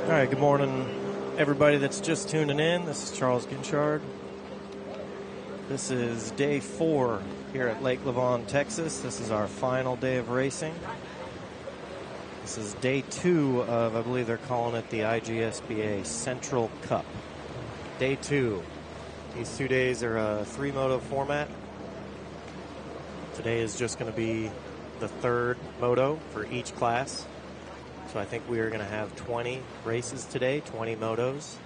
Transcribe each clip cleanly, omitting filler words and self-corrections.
All right, good morning, everybody that's just tuning in. This is Charles Ginchard. This is day 4 here at Lake Lavon, Texas. This is our final day of racing. This is day 2 of, I believe they're calling it the IGSBA Central Cup. Day 2. These 2 days are a 3-moto format. Today is just going to be the 3rd moto for each class. So I think we are going to have 20 races today, 20 motos.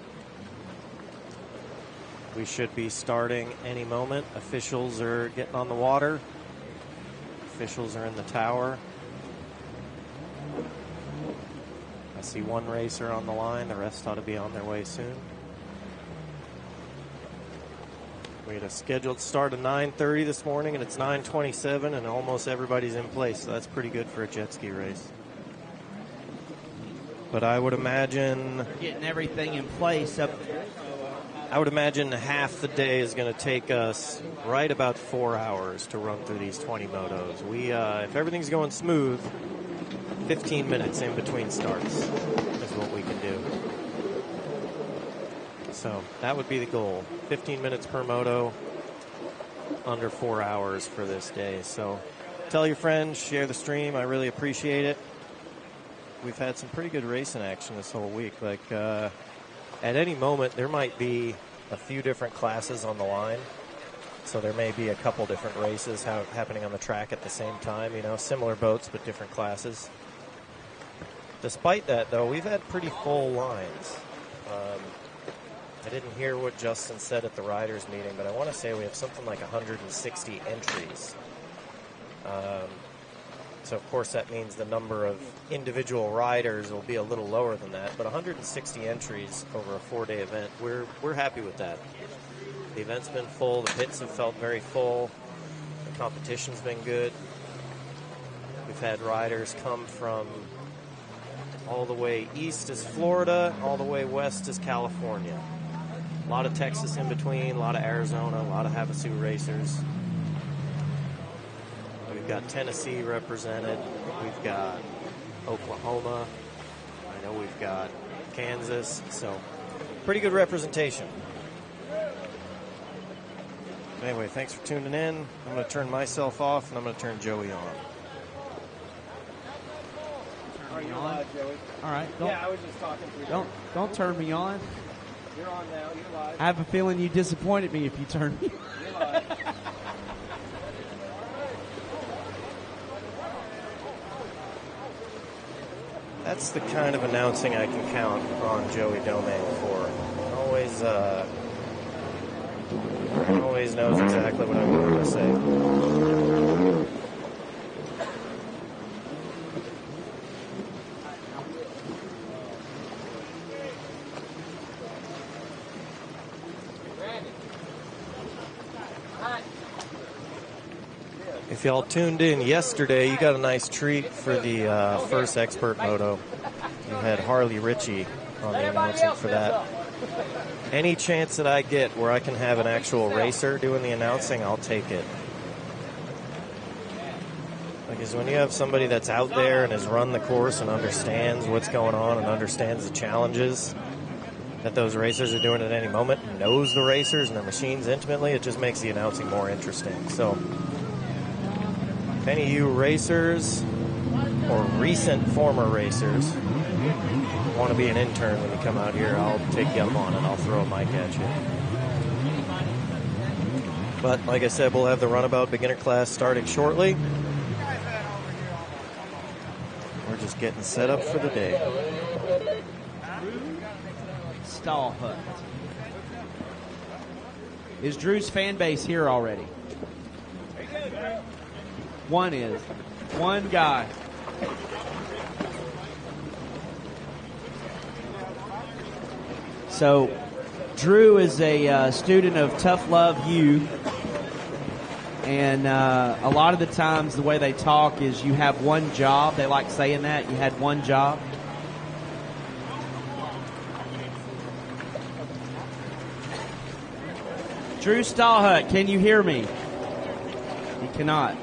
We should be starting any moment. Officials are getting on the water. Officials are in the tower. I see one racer on the line. The rest ought to be on their way soon. We had a scheduled start of 9:30 this morning, and it's 9:27, and almost everybody's in place. So that's pretty good for a jet ski race. But I would imagine getting everything in place up. I would imagine half the day is going to take us right about 4 hours to run through these 20 motos. If everything's going smooth, 15 minutes in between starts is what we can do. So that would be the goal. 15 minutes per moto, under 4 hours for this day. So tell your friends, share the stream. I really appreciate it. We've had some pretty good racing action this whole week. Like at any moment, there might be a few different classes on the line. So there may be a couple different races happening on the track at the same time. You know, similar boats but different classes. Despite that, though, we've had pretty full lines. I didn't hear what Justin said at the riders meeting, but I want to say we have something like 160 entries. So, of course, that means the number of individual riders will be a little lower than that. But 160 entries over a 4-day event, we're happy with that. The event's been full. The pits have felt very full. The competition's been good. We've had riders come from all the way east is Florida, all the way west is California. A lot of Texas in between, a lot of Arizona, a lot of Havasu racers. We've got Tennessee represented. We've got Oklahoma. I know we've got Kansas. So, pretty good representation. Anyway, thanks for tuning in. I'm going to turn myself off, and I'm going to turn Joey on. Are you on, Joey? All right. I was just talking to you. Don't turn me on. You're on now. You're live. I have a feeling you disappointed me if you turned me. You're live. That's the kind of announcing I can count on Joey Domingue for. Always knows exactly what I'm going to say. If y'all tuned in yesterday, you got a nice treat for the first expert moto. You had Harley Ritchie on the announcing for that. Any chance that I get where I can have an actual racer doing the announcing, I'll take it. Because when you have somebody that's out there and has run the course and understands what's going on and understands the challenges that those racers are doing at any moment, and knows the racers and their machines intimately, it just makes the announcing more interesting. So, if any of you racers or recent former racers want to be an intern when you come out here, I'll take you up on it. I'll throw a mic at you. But like I said, we'll have the Runabout beginner class starting shortly. We're just getting set up for the day. Stall Hut. Is Drew's fan base here already? One is. One guy. So, Drew is a student of Tough Love U. And a lot of the times the way they talk is you have one job. They like saying that. You had one job. Drew Stallhut, can you hear me? He cannot.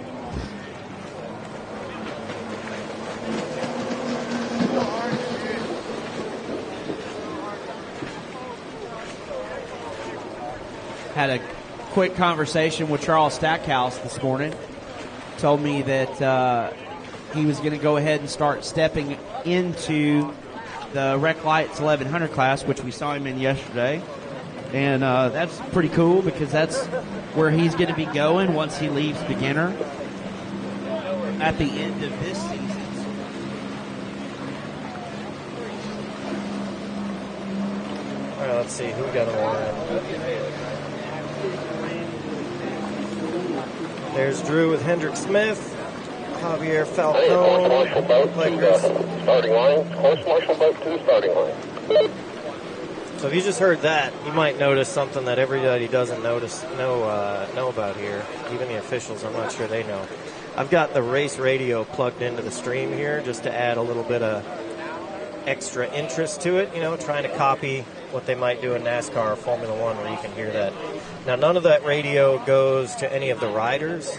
had a quick conversation with Charles Stackhouse this morning. Told me that he was going to go ahead and start stepping into the Rec Lights 1100 class, which we saw him in yesterday. And that's pretty cool because that's where he's going to be going once he leaves beginner at the end of this season. All right, let's see who we got on the line. There's Drew with Hendrick Smith, Javier Falcone, Lakers. Starting line, Horse Marshal Boat 2, starting line. So if you just heard that, you might notice something that everybody doesn't know about here. Even the officials, I'm not sure they know. I've got the race radio plugged into the stream here just to add a little bit of extra interest to it, trying to copy what they might do in NASCAR or Formula One where you can hear that. Now, none of that radio goes to any of the riders,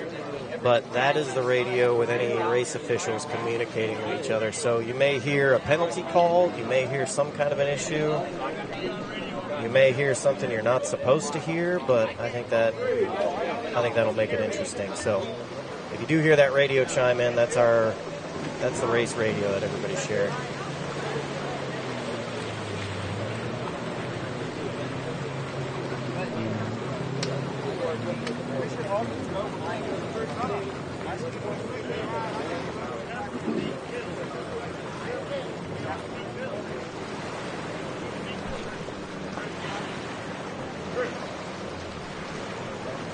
but that is the radio with any race officials communicating with each other. So you may hear a penalty call, you may hear some kind of an issue, you may hear something you're not supposed to hear, but I think that'll make it interesting. So if you do hear that radio chime in, that's the race radio that everybody's sharing.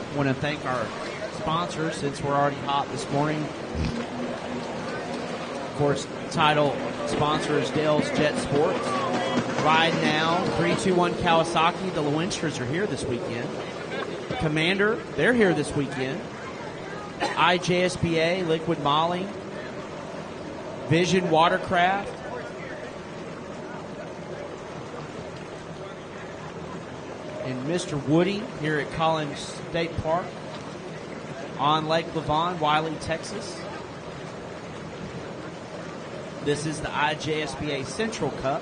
I want to thank our sponsors since we're already hot this morning. Of course, title sponsor is Dale's Jet Sports. Ride Now, 321 Kawasaki. The Lewinsters are here this weekend. Commander, they're here this weekend. IJSBA, Liquid Molly. Vision Watercraft. And Mr. Woody here at Collins State Park on Lake Lavon, Wiley, Texas. This is the IJSBA Central Cup.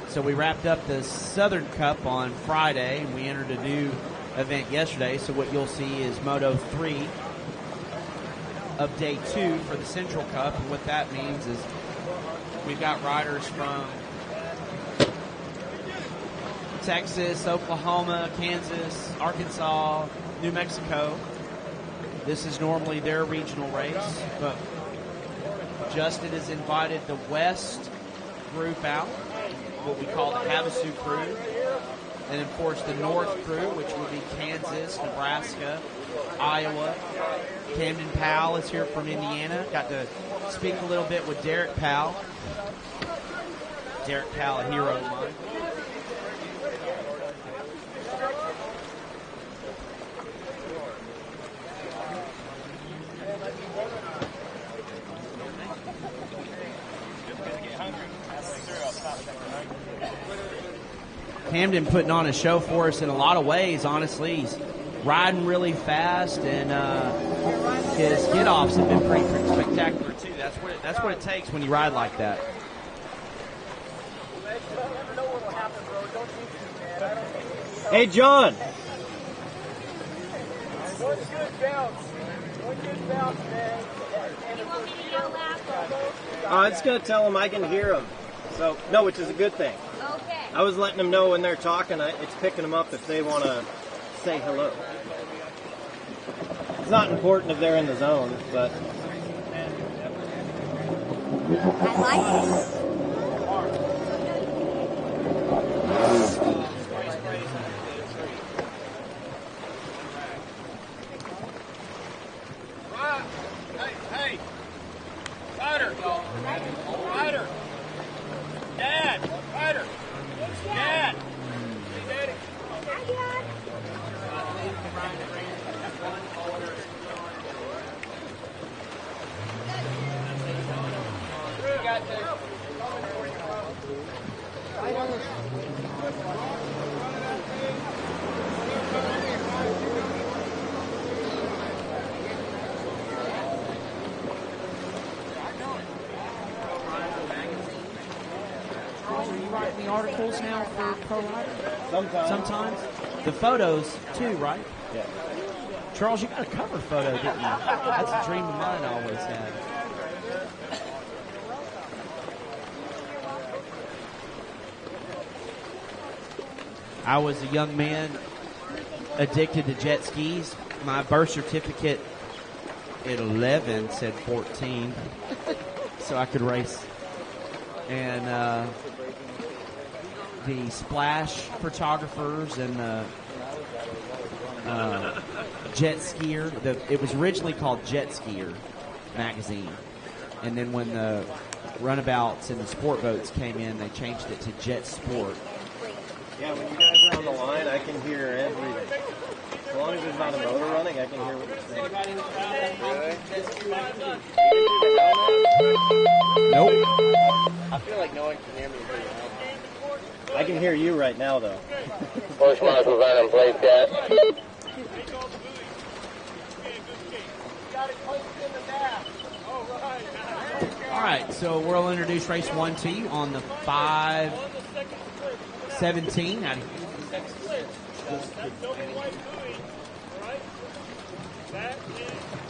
So we wrapped up the Southern Cup on Friday, and we entered a new event yesterday. So what you'll see is Moto 3 of Day 2 for the Central Cup. And what that means is we've got riders from Texas, Oklahoma, Kansas, Arkansas, New Mexico. This is normally their regional race, but Justin has invited the West group out, what we call the Havasu crew, and of course the North crew, which would be Kansas, Nebraska, Iowa. Camden Powell is here from Indiana. Got to speak a little bit with Derek Powell. Derek Powell, a hero of mine. Camden putting on a show for us in a lot of ways, honestly. He's riding really fast, and his get-offs have been pretty spectacular, too. That's what it takes when you ride like that. Hey, John. One good bounce, man. I was going to tell him I can hear him. So, no, which is a good thing. Okay. I was letting them know when they're talking, it's picking them up if they want to say hello. It's not important if they're in the zone, but... I like it. Hey! Ryder! Ryder! Dad! Ryder! Dad! Hey, Daddy! Are you writing the articles now for Pro Rider? Sometimes. Sometimes? the photos too, right? Yeah. Charles, you got a cover photo, didn't you? That's a dream of mine I always had. I was a young man addicted to jet skis. My birth certificate at 11 said 14, so I could race. And the splash photographers and the jet skier, it was originally called Jet Skier magazine. And then when the runabouts and the sport boats came in, they changed it to Jet Sport. Yeah, when you guys are on the line, I can hear everything. As long as there's not a motor running, I can hear what you're saying. Nope. I feel like no one can hear me very well. I can hear you right now, though. First marshal van in place, guys. All right, so we'll introduce race 1 to you on the 5:17.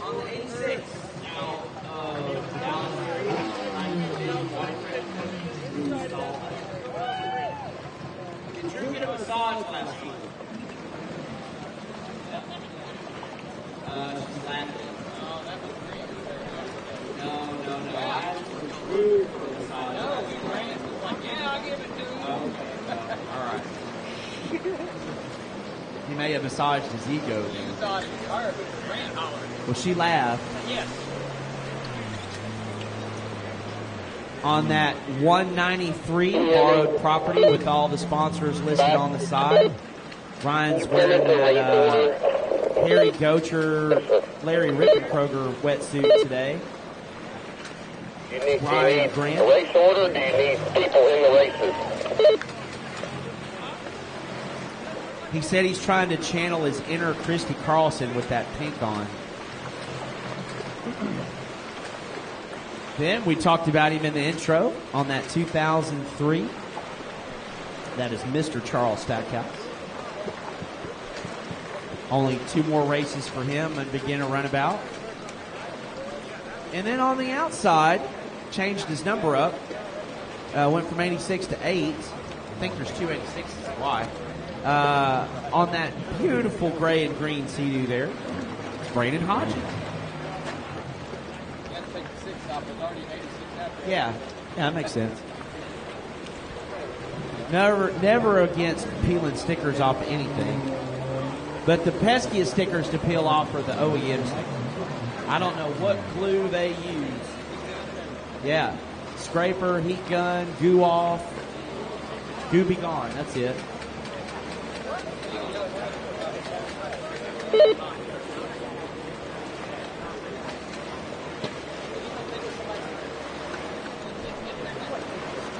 On the 86. Now, did Drew get a massage last week? She's laughing. No. I asked for Drew for a massage. Yeah, I'll give it to him. All right. He may have massaged his ego then. Thought it was her, but Grant hollered. Well, she laughed. Yes. On that 193 borrowed property with all the sponsors listed on the side, Ryan's wearing that Harry Gocher, Larry Rippenkroger wetsuit today. Do you need Ryan Grant. a race order? Do you need people in the races? He said he's trying to channel his inner Christy Carlson with that pink on. Then we talked about him in the intro on that 2003. That is Mr. Charles Stackhouse. Only 2 more races for him and begin a runabout. And then on the outside, changed his number up. Went from 86 to 8. I think there's 2 86s. Why? On that beautiful gray and green Sea-Doo there, Brandon Hodges. Yeah, that makes sense. Never against peeling stickers off anything. But the peskiest stickers to peel off are the OEM stickers. I don't know what glue they use. Yeah, scraper, heat gun, goo off, goo be gone. That's it.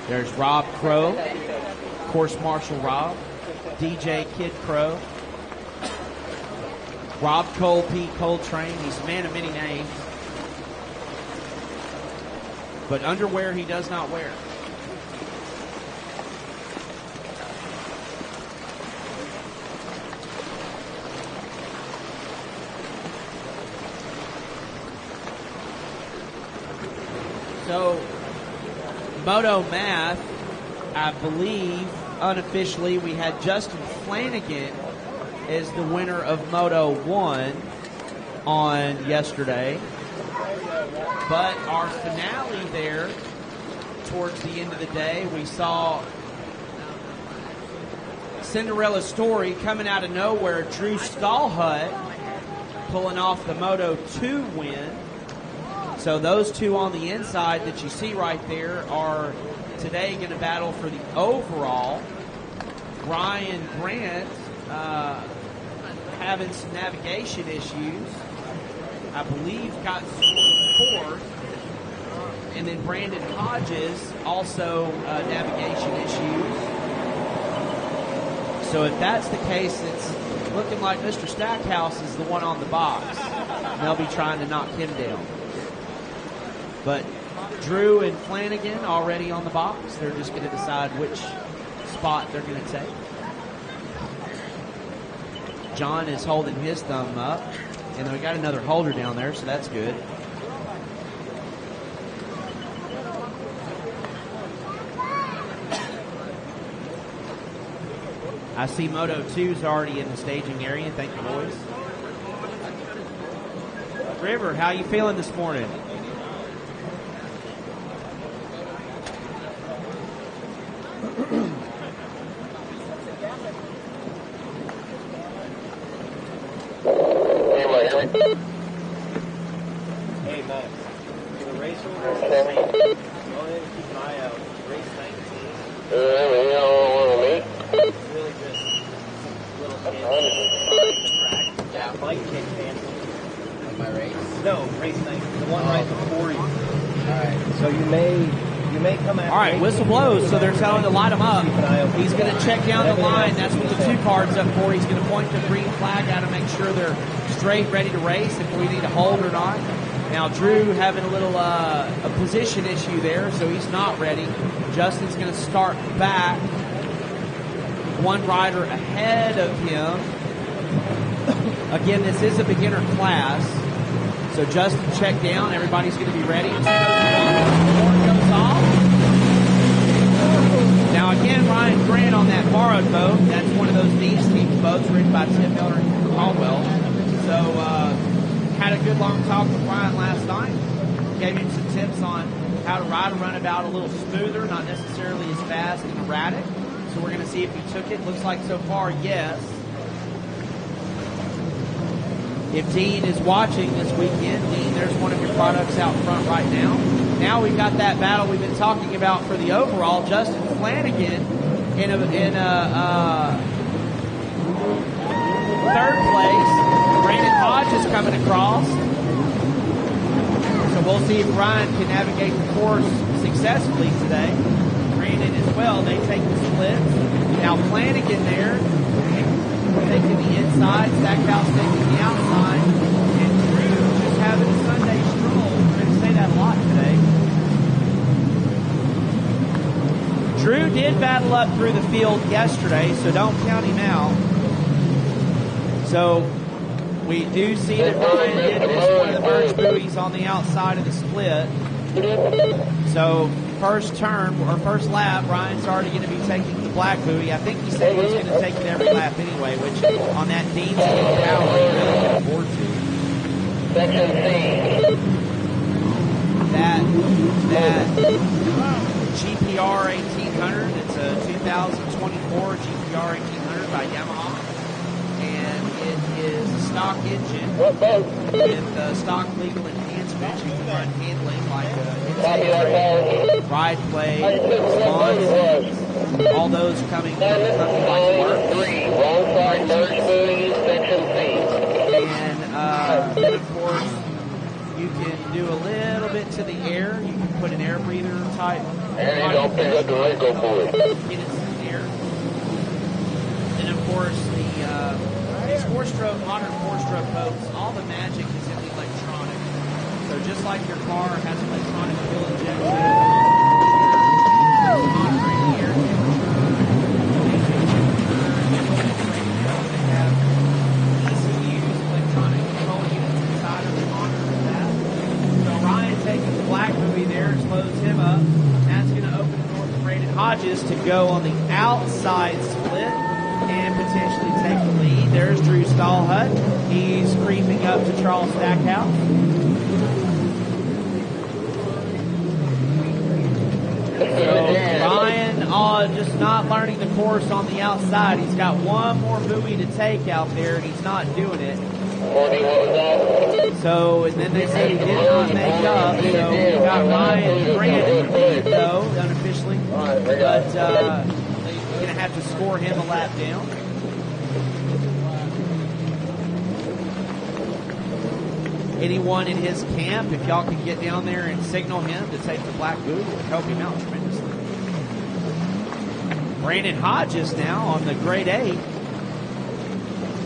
There's Rob Crow, Course Marshal Rob, DJ Kid Crow, Rob Cole, Pete Coltrane. He's a man of many names. But underwear he does not wear. So, Moto Math, I believe, unofficially, we had Justin Flanagan as the winner of Moto 1 on yesterday. But our finale there, towards the end of the day, we saw Cinderella Story coming out of nowhere, Drew Stallhut pulling off the Moto 2 win. So those 2 on the inside that you see right there are today going to battle for the overall. Ryan Grant having some navigation issues. I believe got 4th. And then Brandon Hodges also navigation issues. So if that's the case, it's looking like Mr. Stackhouse is the one on the box. And they'll be trying to knock him down. But Drew and Flanagan already on the box. They're just going to decide which spot they're going to take. John is holding his thumb up. And then we got another holder down there, so that's good. I see Moto 2's already in the staging area. Thank you, boys. River, how you feeling this morning? Hey, Max. For the race order, go ahead and keep an eye out. Race 19. It's really just little kids. Yeah, bike kick dancing. My race. No, race 19. The one right before you. Alright. So you may come after. All right, whistle blows, so they're telling to light him up. Keep an eye open. He's going to check down the line. That's what the 2 card's up for. He's going to point the green flag out to make sure they're straight, ready to race, if we need to hold or not. Now, Drew having a little a position issue there, so he's not ready. Justin's going to start back. One rider ahead of him. Again, this is a beginner class. So Justin checked down. Everybody's going to be ready. 2 goes on. 4 goes off. Now, again, Ryan Grant on that borrowed boat. That's one of those Neves team boats ridden by Tim Miller and Caldwell. So, had a good long talk with Ryan last night. Gave him some tips on how to ride a runabout a little smoother, not necessarily as fast and erratic. So we're going to see if he took it. Looks like so far, yes. If Dean is watching this weekend, Dean, there's one of your products out front right now. Now we've got that battle we've been talking about for the overall. Justin Flanagan in a third place. Brandon Hodge is coming across. So we'll see if Ryan can navigate the course successfully today. Brandon as well. They take the splits. Now Flanagan there, taking the inside. Stackhouse taking the outside. And Drew just having a Sunday stroll. We're going to say that a lot today. Drew did battle up through the field yesterday, so don't count him out. So we do see that Ryan did miss one of the merge buoys on the outside of the split. So first turn, or first lap, Ryan's already going to be taking the black buoy. I think he said he was going to take it every lap anyway, which on that Dean's power, he really can afford to. That GPR 1800, it's a 2024 GPR 1800 by Yamaha. And it is a stock engine with stock legal enhancements. You can run handling like ride play, spawns, all those coming from a company like Mark. And then of course, you can do a little bit to the air. You can put an air breather type. Get it to the air. And of course, these modern four-stroke boats, all the magic is in the electronic. So just like your car has electronic fuel injection, monitoring the air they have ECUs, electronic control units inside of the monitor that. So Ryan taking the black buoy there slows him up. That's going to open the door for Brandon Hodges to go on the outside split and potentially take the lead. There's Drew Stallhut. He's creeping up to Charles Stackhouse. So Ryan just not learning the course on the outside. He's got one more buoy to take out there, and he's not doing it. So, and then they say he did not make up. So we got Ryan Grant lead, though, unofficially. But going to have to score him a lap down. Anyone in his camp, if y'all can get down there and signal him to take the black buoy, will help him out tremendously. Brandon Hodges now on the grade 8.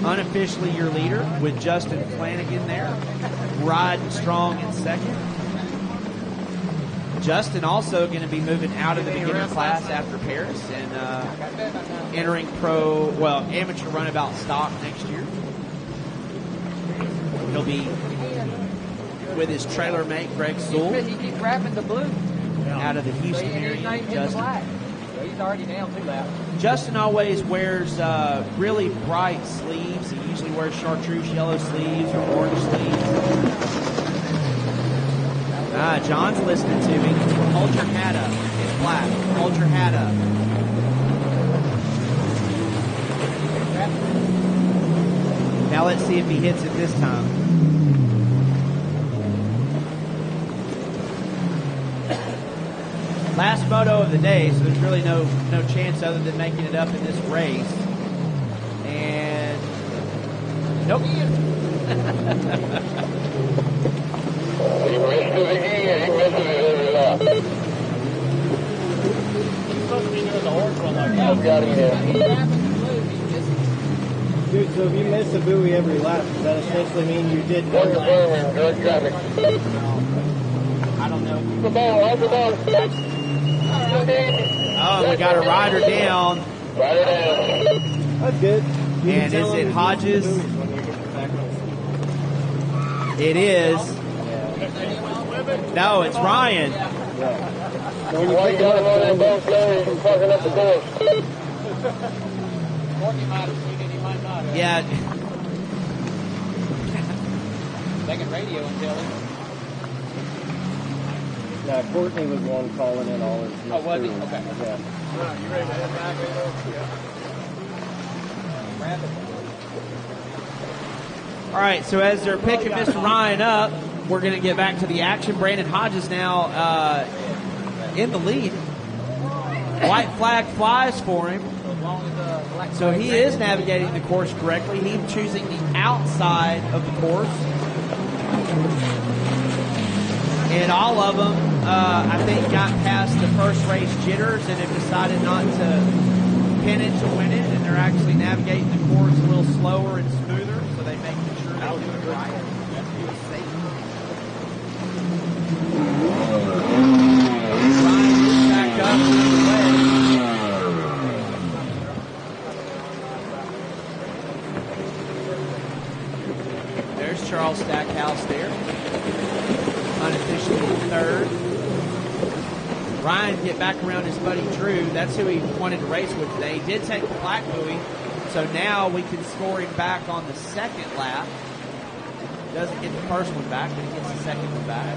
Unofficially your leader with Justin Flanagan there. Riding strong in second. Justin also going to be moving out of the beginner class after Paris and entering amateur runabout stock next year. He'll be with his trailer mate, Greg Sewell. Because he keeps wrapping the blue. Out of the Houston area. His name's in the Justin. black. So he's already down 2 laps. Justin always wears really bright sleeves. He usually wears chartreuse yellow sleeves or orange sleeves. John's listening to me. Hold your hat up. It's black. Hold your hat up. Now let's see if he hits it this time. Last moto of the day, so there's really no chance other than making it up in this race. And nope. He missed it again. He misses it every lap. He's supposed to be doing the orange one like that. I've got him here. He's wrapping the blue. He's missing. Dude, so if you miss a buoy every lap, does that essentially mean you did What's no the lap? firm in drug traffic? I don't know. The ball, hold the ball. Oh, we got a rider down. Write it down. That's good. You And can tell is them it to Hodges? use the buoys when you're getting back on the It is. No, it's Ryan. So when you Why pick you them got him on that up, boat slow from fucking up the course? Courtney might have seen it. He might not have. Yeah. They can radio and tell him. nah, Courtney was the one calling in all his Oh, was he? misdoings. Okay. Yeah. You ready to head back, All right, so as they're picking Mr. Ryan up, we're going to get back to the action. Brandon Hodges now in the lead. White flag flies for him. So he is navigating the course correctly. He's choosing the outside of the course. And all of them, I think, got past the first race jitters and have decided not to pin it to win it. And they're actually navigating the course a little slower and smoother, so they make sure they do it right. Do it safe. Ryan is back up and underway. There's Charles Stackhouse there. Unofficially in third. Ryan get back around his buddy Drew. That's who he wanted to race with today. He did take the black buoy, so now we can score him back on the second lap. Doesn't get the first one back, but he gets the second one back.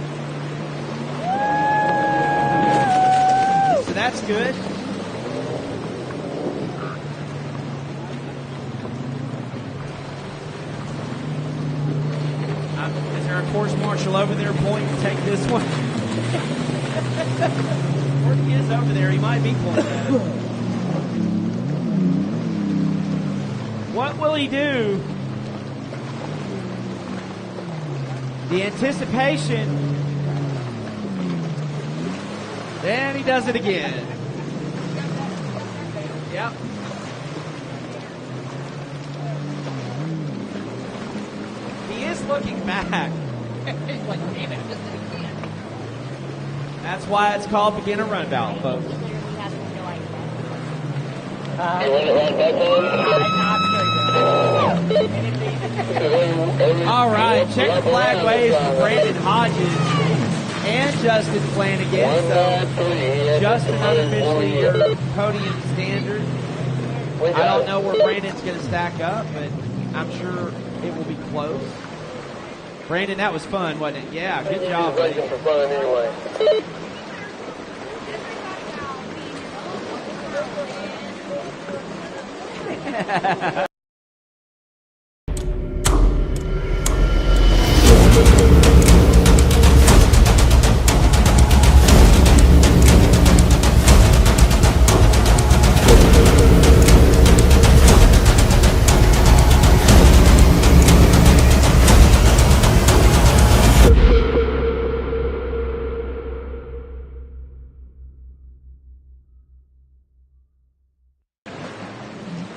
So that's good. Is there a course marshal over there pointing to take this one? Or he is over there. He might be pointing at it. What will he do? The anticipation. Then he does it again. Yep. He is looking back. He's like, damn it. That's why it's called beginner runabout, folks. You want to run back on? All right, check the flag waves for Brandon Hodges and Justin Flanagan. So Justin unofficially your podium standard. I don't know where Brandon's going to stack up, but I'm sure it will be close. Brandon, that was fun, wasn't it? Yeah, good job, buddy. Racing for fun anyway.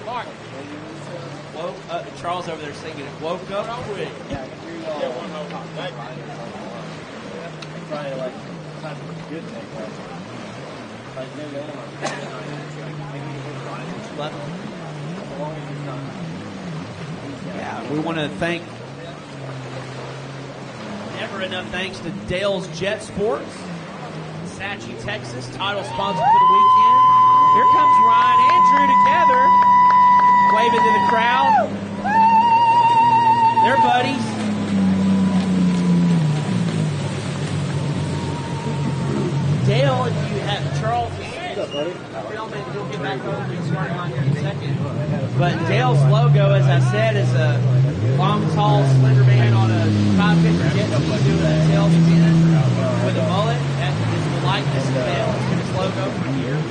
Mark. Charles over there singing it. Woke up quick. Trying to like That's a good thing. Like, maybe only Left. as long as he's not. Yeah, we want to thank, never enough thanks to Dale's Jet Sports, Sachi, Texas, title sponsor for the weekend. Here comes Ryan and Drew together, waving to the crowd. They're buddies. Dale, if you have Charles, What's up, buddy? he'll get back over to the starting line here in a second. But Dale's logo, as I said, is a long, tall, slender man on a 550 jet ski doing a tail spin with a mullet. That is the likeness of Dale. It's been his logo for years.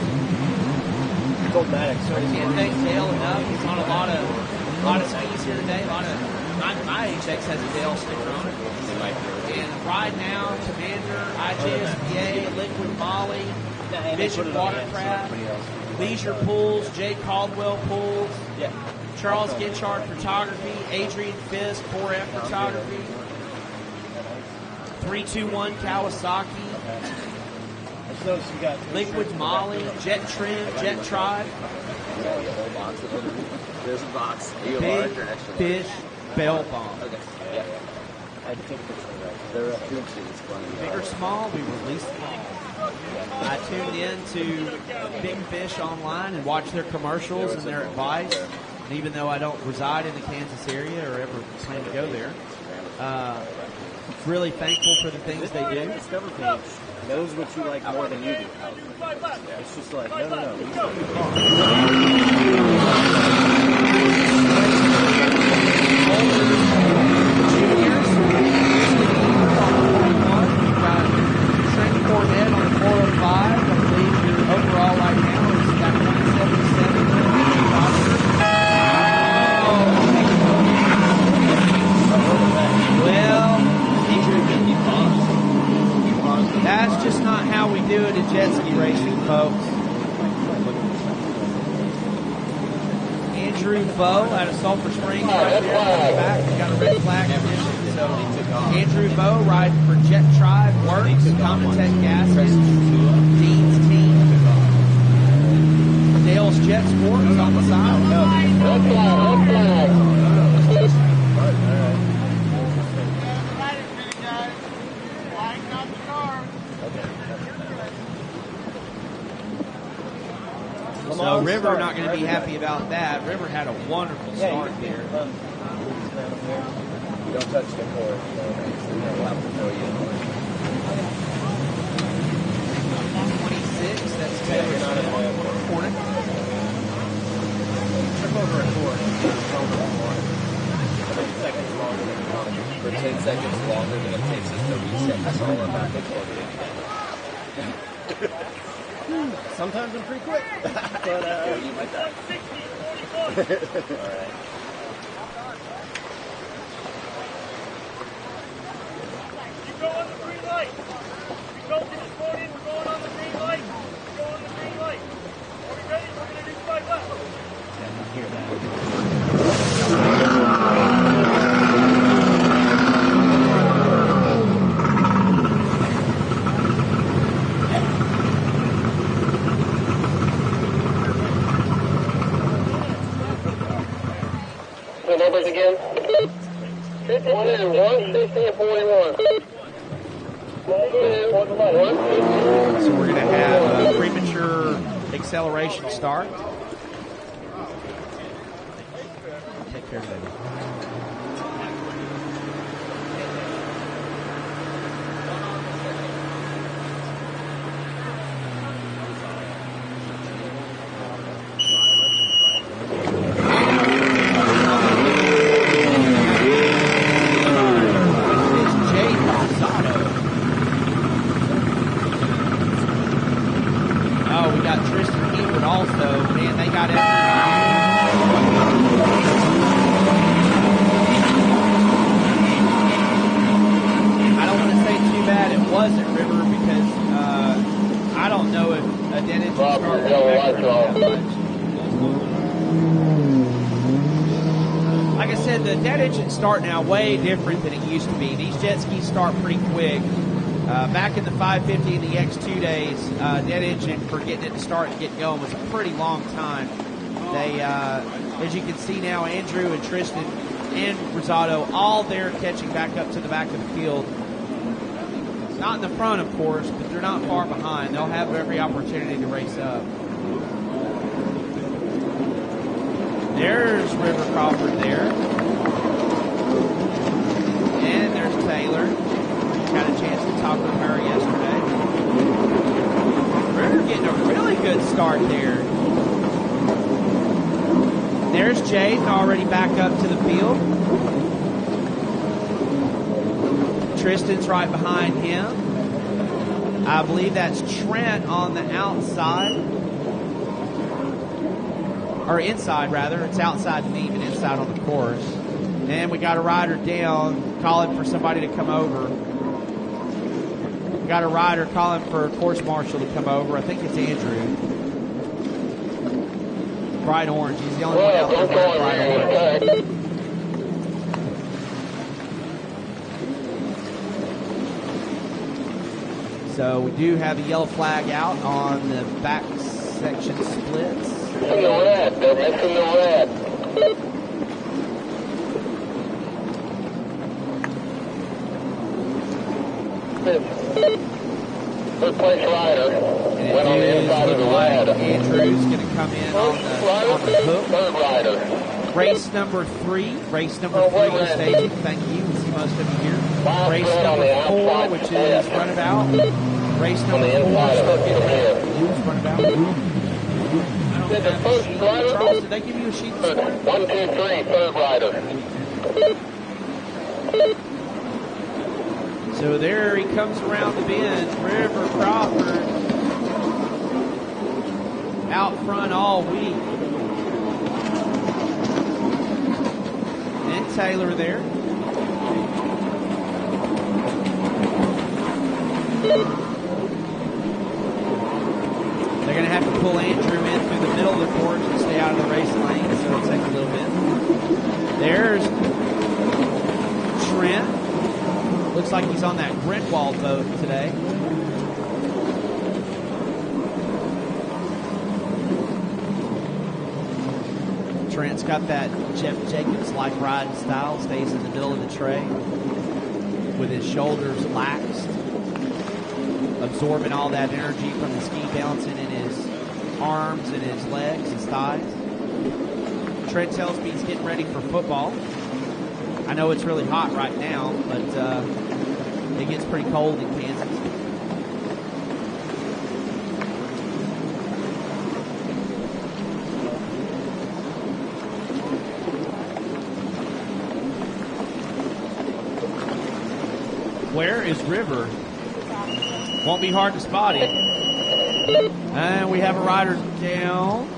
It's old Maddox. So we can't thank Dale enough. He's on a lot of skis here today. My HX has a Dale sticker on it. And Ride Now, Commander, IJSPA, Liquid Molly, Vision Watercraft, Leisure Pools, Jay Caldwell Pools, Charles Ginchard Photography, Adrian Fisk, 4F Photography, 321 Kawasaki, Liquid Molly, Jet Trim, Jet Tribe, There's a box. Are you Big large or extra? Fish Bell Bomb. Okay. Yeah. I think they're up 2 inches. Big or small, we release them all. I tuned in to Big Fish online and watch their commercials and their advice. And even though I don't reside in the Kansas area or ever plan to go there, really thankful for the things they do. Discover page knows what you like more than you do. It's just like, no. Juniors, you've got Trent Cornette on 405. I believe your overall right now is got 177. Well, that's just not how we do it at jet ski racing, folks. Andrew Bowe out of Sulphur Springs right there on the back. We got a red flag position. So Andrew Bowe riding for Jet Tribe, Works, Common Gaskins, Dean's team. Dale's Jet Sports on the side. So River not going to be happy about that. River had a wonderful start there. You don't touch the cord. We'll have to throw you in. 26, that's Taylor Hornet. Trip over a cord. For 10 seconds longer than it takes us to reset. That's all about the cord. Sometimes I'm pretty quick. But, you might die. All right. You go on the green light. You go to this morning, we're going on the green light. You go on the green light. Are we ready? We're going to do 5 laps. The numbers again? 51 and 160 and 41. So we're going to have a premature acceleration start. Take care of that. Start now way different than it used to be. These jet skis start pretty quick. Back in the 550 and the X2 days, net engine for getting it to start and get going was a pretty long time. They, as you can see now, Andrew and Tristan and Rosado all there catching back up to the back of the field. Not in the front, of course, but they're not far behind. They'll have every opportunity to race up. There's River Crawford there. And there's Taylor. Got a chance to talk with her yesterday. River getting a really good start there. There's Jaden already back up to the field. Tristan's right behind him. I believe that's Trent on the outside. Or inside, rather. It's outside me, but inside on the course. And we got a rider down, calling for somebody to come over. We got a rider calling for a course marshal to come over. I think it's Andrew. Bright orange. He's the only one out there wearing bright orange. So we do have a yellow flag out on the back section splits. Missing the red. They're missing the red. Third place rider. Went on the inside of the red. Andrew's going to come in on the hook. Third rider. Race number 3. Race number 3 is staging. Thank you. We see most of you here. Race number 4, which is Runabout. Race number 4, Runabout. I don't have Charles, did they give you a sheet this morning? 1, 2, 3, third rider. So there he comes around the bend. River Crawford out front all week. And Taylor there. They're going to have to pull Andrew in through the middle of the course and stay out of the race lane, so it'll take a little bit. There's Trent. Looks like he's on that Grindwald boat today. Trent's got that Jeff Jacobs-like riding style, stays in the middle of the tray with his shoulders laxed, absorbing all that energy from the ski bouncing in his arms and his legs, his thighs. Trent tells me he's getting ready for football. I know it's really hot right now, but it gets pretty cold in Kansas. Where is River? Won't be hard to spot him. And we have a rider down,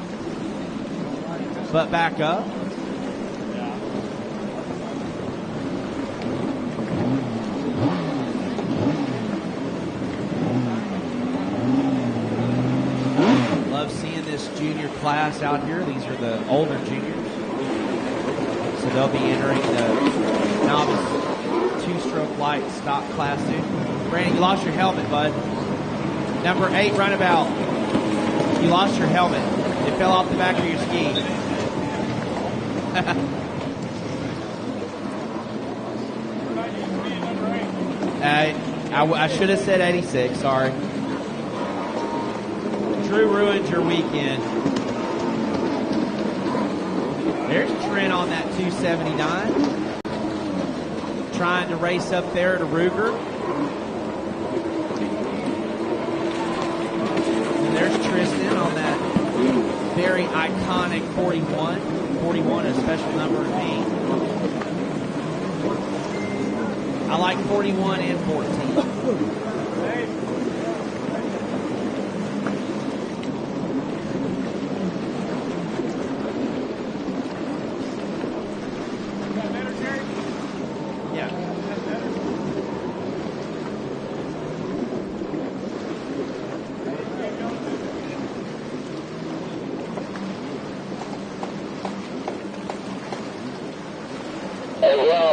but back up. Love seeing this junior class out here. These are the older juniors. So they'll be entering the novice two-stroke light stock class soon. Brandon, you lost your helmet, bud. Number 8 Runabout. You lost your helmet. It fell off the back of your ski. I should have said 86, sorry. Drew ruined your weekend. There's Trent on that 279. Trying to race up there to Ruger. And there's Tristan on that very iconic 41. 41 is a special number to me. I like 41 and 14.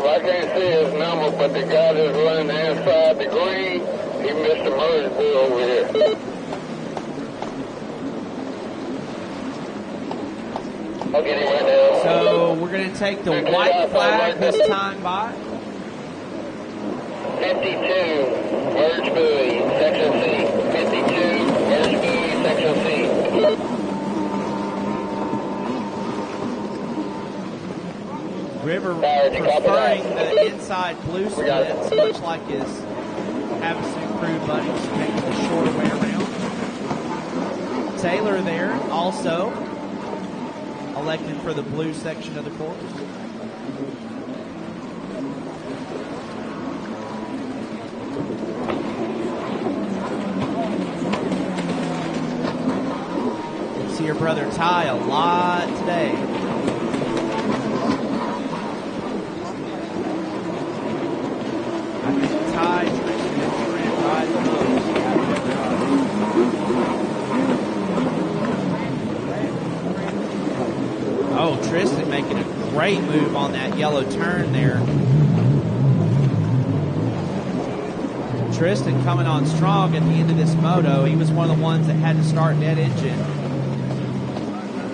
I can't see his number, but the guy that's running the inside the green, You missed the merge bull over here. I'll get him right now. So we're going to take the white flag this time by. 52, merge buoy, section C. 52, merge buoy, section C. River preferring the inside blue splits, much like his Havasu crew buddies, taking the shorter way around. Taylor there also elected for the blue section of the course. See your brother Ty a lot today. I think Ty, Tristan, and Trent ride the most out of everybody. Oh, Tristan making a great move on that yellow turn there. Tristan coming on strong at the end of this moto. He was one of the ones that had to start dead engine.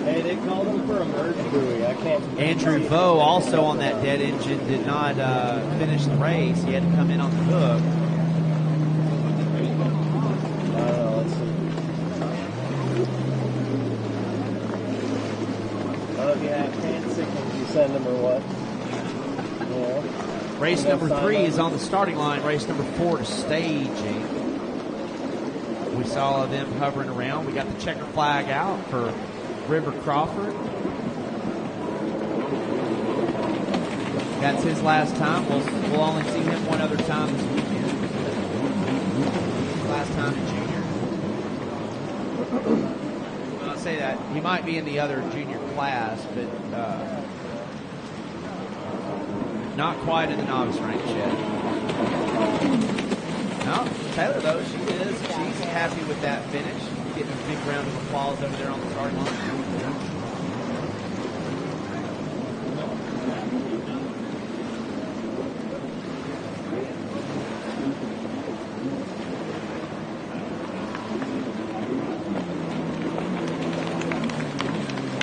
Hey, they called him for a merge buoy. I can't. Andrew Vo also on that dead engine did not finish the race. He had to come in on the hook. Let's see. Oh, if you have hand signals, you send them or what? Yeah. Race number 3 is on the starting line. Race number 4 to staging. We saw them hovering around. We got the checker flag out for River Crawford. That's his last time. We'll only see him one other time this weekend. Last time in junior. When I say that, he might be in the other junior class, but not quite in the novice ranks yet. No, Taylor though, she's happy with that finish. Getting a big round of applause over there on the starting line.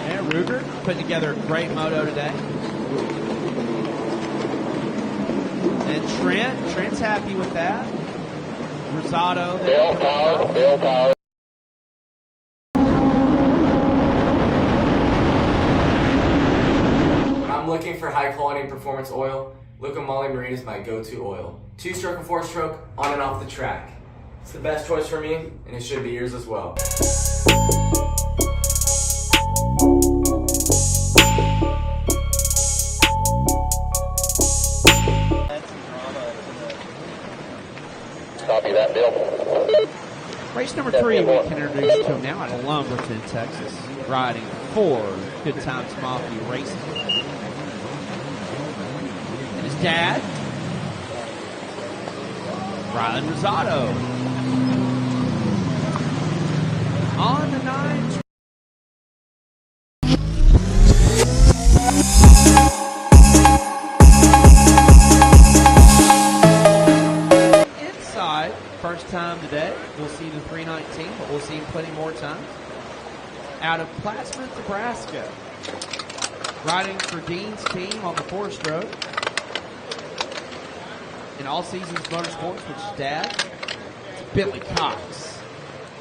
And Ruger putting together a great moto today. And Trent's happy with that. Rosado. Bill Power. Looking for high quality performance oil, Luca Moly Marine is my go-to oil. 2-stroke and 4-stroke, on and off the track. It's the best choice for me, and it should be yours as well. Copy that, Bill. Race number 3, we can introduce you to him now out of Lumberton, Texas, riding for Good Times Mafia Racing. His dad, Rylan Rosado. On the 9. Inside, first time today. We'll see the 319, but we'll see him plenty more times. Out of Plattsmouth, Nebraska. Riding for Dean's team on the 4-stroke. In All Seasons Motorsports, which is Dad, Billy Cox.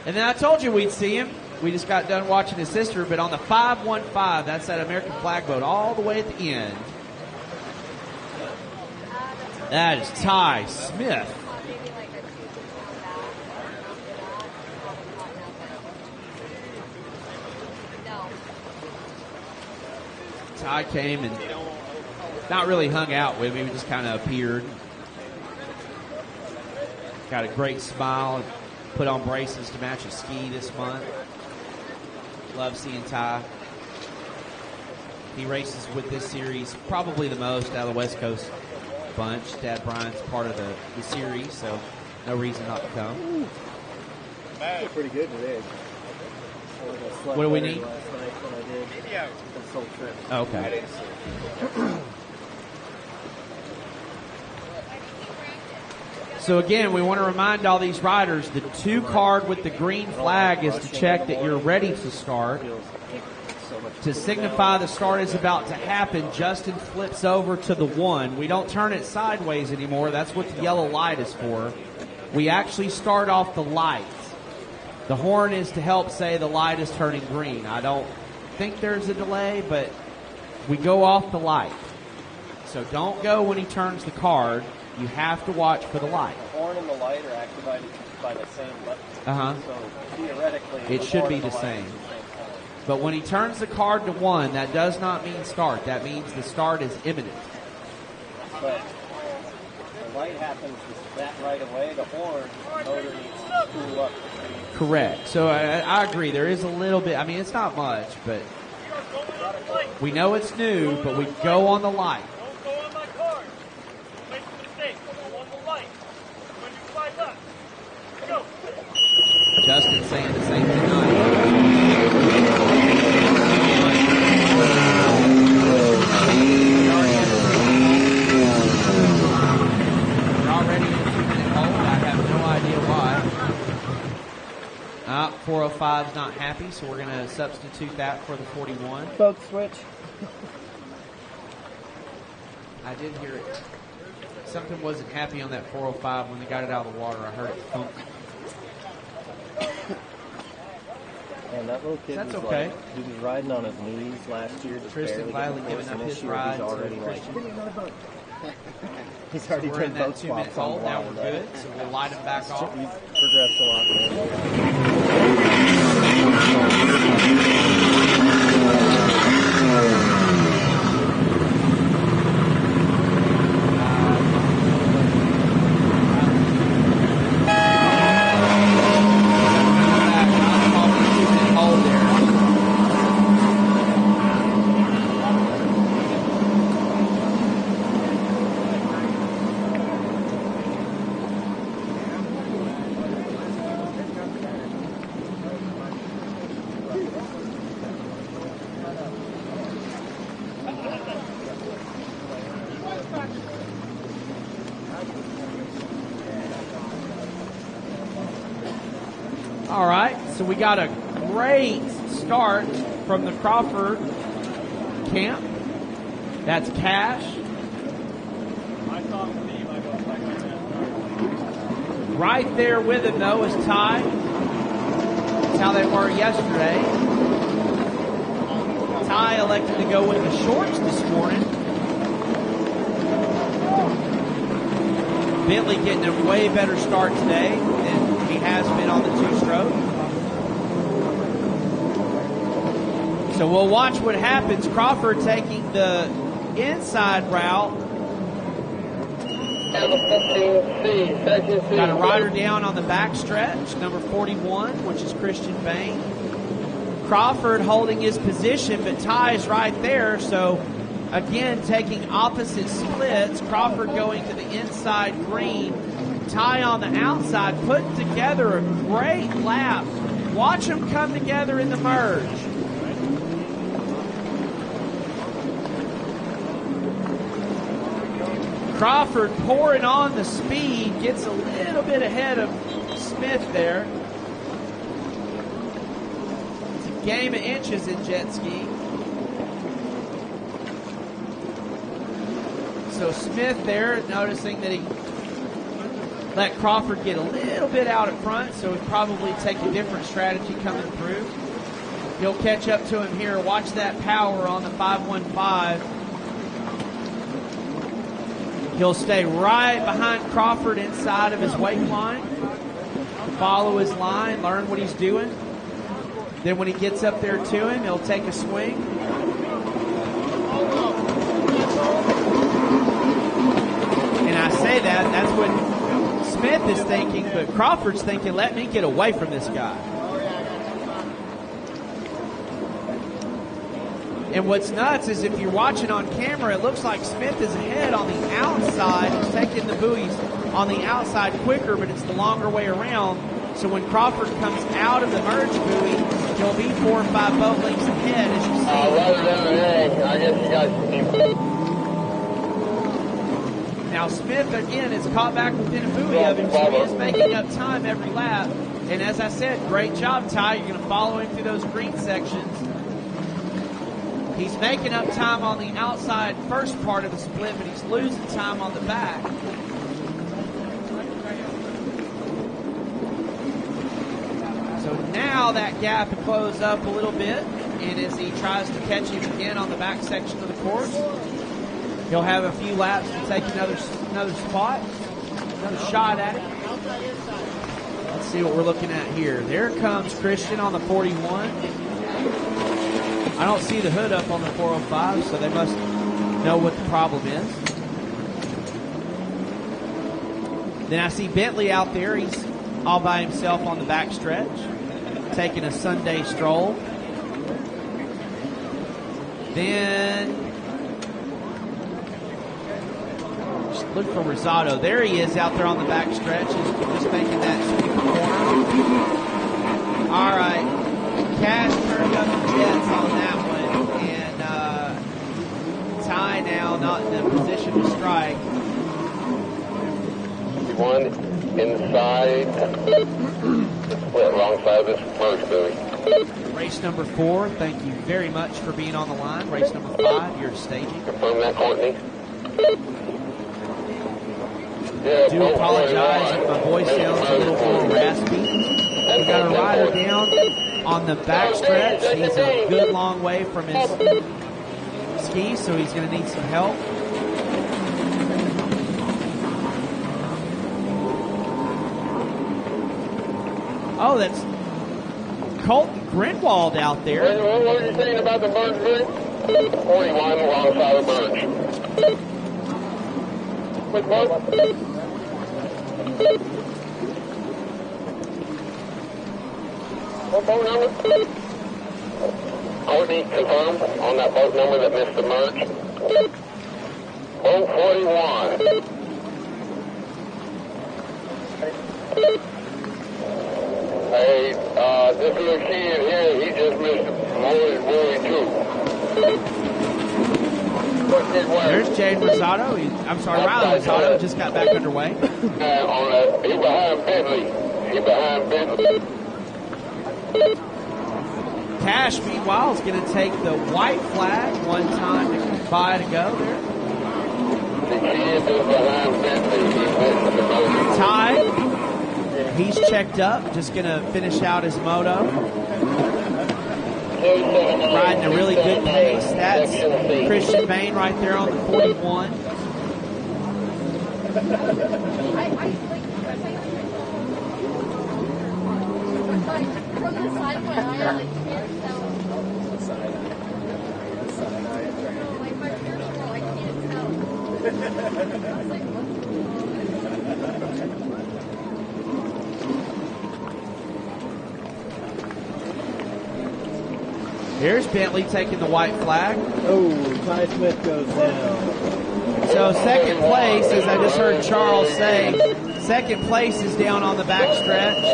And then I told you we'd see him. We just got done watching his sister, but on the 515, that's that American flag boat all the way at the end. That is Ty Smith. Ty came and not really hung out with me. We just kind of appeared. Got a great smile. Put on braces to match his ski this month. Love seeing Ty. He races with this series probably the most out of the West Coast bunch. Dad Brian's part of the series, so no reason not to come. I feel pretty good today. What do we need? Last night when I did the full trip. Okay. So again, we want to remind all these riders, the 2 card with the green flag is to check that you're ready to start. To signify the start is about to happen, Justin flips over to the 1. We don't turn it sideways anymore. That's what the yellow light is for. We actually start off the light. The horn is to help say the light is turning green. I don't think there's a delay, but we go off the light. So don't go when he turns the card. You have to watch for the light. The horn and the light are activated by the same button. So theoretically, it should be the same. But when he turns the card to 1, that does not mean start. That means the start is imminent. But the light happens that right away. The horn, the motor needs to cool up. Correct. So I agree. There is a little bit. I mean, it's not much, but we know it's new, but we go on the light. Don't go on my card. Make a mistake. Go on the light. When you fly left. Go. Justin saying the same thing. We're already in a 2-minute hold. I have no idea why. 405's not happy, so we're going to substitute that for the 41. Spoke switch. I did hear it. Something wasn't happy on that 405 when they got it out of the water. I heard it thump. And that little kid That's was okay. like, he was riding on his knees last year. Just Tristan barely finally giving up his issue. ride He's already to like, Christian. he's already We're in done that both 2-minute swaps on hold. Now one. we're good, so we'll light him back off. He's progressed a lot All right, so we got a great start from the Crawford camp. That's Cash. Right there with him, though, is Ty. That's how they were yesterday. Ty elected to go with the shorts this morning. Bentley getting a way better start today than he has been on the 2-stroke. So we'll watch what happens. Crawford taking the inside route. Got a rider down on the back stretch, number 41, which is Christian Bain. Crawford holding his position, but Ty is right there. So again, taking opposite splits. Crawford going to the inside green. Ty on the outside, putting together a great lap. Watch them come together in the merge. Crawford pouring on the speed, gets a little bit ahead of Smith there. It's a game of inches in Jetski. So Smith there, noticing that he let Crawford get a little bit out at front, so he'll probably take a different strategy coming through. He'll catch up to him here. Watch that power on the 515. He'll stay right behind Crawford inside of his wake line. Follow his line, learn what he's doing. Then when he gets up there to him, he'll take a swing. And I say that's what Smith is thinking, but Crawford's thinking, let me get away from this guy. And what's nuts is if you're watching on camera, it looks like Smith is ahead on the outside. He's taking the buoys on the outside quicker, but it's the longer way around. So when Crawford comes out of the merge buoy, he'll be 4 or 5 boat lengths ahead, as you see. Now Smith, again, is caught back within a buoy of him, so he is making up time every lap. And as I said, great job, Ty. You're going to follow him through those green sections. He's making up time on the outside first part of the split, but he's losing time on the back. So now that gap will close up a little bit, and as he tries to catch him again on the back section of the course, he'll have a few laps to take another spot, another shot at it. Let's see what we're looking at here. There comes Christian on the 41. I don't see the hood up on the 405, so they must know what the problem is. Then I see Bentley out there. He's all by himself on the back stretch, taking a Sunday stroll. Then just look for Rosado. There he is out there on the back stretch. He's just making that sweep corner. All right. Cash turned up the jets on that one, and Ty now not in a position to strike. One inside, split wrong side of this first buoy. Race number 4, thank you very much for being on the line. Race number 5, you're staging. Confirm that, Courtney. I do apologize if my voice sounds a little more raspy. We got a rider down on the back stretch. He's a good long way from his ski, so he's going to need some help. Oh, that's Colton Grinwald out there. What are you saying about the Burns buoy? 41, wrong side of Burns. Which boat? What boat number? Courtney, confirmed on that boat number that missed the merge. Boat 41. Hey, this little kid here, he just missed Morris buoy too. There's Jade Rosado. Riley Rosado just got back underway. He behind Bentley. Cash, meanwhile, is going to take the white flag. One time by to go there. The kid is behind Bentley. Ty, he's checked up. Just going to finish out his moto. Riding a really good pace. That's Christian Bain right there on the 41. From the side of my eye, I can't tell. Like my ears roll, I can't tell. It's like, Here's Bentley taking the white flag. Oh, Ty Smith goes down. So second place, as I just heard Charles say, second place is down on the back stretch.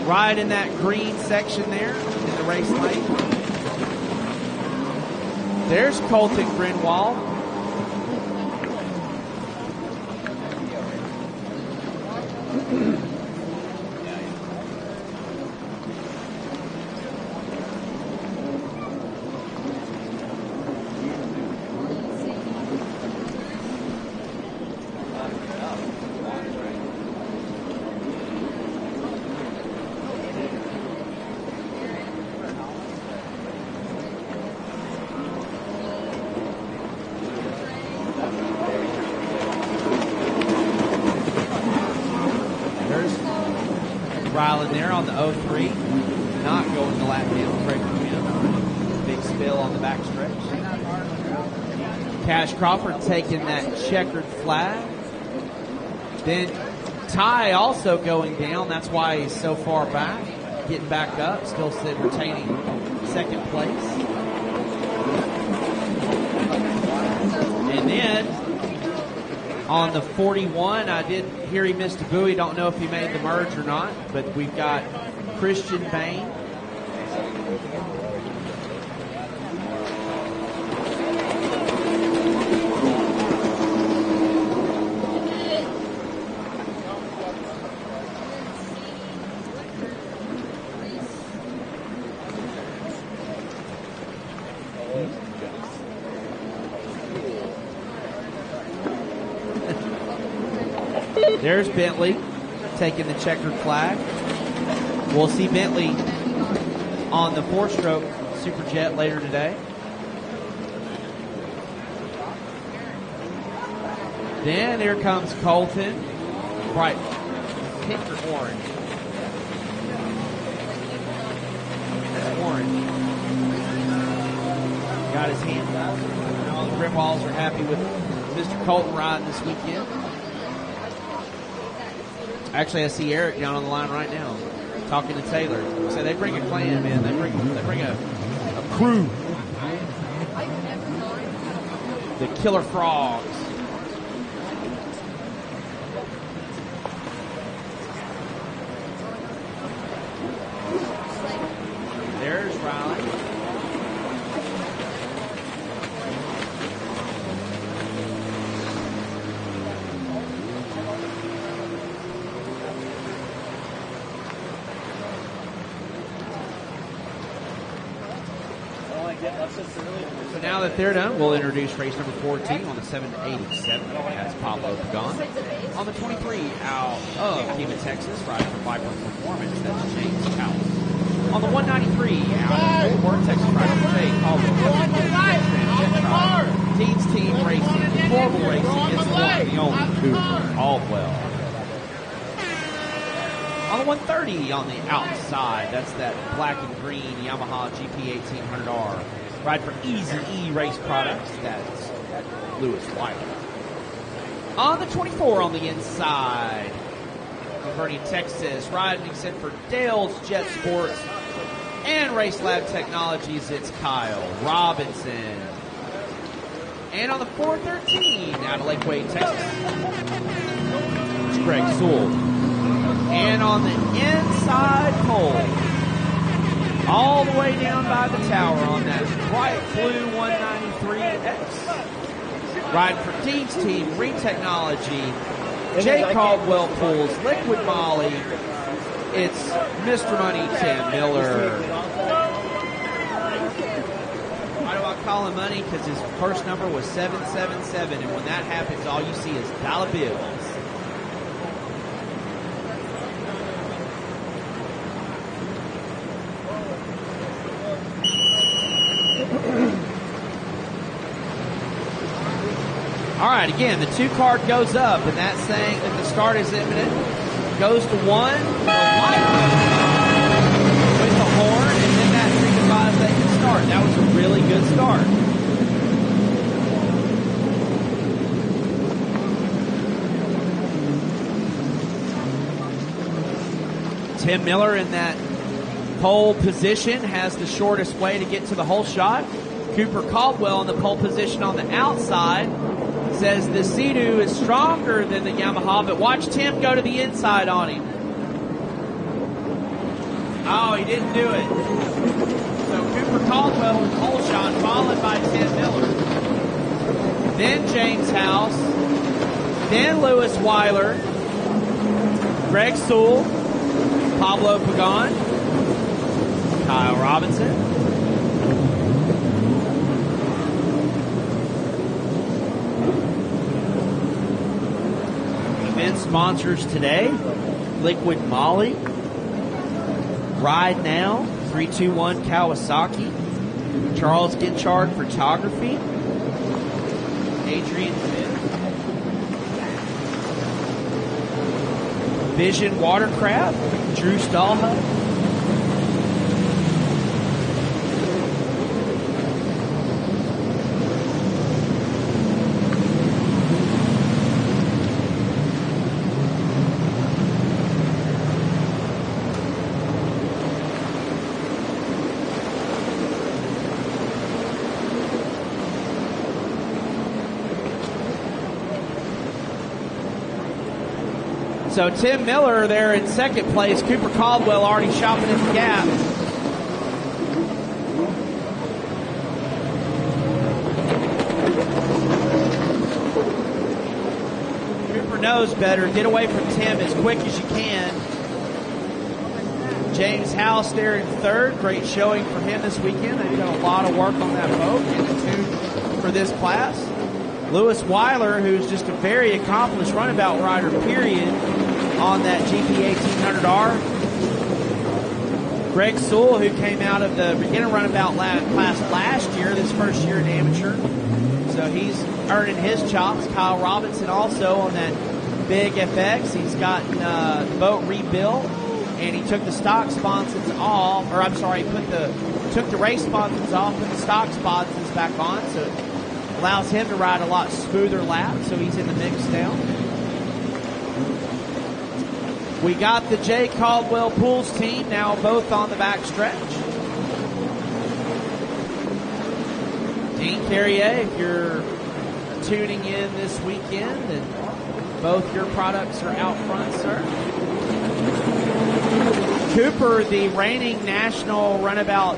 Right in that green section there in the race lane. There's Colton Grinwald. Ryland there on the 03, not going the lap down, break the wheel. Big spill on the back stretch. Cash Crawford taking that checkered flag. Then Ty also going down. That's why he's so far back. Getting back up, still retaining second place. And then on the 41, I did hear he missed a buoy. Don't know if he made the merge or not, but we've got Christian Bain. There's Bentley taking the checkered flag. We'll see Bentley on the 4-stroke Superjet later today. Then here comes Colton. Bright pink or orange? That's orange. Got his hand up. All the Grimwalls are happy with Mr. Colton riding this weekend. Actually, I see Eric down on the line right now talking to Taylor. So they bring a clan, man. They bring a crew. The Killer Frogs. There's Riley. So now that they're done, we'll introduce race number 14 on the 787. That's Pablo Pagan. On the 23, out of Kima, Texas, riding for Viper Performance. That's James House. On the 193, out of Fort Texas, riding for Jay Caldwell. Teams Team Racing, Global Racing, it's the one, the only Cooper Caldwell. On the 130 on the outside, that's that black and green Yamaha GP 1800R. Ride for Easy E Race Products, that's Lewis Wilder. On the 24 on the inside, Vernon, Texas, riding except for Dale's Jet Sports and Race Lab Technologies, it's Kyle Robinson. And on the 413 out of Lake Wade, Texas, it's Greg Sewell. And on the inside pole, all the way down by the tower on that bright blue 193X, riding for Dean's team, Retechnology, Jay Caldwell pulls Liquid Molly. It's Mr. Money Tim Miller. Why do I call him Money? Because his first number was 777, and when that happens, all you see is dollar bills. All right, again, the 2 card goes up, and that's saying that the start is imminent. Goes to 1, with the horn, and then that signifies they can start. That was a really good start. Tim Miller in that pole position has the shortest way to get to the hole shot. Cooper Caldwell in the pole position on the outside. Says the Sea-Doo is stronger than the Yamaha, but watch Tim go to the inside on him. Oh, he didn't do it. So Cooper Caldwell with the hole shot, followed by Tim Miller. Then James House. Then Lewis Weiler. Greg Sewell. Pablo Pagan. Kyle Robinson. Sponsors today, Liquid Molly, Ride Now, 321 Kawasaki, Charles Ginchard Photography, Adrian Finn, Vision Watercraft, Drew Stahlhut, So Tim Miller there in second place. Cooper Caldwell already shopping at the gap. Cooper knows better. Get away from Tim as quick as you can. James House there in third. Great showing for him this weekend. They've done a lot of work on that boat in the tune for this class. Lewis Weiler, who's just a very accomplished runabout rider, period, on that GP 1800R. Greg Sewell, who came out of the beginner runabout class last year, this first year in amateur. So he's earning his chops. Kyle Robinson also on that big FX. He's gotten the boat rebuilt, and he took the stock sponsons off, or I'm sorry, took the race sponsons off, put the stock sponsons back on, so it allows him to ride a lot smoother lap, so he's in the mix now. We got the Jay Caldwell Pools team now both on the back stretch. Dean Carrier, if you're tuning in this weekend, and both your products are out front, sir. Cooper, the reigning national runabout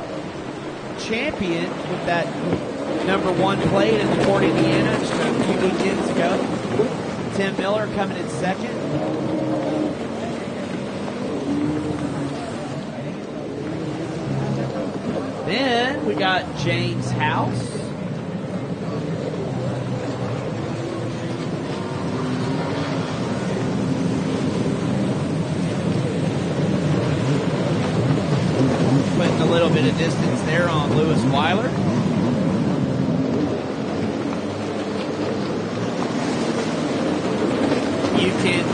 champion with that #1 plate in Fort Indiana just a few weekends ago. Tim Miller coming in second. Then we got James House. Putting a little bit of distance there on Lewis Weiler. You can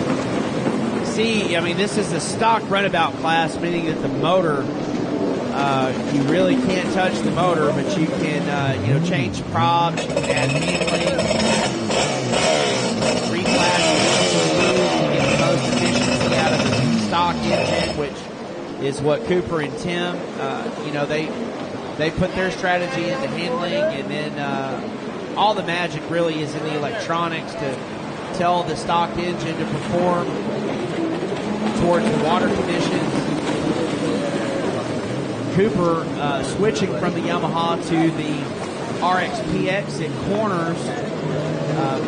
see, I mean, this is a stock runabout class, meaning that the motor, you really can't touch the motor, but you can, change props, you can add handling, reflash, get the most efficiency out of the stock engine, which is what Cooper and Tim, they put their strategy into handling, and then all the magic really is in the electronics to tell the stock engine to perform towards the water conditions. Cooper switching from the Yamaha to the RXPX in corners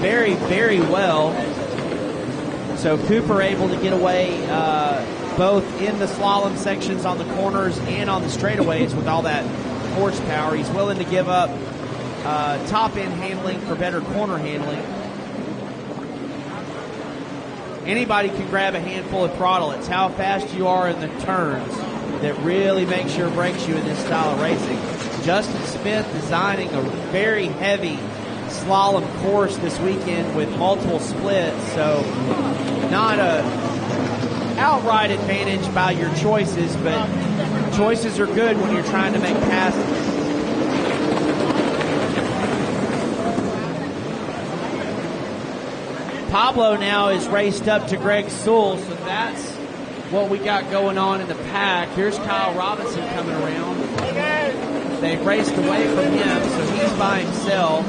very, very well. So Cooper able to get away both in the slalom sections on the corners and on the straightaways with all that horsepower. He's willing to give up top end handling for better corner handling. Anybody can grab a handful of throttle. It's how fast you are in the turns that really makes you or breaks you in this style of racing. Justin Smith designing a very heavy slalom course this weekend with multiple splits, so not a outright advantage by your choices, but choices are good when you're trying to make passes. Pablo now is raced up to Greg Sewell, so that's what we got going on in the pack. Here's Kyle Robinson coming around. They've raced away from him, so he's by himself.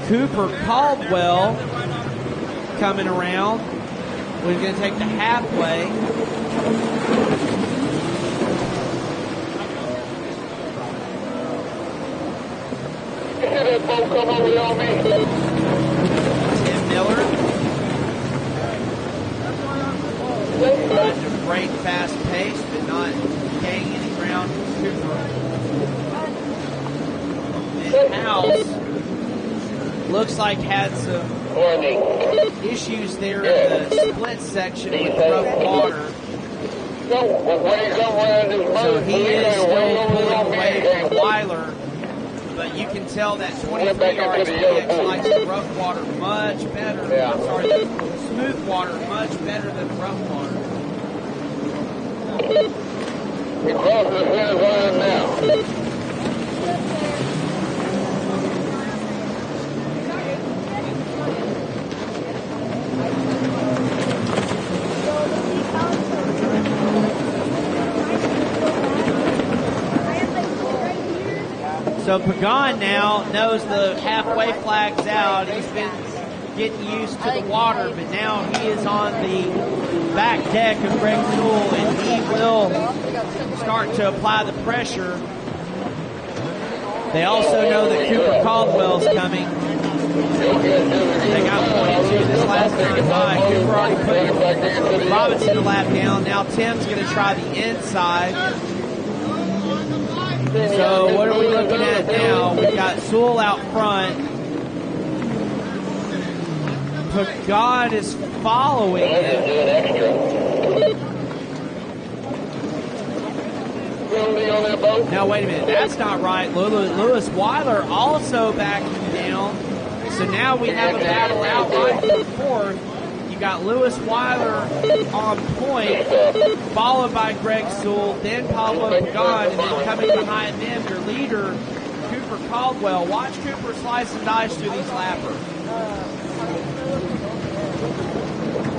Cooper Caldwell coming around. We're going to take the halfway. Tim Miller. At a great fast pace, but not gaining any ground from Cooper. And House looks like had some issues there in the split section with the rough water. So he is still pulling away from Weiler, but you can tell that 23 RXPX likes the rough water much better. I'm sorry, the smooth water much better than the rough water. We cross the finish line now. So Pagan now knows the halfway flag's out. He's been getting used to the water, but now he is on the back deck of Greg Sewell, and he will start to apply the pressure. They also know that Cooper Caldwell's coming. They got 22 this last 35. Cooper already put Robinson a lap down. Now Tim's going to try the inside. So what are we looking at now? We've got Sewell out front. Pagan is following him. Now wait a minute, that's not right. Lewis Weiler also backing down. So now we have a battle out right in the fourth. You got Lewis Weiler on point, followed by Greg Sewell, then Pablo Pagan, and then coming behind them, your leader, Cooper Caldwell. Watch Cooper slice and dice through these lappers.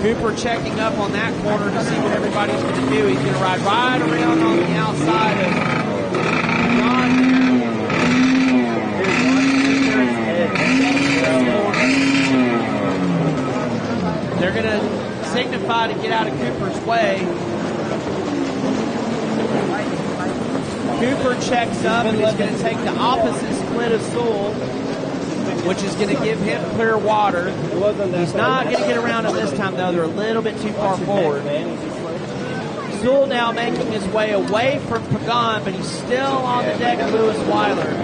Cooper checking up on that corner to see what everybody's going to do. He's going to ride right around on the outside of John there. They're going to signify to get out of Cooper's way. Cooper checks up and is going to take the opposite split of Sewell, which is going to give him clear water. He's not going to get around him this time, though. They're a little bit too far forward. Sewell now making his way away from Pagan, but he's still on the deck of Lewis Weiler.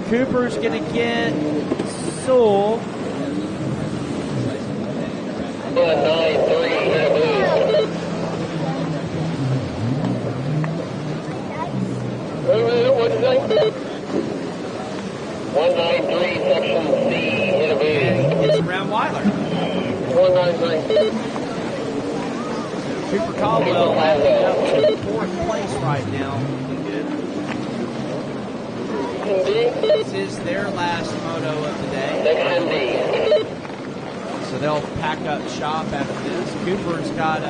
Cooper's going to get Sewell. 193, section C, innovative. And he gets around Weiler. 193. Cooper Caldwell lapping up to fourth place right now. This is their last moto of the day. Section D. So they'll pack up shop after this. Cooper's got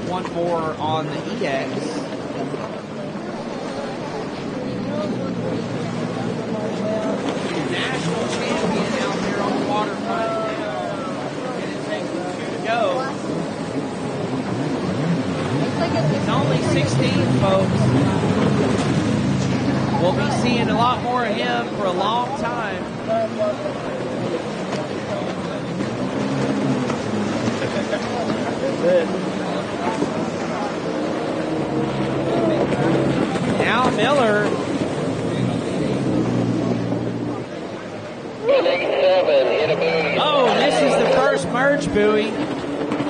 one more on the EX. National champion out there on the waterfront. And it takes 2 to go. It's only 16, folks. We'll be seeing a lot more of him for a long time. Now Miller. 187, hit a buoy. Oh, this is the first merge buoy.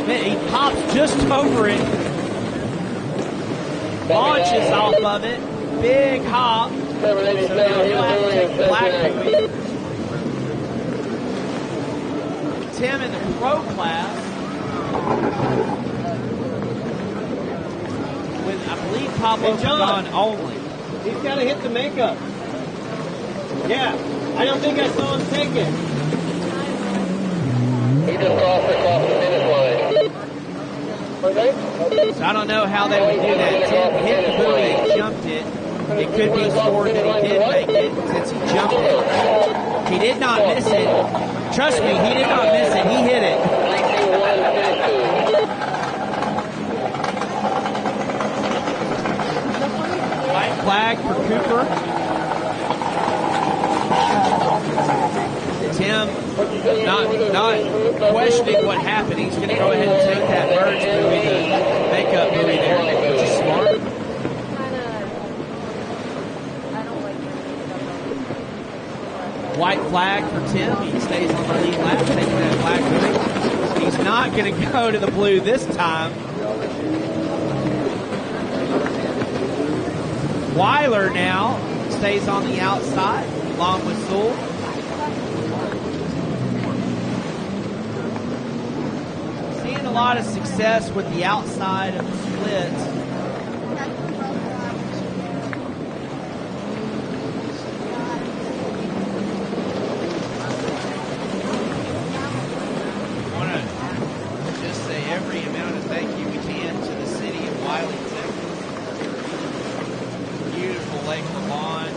He pops just over it. Launches off of it. Big hop. So now he'll have to take the black buoy. Tim in the pro class. With, I believe, Pablo Pagan only. He's got to hit the makeup. Yeah, I don't think I saw him take it. He just crossed across the finish line. Okay? So I don't know how they would do that. Tim hit the buoy and jumped it. It could be scored that he did make it since he jumped it. He did not miss it. Trust me, he did not miss it. He hit it. White flag for Cooper. Tim not questioning what happened. He's going to go ahead and take that merge buoy, the makeup buoy there, which is smart. White flag for Tim. He stays on the lead lap, taking that black buoy. He's not going to go to the blue this time. Weiler now stays on the outside, along with Sewell. Seeing a lot of success with the outside of the splits. Lake Lavon,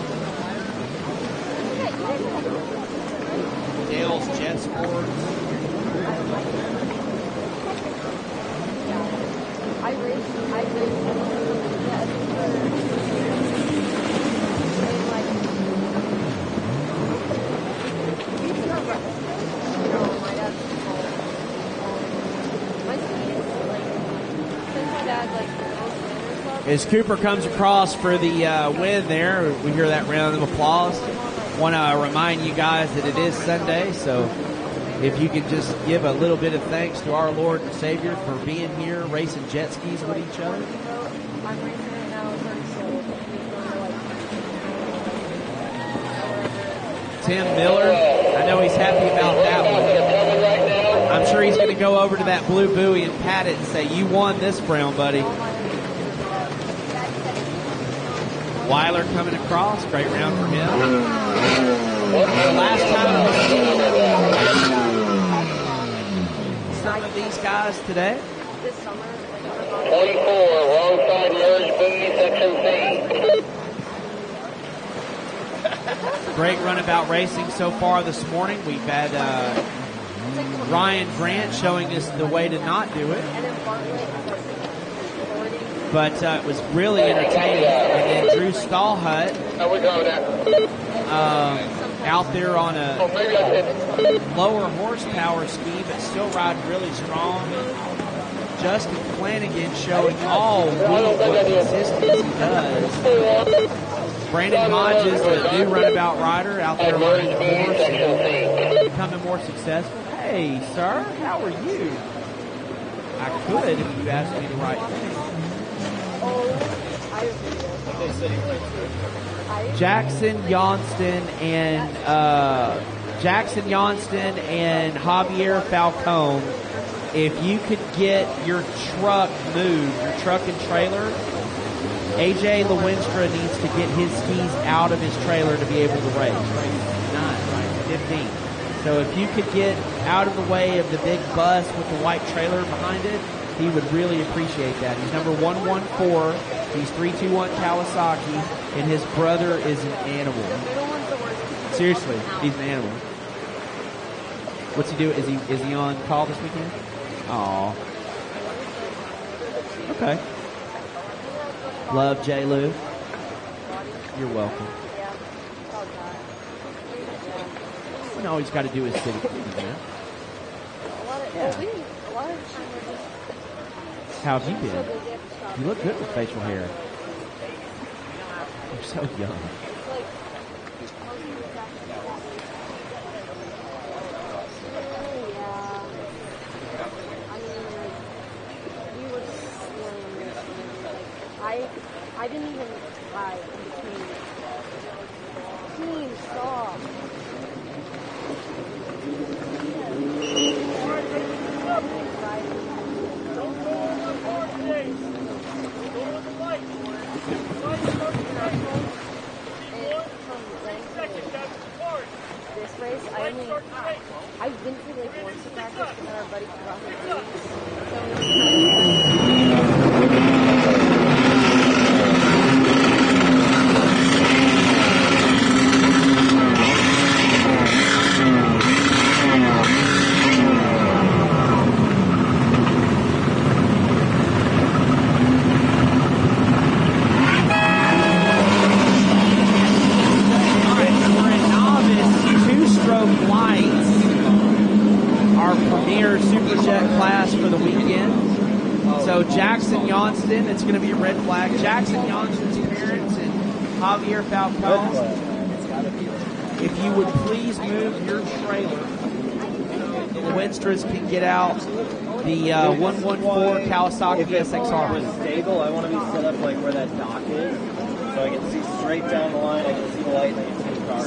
Dale's Jet Sports. As Cooper comes across for the win there, we hear that round of applause. Want to remind you guys that it is Sunday, so if you could just give a little bit of thanks to our Lord and Savior for being here, racing jet skis with each other. I'm racing right now, so Tim Miller, I know he's happy about that one. I'm sure he's going to go over to that blue buoy and pat it and say, "You won this brown, buddy." Weiler coming across, great round for him. The last time we've seen some of these guys today. this summer, 24, wrong side merge buoy, section C. Great runabout racing so far this morning. We've had Ryan Grant showing us the way to not do it. But it was really entertaining. And then Drew Stallhut How we going at? out there on a lower horsepower ski, but still riding really strong. Justin Flanagan showing all week what consistency does. Brandon Hodges, the new runabout rider, out there running the horse and becoming more successful. Hey, sir, how are you? I could if you asked me the right thing. Jackson Johnston and Javier Falcone, if you could get your truck moved, your truck and trailer, AJ Lewinstra needs to get his skis out of his trailer to be able to race. 15. So if you could get out of the way of the big bus with the white trailer behind it, he would really appreciate that. He's number 114. He's 321 Kawasaki, and his brother is an animal. Seriously, he's an animal. What's he do? Is he on call this weekend? Aw. Okay. Love J. Lou. You're welcome. You know all he's got to do is sit at man. Yeah. How have you been? You look good with facial hair. You're so young. I didn't even ride in between. Team, stop. Don't go on the hard today. Go on the light. Light starts to this race, I've been through like once to practice, and then our buddy forgot Jackson Johnston, it's going to be a red flag. Jackson Johnston's parents and Javier Falcone, if you would please move your trailer, the Winstras can get out the 114 Kawasaki SXR. If it's stable, I want to be set up like where that dock is, so I can see straight down the line, I can see the light, and I can see the car.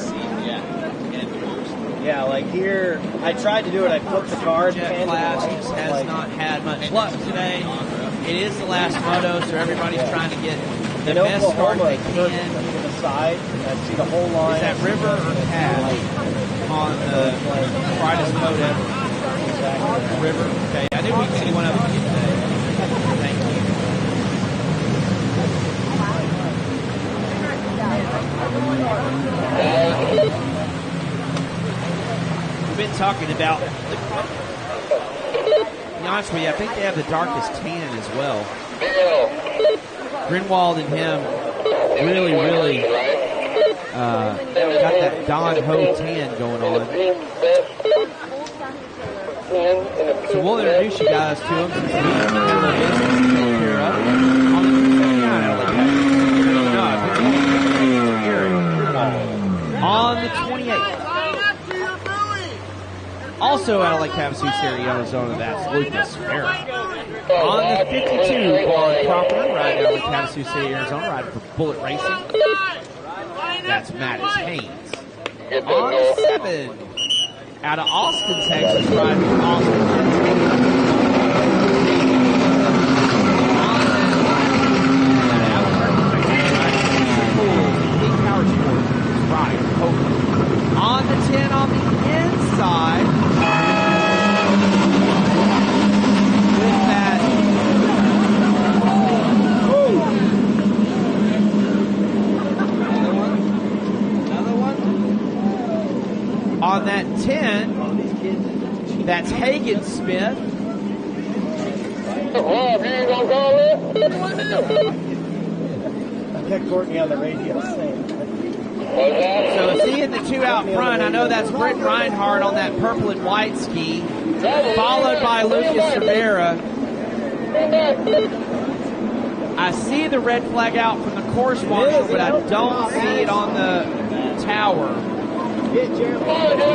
Yeah, like here, I tried to do it, I flipped the car. Jet class just has not had much luck today. It is the last moto, so everybody's trying to get the best start they can. To the side, I see the whole line. Is that River or Cat on the brightest mode ever? Exactly. River. Okay, I knew we could see one of them today. Thank you. We've been talking about. To be honest with you, I think they have the darkest tan as well. Grinwald and him really got that Don Ho tan going on. So we'll introduce you guys to them since we handle the business here up on the 29 Also out of Lake Havasu, Arizona, that's Lucas Farrah. On the 52 on property, riding out of Lake Havasu City, Arizona, riding for Bullet Racing. That's Mattis Haynes. On the 7, out of Austin, Texas, riding for Austin, Texas. On the 10 on the inside, with that, another one. On that 10, that's Hagen Smith. I got Courtney on the radio saying. So seeing the 2 out front, I know that's Britt Reinhardt on that purple and white ski, followed by Lucas Rivera. I see the red flag out from the course marshal, but I don't see it on the tower.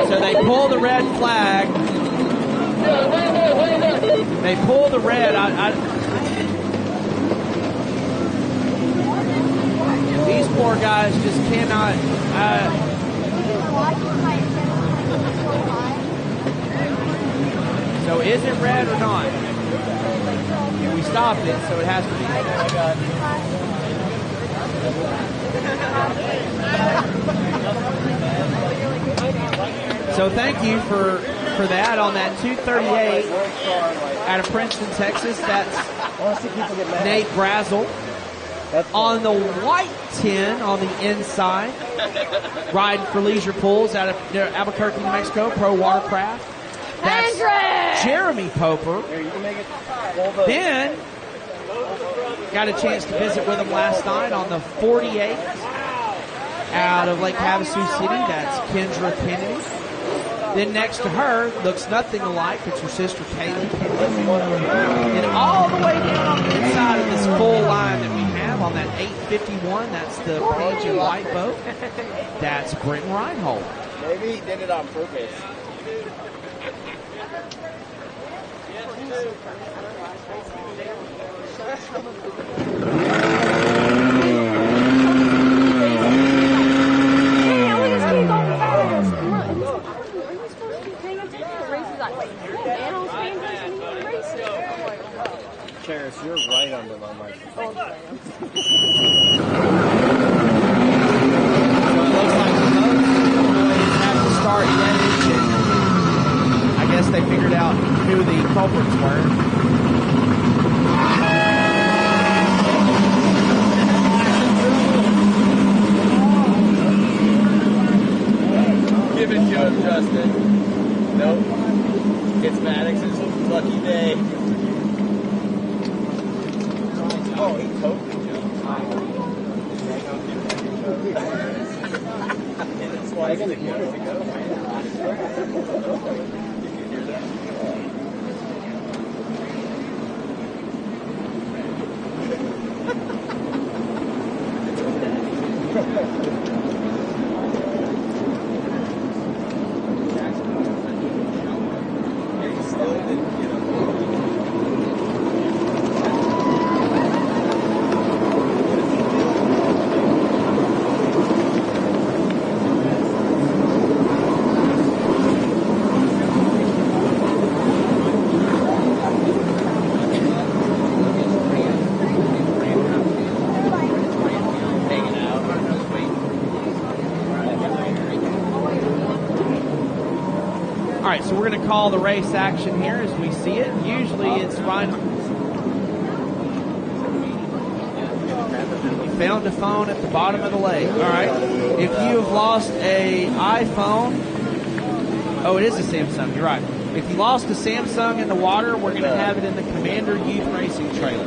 So they pull the red flag. They pull the red. These poor guys just cannot. So is it red or not? We stopped it, so it has to be. So thank you for that on that 238 out of Princeton, Texas. That's Nate Brazel. On the white 10 on the inside, riding for Leisure Pools out of Albuquerque, New Mexico, Pro Watercraft. That's Jeremy Poper. Then, got a chance to visit with him last night on the 48 out of Lake Havasu City. That's Kendra Kennedy. Then next to her, looks nothing alike. It's her sister, Kaylee Kennedy. And all the way down on the inside of this full line that we have on that 851, that's the page and white boat. That's Britton Reinhold. Maybe he did it on purpose. Charis, you're right under my microphone. So it looks like the boat has to start that engine. I guess they figured out who the culprits were. Give it to him, Justin. Nope. It's Maddox's lucky day. Oh, he totally It's like the years ago, man. So we're going to call the race action here as we see it. Usually it's Reinhardt. You found a phone at the bottom of the lake. All right. If you have lost a iPhone, oh, it is a Samsung. You're right. If you lost a Samsung in the water, we're going to have it in the Commander Youth Racing trailer.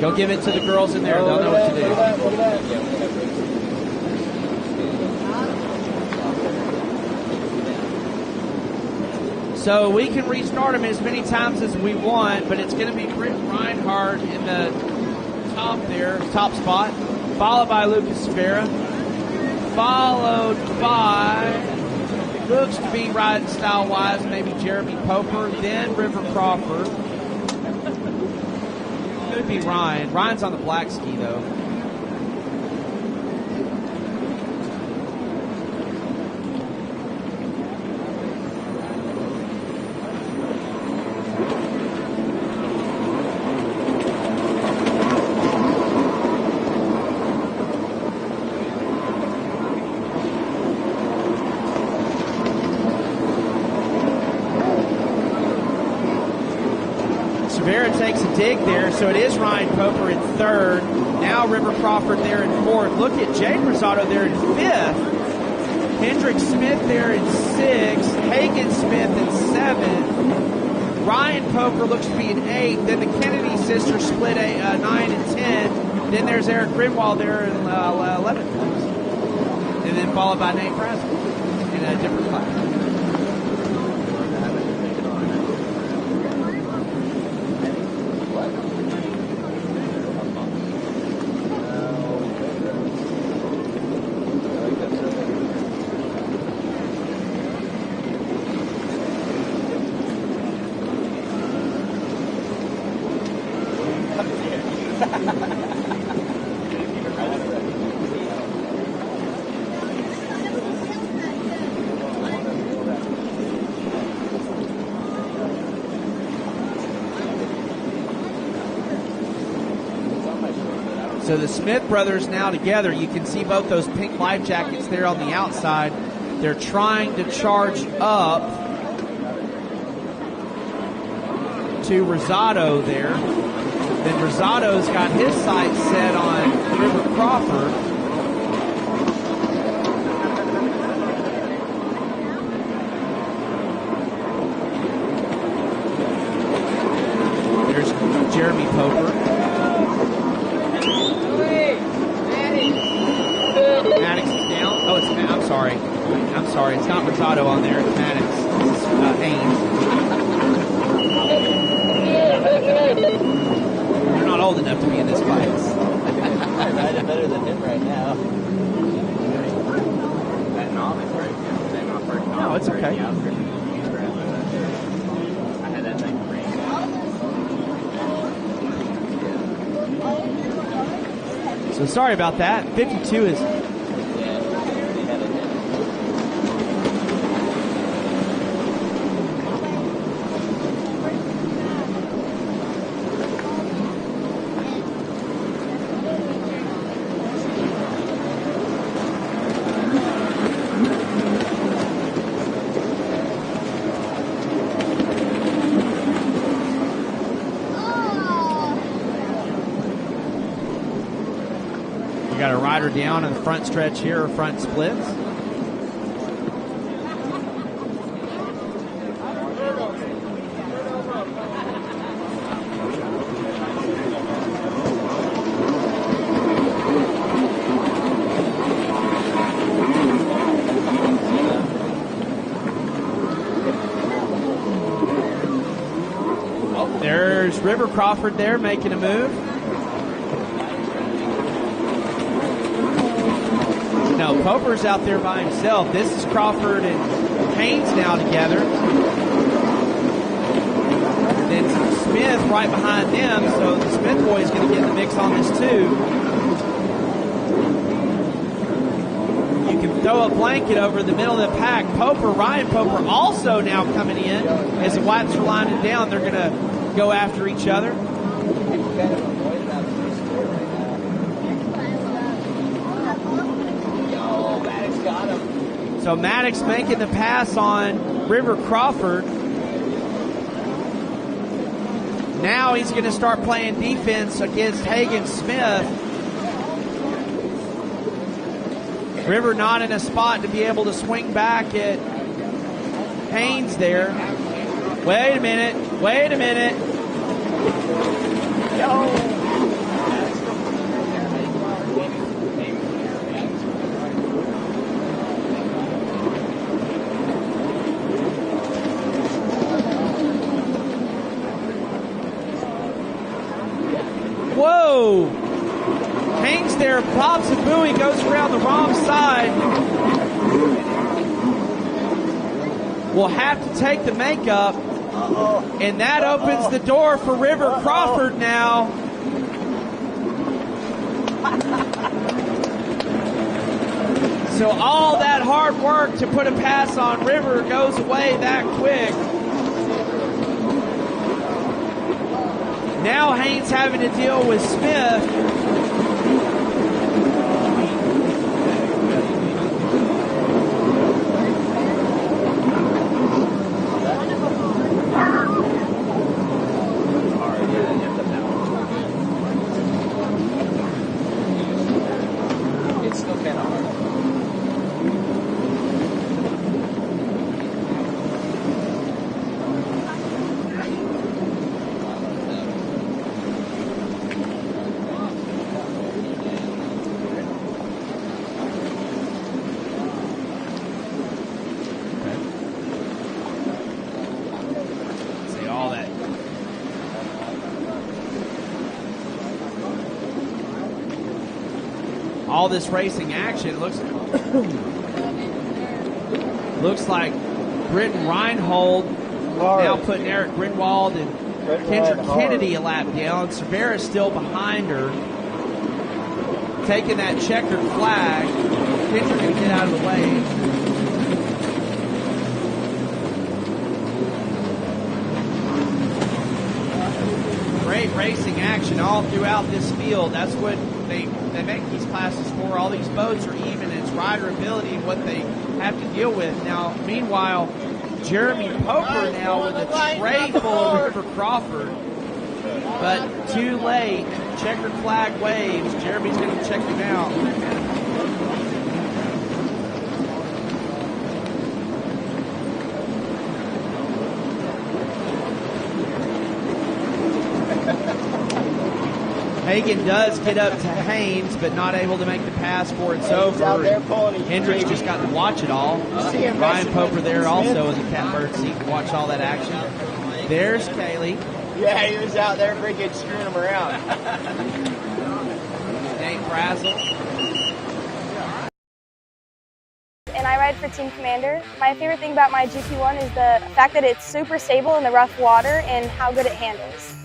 Go give it to the girls in there. They'll know what to do. So we can restart them as many times as we want, but it's going to be Britton Reinhardt in the top there, top spot, followed by Lucas Farrah, followed by looks to be riding style-wise, maybe Jeremy Poper, then River Crawford. Could be Ryan. Ryan's on the black ski, though. Takes a dig there, so it is Ryan Poper in third. Now River Crawford there in fourth. Look at Jade Rosado there in fifth. Hendrick Smith there in sixth. Hagen Smith in seventh. Ryan Poper looks to be in eighth. Then the Kennedy sisters split 9 and 10. Then there's Eric Grimwald there in 11th place. And then followed by Nate Brazel in a different class. So the Smith brothers now together. You can see both those pink life jackets there on the outside. They're trying to charge up to Rosado there. Then Rosado's got his sights set on River Crawford. There's Jeremy Poper. Maddox is down. Oh, I'm sorry. It's not Rosado on there. It's Maddox. It's Haynes. You're not old enough to be in this class. I ride it better than him right now. That novice right now. That not first novice. No, it's okay. I had that thing cranked. So sorry about that. 52 is... Got a rider down in the front stretch here, or front splits. Oh, there's River Crawford there making a move. No, Poper's out there by himself. This is Crawford and Haynes now together. And then Smith right behind them, so the Smith boy is going to get in the mix on this too. You can throw a blanket over the middle of the pack. Ryan Poper also now coming in. As the whites are lining down, they're going to go after each other. So Maddox making the pass on River Crawford. Now he's going to start playing defense against Hagen Smith. River not in a spot to be able to swing back at Haynes there. Wait a minute. Whoa! Haynes there, pops a buoy, goes around the wrong side. will have to take the makeup, and that opens the door for River Crawford now. So all that hard work to put a pass on River goes away that quick. Now Haynes having to deal with Smith. All this racing action looks like Britton Reinhold now putting Eric Grinwald and Kendra Kennedy a lap down. Cervera's still behind her, taking that checkered flag. Kendra going to get out of the way. Great racing action all throughout this field. That's what they make these classes for. All these boats are even. It's rider ability and what they have to deal with. Now, meanwhile, Jeremy Poper now with a tray full of River Crawford. But too late. Checkered flag waves. Jeremy's going to check him out. Hagen does get up to Haynes, but not able to make the pass for it's over. Hendricks just got to watch it all. Ryan Poper there also in the catbird seat to watch all that action. There's Kaylee. Yeah, he was out there freaking screwing him around. Nate Brazel. And I ride for Team Commander. My favorite thing about my GP1 is the fact that it's super stable in the rough water and how good it handles.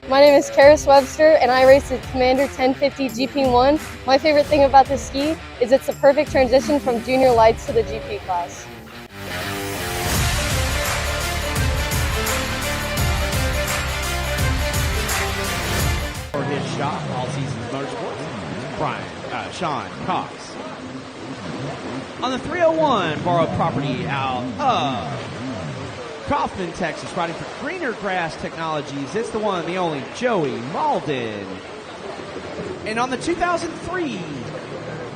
My name is Karis Webster, and I race the Commander 1050 GP1. My favorite thing about this ski is it's the perfect transition from junior lights to the GP class. For his shot, all seasons motorsports, Sean Cox. On the 301, borrowed property out of Kaufman, Texas, riding for Greener Grass Technologies. It's the one, the only Joey Malden. And on the 2003,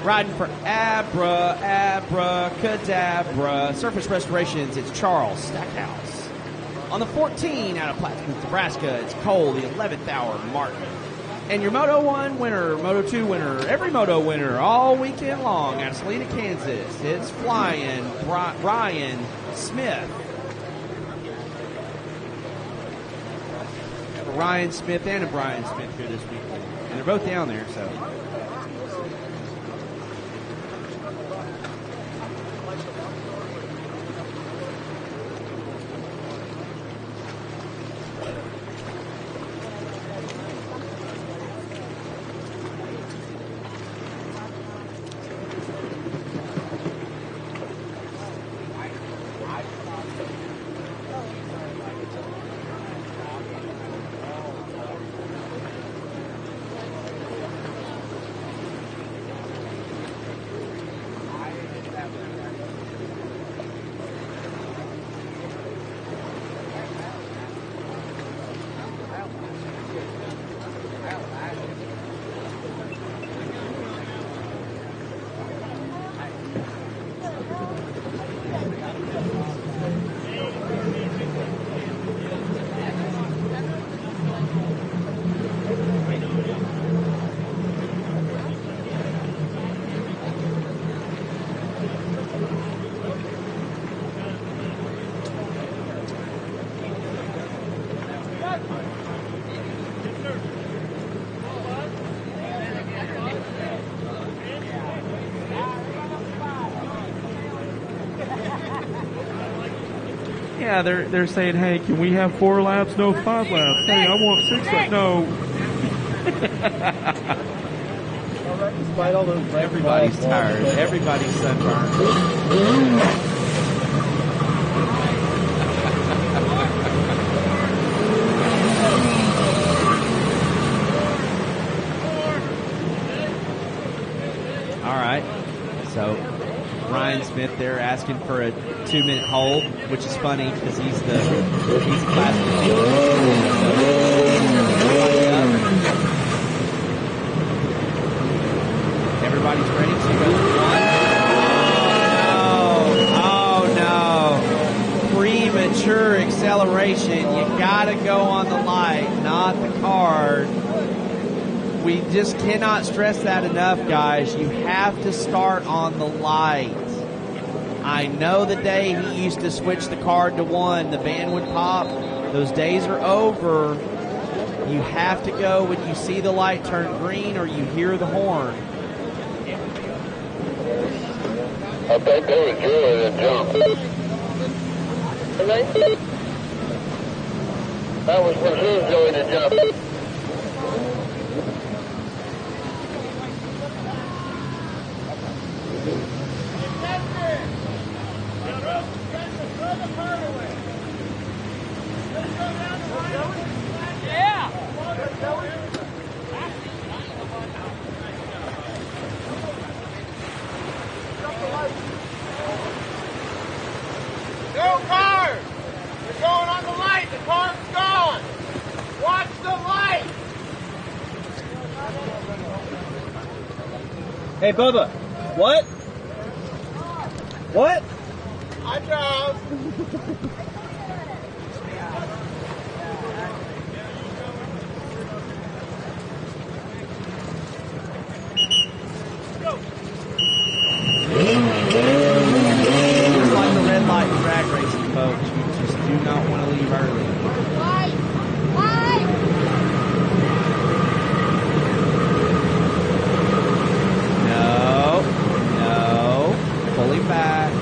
riding for Abracadabra Surface Restorations, it's Charles Stackhouse. On the 14, out of Plattsburgh, Nebraska, it's Cole, the 11th hour Martin. And your Moto 1 winner, Moto 2 winner, every Moto winner all weekend long out of Salina, Kansas, it's flying Ryan Smith. Ryan Smith and a Brian Smith here this weekend. And they're both down there, so. Yeah, they're saying, hey, can we have 4 laps? No, 5 laps. Hey, I want 6 laps. No. Despite all those Everybody's tired. Everybody's sunburned. All right. So Ryan Smith there asking for a 2-minute hold, which is funny because he's the class Everybody's ready to go. Oh no. Premature acceleration. You gotta go on the light, not the card. We just cannot stress that enough, guys. You have to start on the light. I know the day he used to switch the card to 1, the band would pop. Those days are over. You have to go when you see the light turn green or you hear the horn. I think they were doing a jump. That was when he was doing a jump. Go cars! You're going on the light. The car's gone. Watch the light. Hey, Bubba. What? What? I drove. It's like the red light in drag racing, folks. You just do not want to leave early. Light! Light! No. Fully back.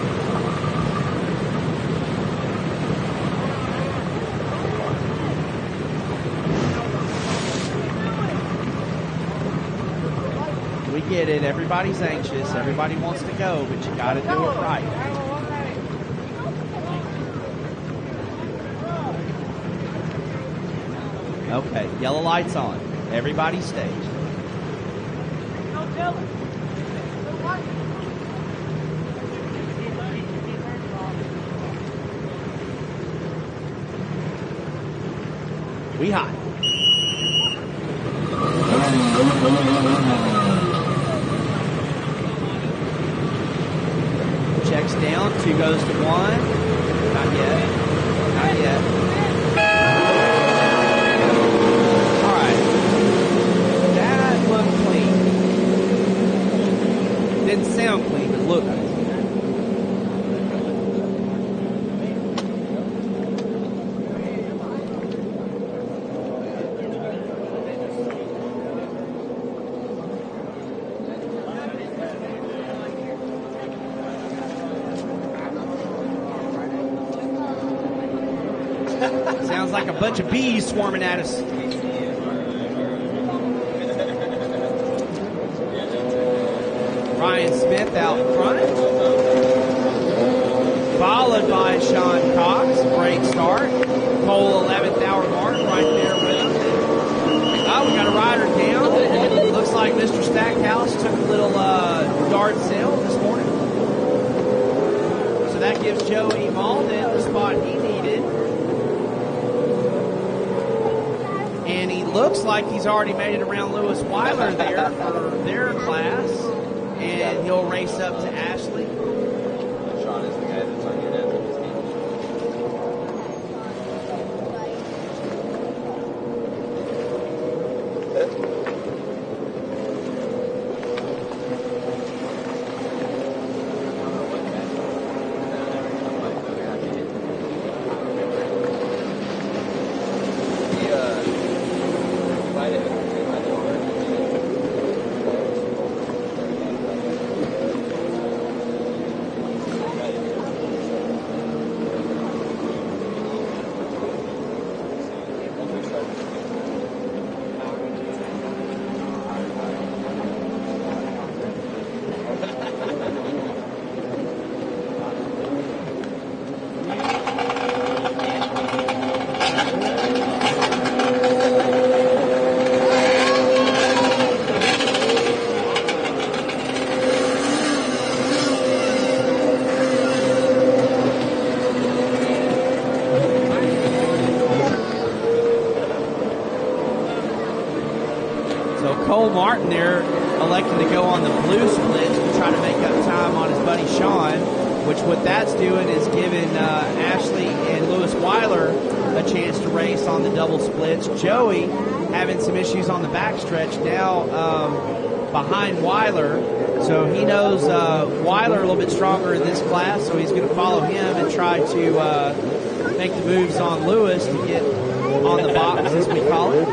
We get it. Everybody's anxious. Everybody wants to go, but you got to do it right. Okay, yellow lights on. Everybody staged. We hot. Checks down. 2 goes to 1. Not yet. Not yet. All right. That looked clean. Didn't sound clean, but looked clean. Sounds like a bunch of bees swarming at us. Ryan Smith out front. Followed by Sean Cox. Great start. Pole 11th hour mark right there with him. Oh, we got a rider down. Looks like Mr. Stackhouse took a little yard sale this morning. So that gives Joey Malden the spot he needed. And he looks like he's already made it around Lewis Weiler there for their class. And he'll race up to Ashley. Sean is the guy that's on your end. Cole Martin there electing to go on the blue splits to try to make up time on his buddy Sean, which what that's doing is giving Ashley and Lewis Weiler a chance to race on the double splits. Joey having some issues on the backstretch now behind Weiler, so he knows Weiler a little bit stronger in this class, so he's going to follow him and try to make the moves on Lewis to get on the box, as we call it.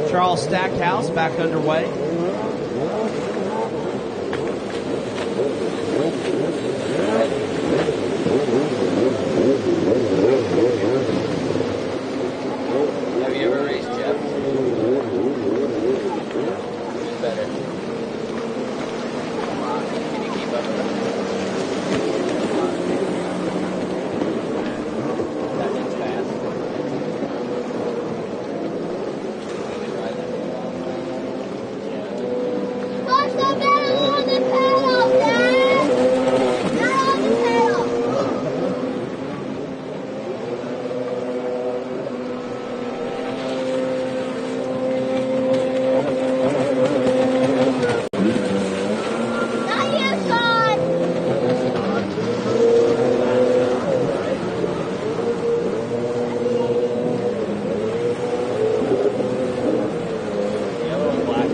Charles Stackhouse back underway. Have you ever raced Jeff? Who's better? Can you keep up with him? That thing's fast. Push the pedal on the pedal, Dad! Not on the pedal! Not you, Sean! Yellow and black.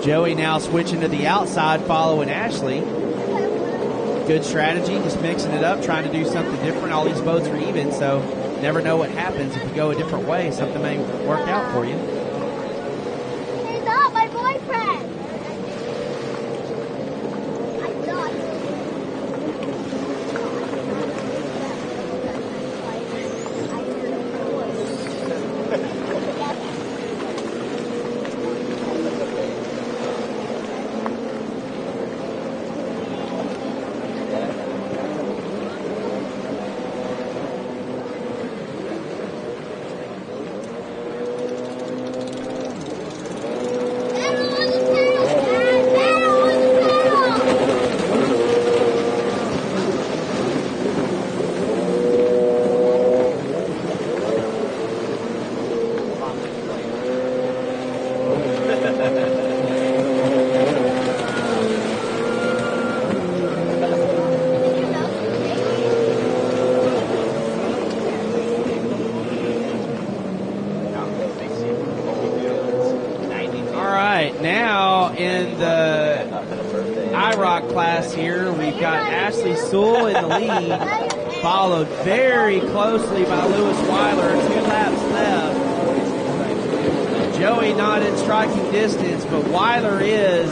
Joey now switching to the outside, following Ashley. Good strategy, just mixing it up, trying to do something different. All these boats are even, so never know what happens. If you go a different way, something may work out for you. He's not my boyfriend! I'm not. Pedal on the pedal, Dad! Pedal on the pedal! All right, now in the IROC class here, we've got Ashley Sewell in the lead, followed very closely by Lewis Weiler, 2 laps left. Joey not in striking distance, but Weiler is.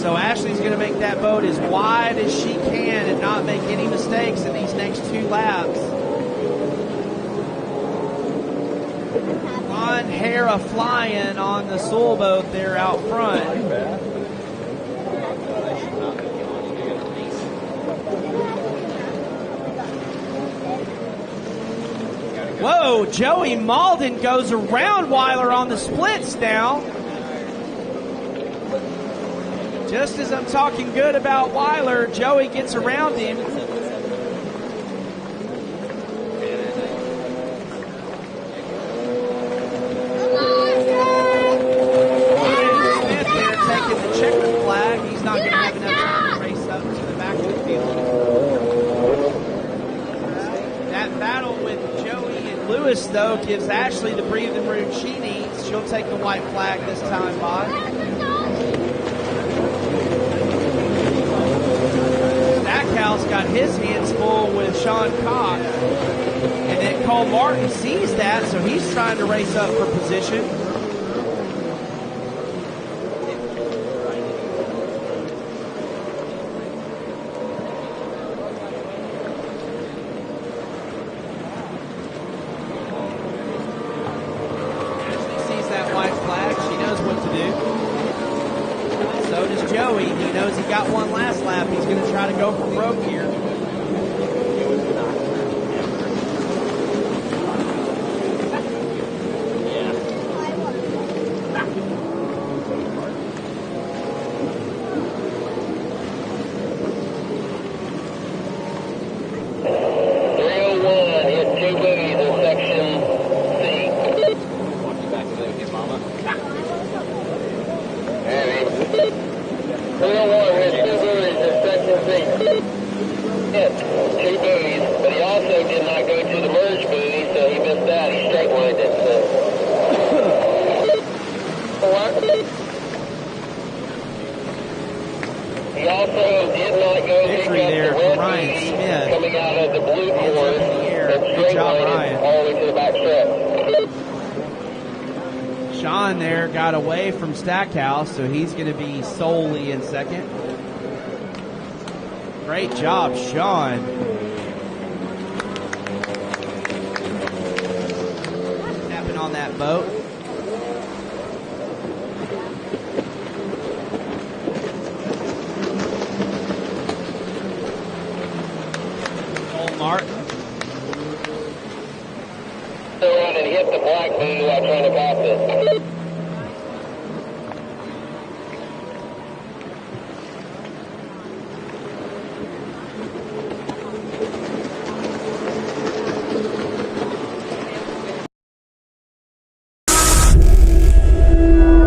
So Ashley's going to make that boat as wide as she can and not make any mistakes in these next 2 laps. One hair of flying on the Sewell boat there out front. Whoa, Joey Malden goes around Weiler on the splits now. Just as I'm talking good about Weiler, Joey gets around him. Smith there taking the checkered flag. He's not going to have enough time to race up to the back of the field. That battle with Joey and Lewis, though, gives Ashley the breathing room she needs. She'll take the white flag this time by. Stackhouse got his hands full with Sean Cox. And then Cole Martin sees that, so he's trying to race up for position. Ashley sees that white flag. She knows what to do. So does Joey. He knows he got one last lap. He's going to try to go for broke here. Good job, lane Ryan. all the way to the back stretch. Sean there got away from Stackhouse, so he's going to be solely in second. Great job, Sean. Tapping on that boat. Martin. Still around and hit the black buoy while trying to pass it.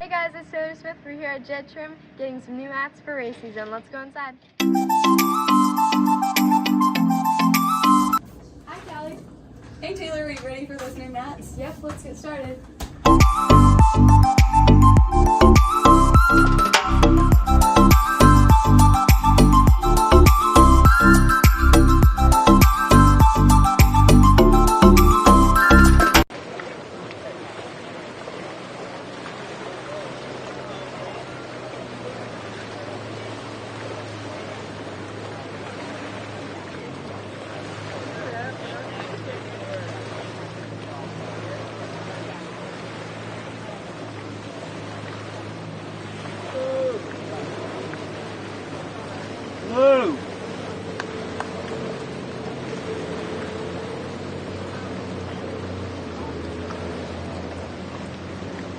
Hey guys, it's Taylor Smith. We're here at Jet Trim getting some new mats for race season. Let's go inside. Hi, Callie. Hey, Taylor, are you ready for those new mats? Yep, let's get started. Blue.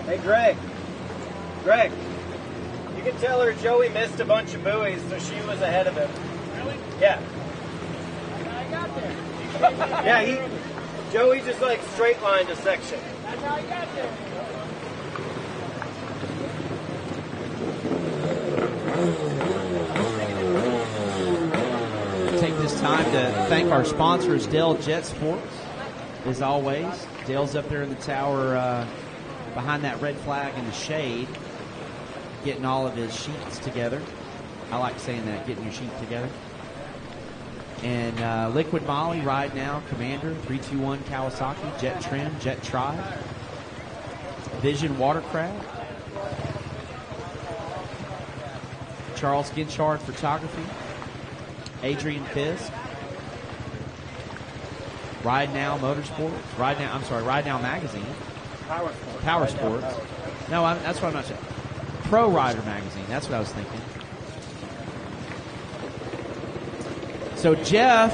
Hey, Greg. Greg, you can tell her Joey missed a bunch of buoys, so she was ahead of him. Really? Yeah. I got there. Yeah, Joey just like straight lined a section. That's how I got there. Take this time to thank our sponsors, Dell Jet Sports. As always, Dale's up there in the tower behind that red flag in the shade, getting all of his sheets together. I like saying that, getting your sheet together. And Liquid Molly, Ride Now, Commander, 321 Kawasaki, Jet Trim, Jet Tribe, Vision Watercraft, Charles Ginchard Photography, Adrian Fisk, Ride Now Motorsports, Ride Now Magazine, Power Sports. No, that's what I'm not saying. Pro Rider Magazine, that's what I was thinking. So Jeff,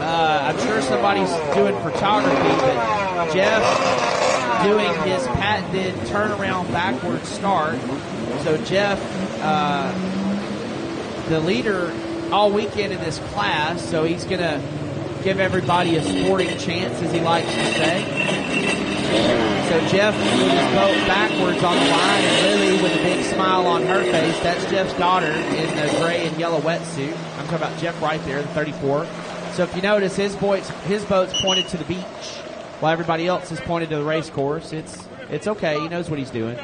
I'm sure somebody's doing photography, but Jeff doing his patented turnaround backward start. So Jeff, the leader all weekend in this class, so he's going to give everybody a sporting chance, as he likes to say. So Jeff with his boat backwards on the line, and Lily with a big smile on her face. That's Jeff's daughter in the gray and yellow wetsuit. I'm talking about Jeff right there, the 34. So if you notice, his boat's pointed to the beach, while everybody else is pointed to the race course. It's okay. He knows what he's doing.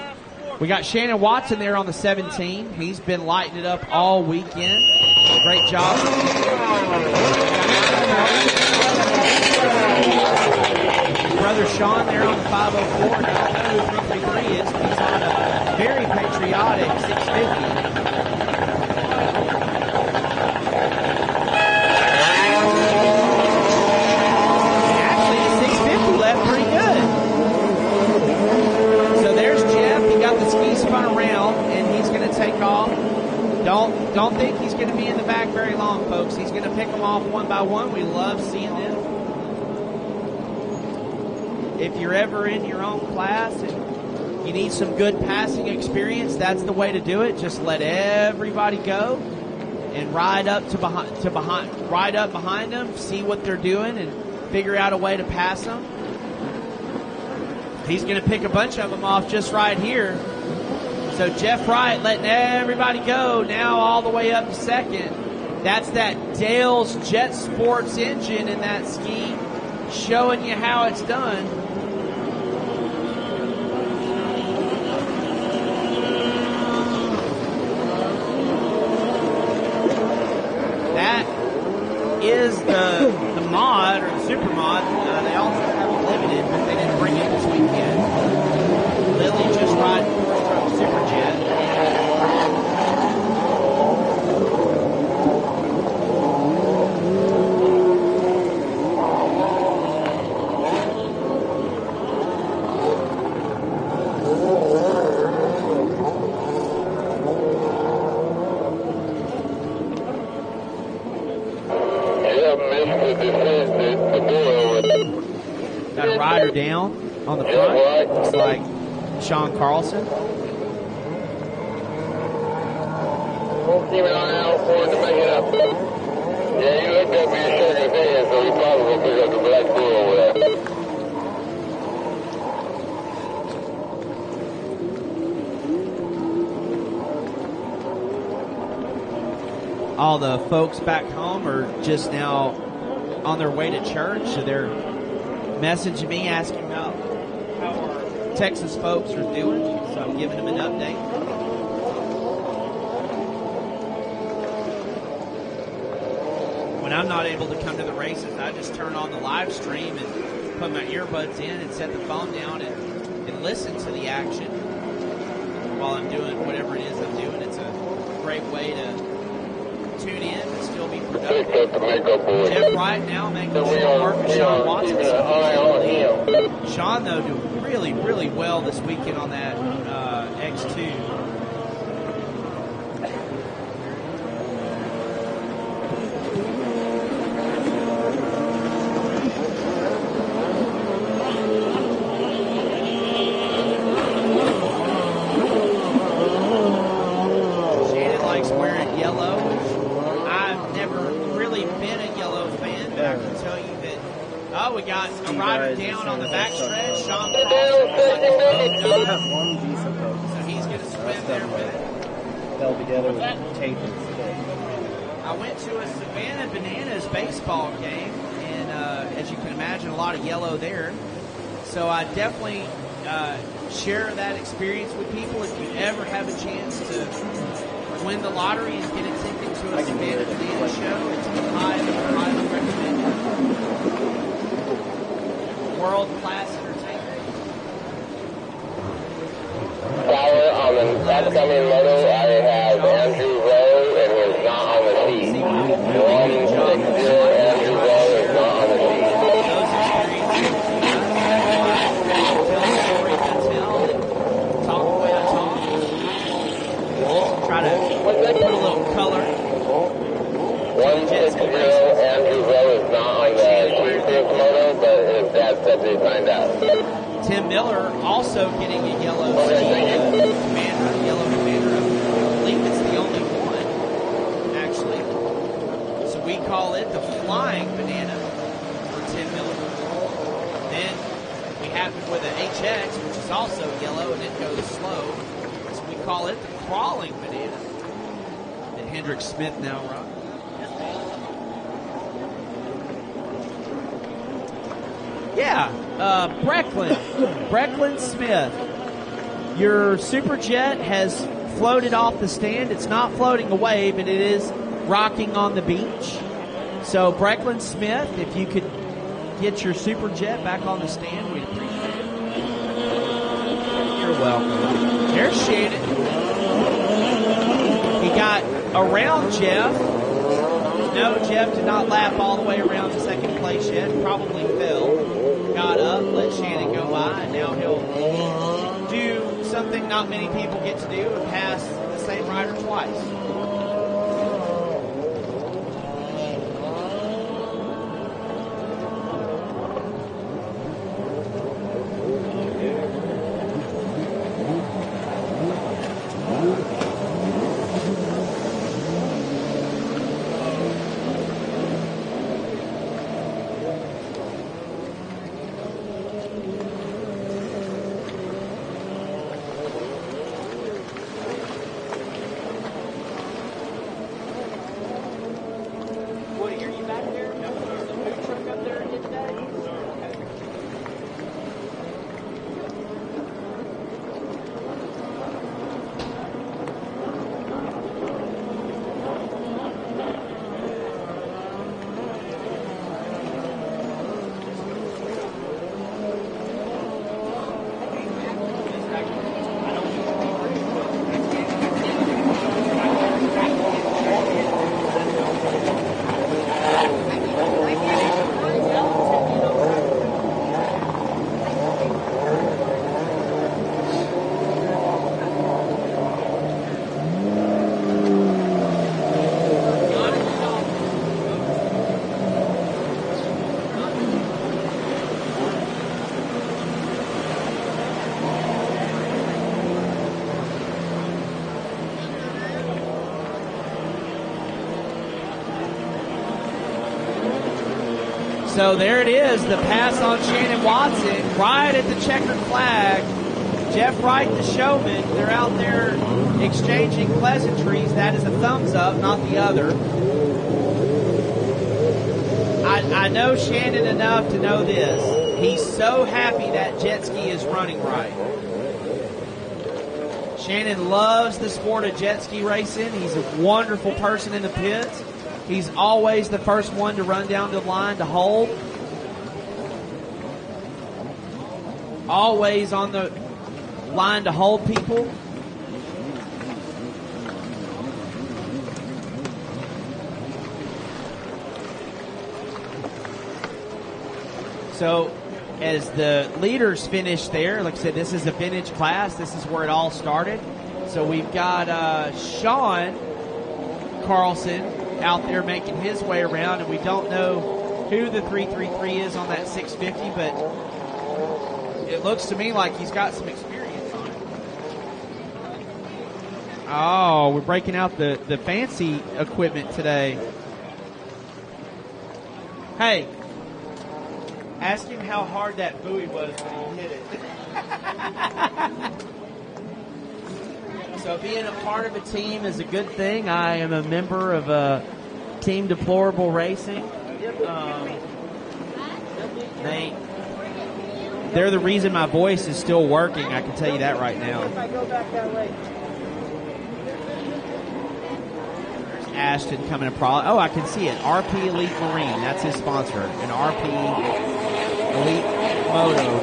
We got Shannon Watson there on the 17. He's been lighting it up all weekend. Great job. Brother Sean there on the 504. Now, I don't know who 333 is, but he's on a very patriotic 650. Actually, the 650 left pretty good. So there's Jeff. He got the ski spun around, and he's going to take off. Don't think he's going to be in the back very long, folks. He's going to pick them off one by one. We love seeing them. If you're ever in your own class and you need some good passing experience, that's the way to do it. Just let everybody go and ride up behind them, see what they're doing, and figure out a way to pass them. He's going to pick a bunch of them off just right here. So Jeff Wright letting everybody go now all the way up to second. That's that Dale's Jet Sports engine in that ski, showing you how it's done. That is the mod, or the super mod, on the front. Looks like Sean Carlson. Keep an eye out for it to make it up. Yeah, you looked at me and shook his head, so he probably will pick up the black bull over there. All the folks back home are just now on their way to church, so they're messaging me asking about how our Texas folks are doing, so I'm giving them an update. When I'm not able to come to the races, I just turn on the live stream and put my earbuds in and set the phone down and listen to the action while I'm doing whatever it is I'm doing. It's a great way to tune in and still be productive. Jeff Wright now making short work with Sean Watson. Sean, though, doing really, really well this weekend on that X2. Shannon likes wearing yellow. I've never really been a yellow fan, but I can tell you that. Oh, we got a rider down on the backstretch. Sean Carlson. So he's going to swim there with it. Held together with tape and stick. I went to a Savannah Bananas baseball game, and as you can imagine, a lot of yellow there. So I definitely share that experience with people. If you ever have a chance to win the lottery and get a ticket to a Savannah Banana show, it's highly recommended. World-class entertainment. Power on the upcoming Moto, I have Andrew Rowe, and he's not on the sheet. 160, Andrew Rowe is not on the sheet. Talk the way I talk. Try to put a little color. 160, Andrew Rowe is not on the sheet for this Moto, but if that's up to find out. Tim Miller also getting a yellow commander, yellow commander. I believe it's the only one, actually. So we call it the flying banana for Tim Miller. Then we have it with an HX, which is also yellow, and it goes slow. So we call it the crawling banana that Hendrick Smith now runs. Yeah, Brecklin Smith. Your Superjet has floated off the stand. It's not floating away, but it is rocking on the beach. So, Brecklin Smith, if you could get your Superjet back on the stand, we'd appreciate it. You're welcome. There's Shannon. He got around Jeff. No, Jeff did not lap all the way around to second place yet. Probably fell. Got up, let Shannon go by, and now he'll do something not many people get to do and pass the same rider twice. So there it is, the pass on Shannon Watson, right at the checkered flag. Jeff Wright, the showman, they're out there exchanging pleasantries. That is a thumbs up, not the other. I know Shannon enough to know this. He's so happy that Jetski is running right. Shannon loves the sport of jet ski racing. He's a wonderful person in the pits. He's always the first one to run down the line to hold. Always on the line to hold people. So as the leaders finish there, like I said, this is a vintage class. This is where it all started. So we've got Sean Carlson out there making his way around, and we don't know who the 333 is on that 650, but it looks to me like he's got some experience on it. Oh, we're breaking out the fancy equipment today. Hey, ask him how hard that buoy was when he hit it. So being a part of a team is a good thing. I am a member of Team Deplorable Racing. They're the reason my voice is still working. I can tell you that right now. If I go back that way. There's Ashton coming across. Oh, I can see it. RP Elite Marine. That's his sponsor. And RP Elite Moto.com.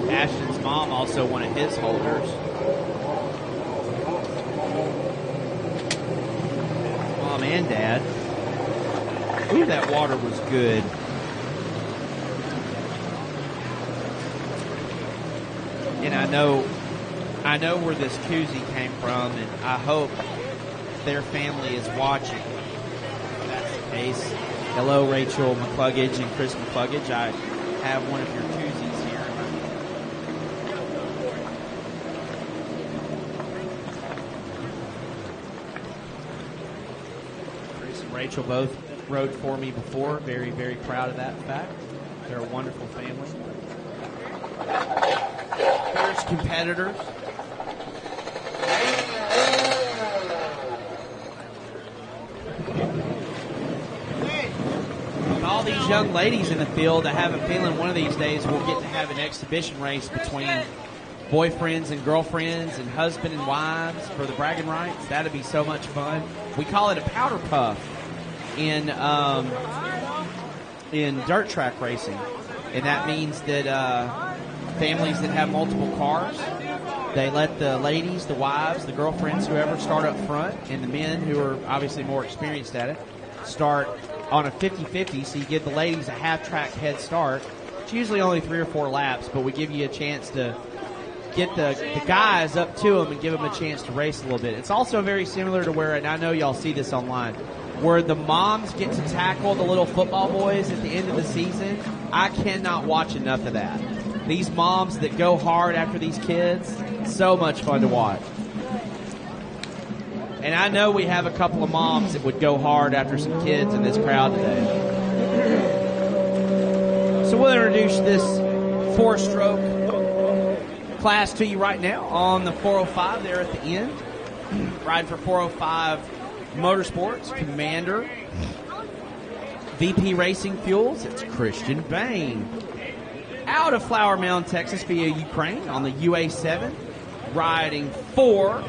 Ashton's mom also one of his holders. Mom and Dad. Ooh, that water was good. And I know where this koozie came from, and I hope their family is watching. If that's the case. Hello, Rachel McCluggage and Chris McCluggage. I have one of your koozies here. Chris and Rachel both rode for me before. Very, very proud of that fact. They're a wonderful family. There's competitors. And all these young ladies in the field, I have a feeling one of these days we'll get to have an exhibition race between boyfriends and girlfriends and husband and wives for the bragging rights. That'd be so much fun. We call it a powder puff in dirt track racing, and that means that families that have multiple cars, they let the ladies, the wives, the girlfriends, whoever, start up front, and the men, who are obviously more experienced at it, start on a 50-50, so you give the ladies a half-track head start. It's usually only 3 or 4 laps, but we give you a chance to get the guys up to them and give them a chance to race a little bit. It's also very similar to where, and I know y'all see this online, where the moms get to tackle the little football boys at the end of the season. I cannot watch enough of that. These moms that go hard after these kids, so much fun to watch. And I know we have a couple of moms that would go hard after some kids in this crowd today. So we'll introduce this 4-stroke class to you right now on the 405 there at the end. Ride for 405 Motorsports, Commander, VP Racing Fuels. It's Christian Bain. Out of Flower Mound, Texas via Ukraine on the UA7. Riding for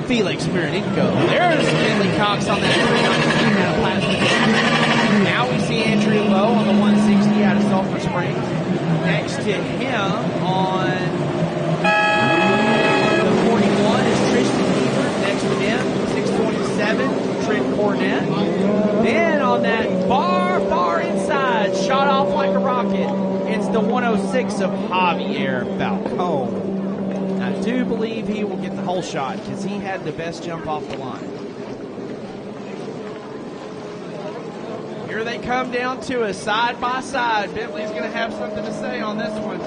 Felix Miranico. There's Finley Cox on that 319 Now we see Andrew Lowe on the 160 out of Sulphur Springs. Next to him on the 41 is Tristan Heaver. Next to him, 627, Trent Cornett. Then on that far inside, shot off like a rocket, it's the 106 of Javier Falcone. I do believe he will get the whole shot because he had the best jump off the line. Here they come down to a side-by-side. Bentley's going to have something to say on this one.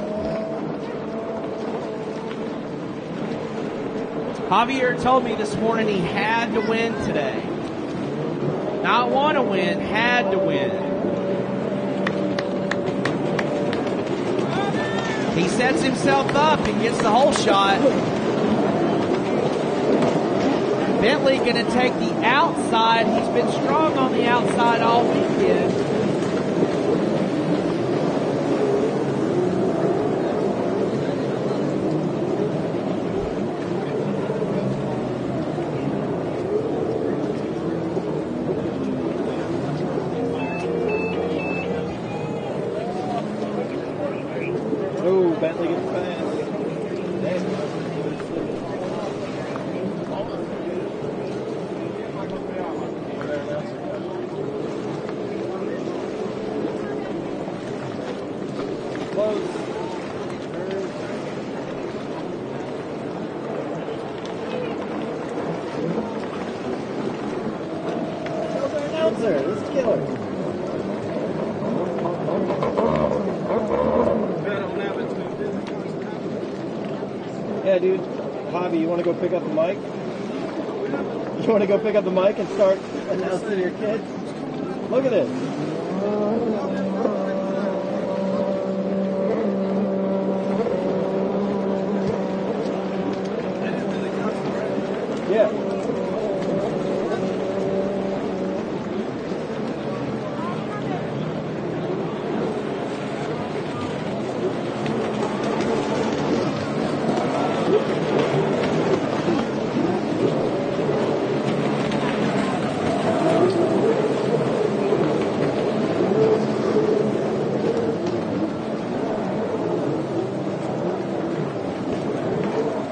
Javier told me this morning he had to win today. Not want to win, had to win. He sets himself up and gets the whole shot. Bentley going to take the outside. He's been strong on the outside all weekend. Oh, Bentley gets fast. Let's kill her. Yeah, dude. Javi, you want to go pick up the mic? You want to go pick up the mic and start announcing to your kids? Look at this. Yeah.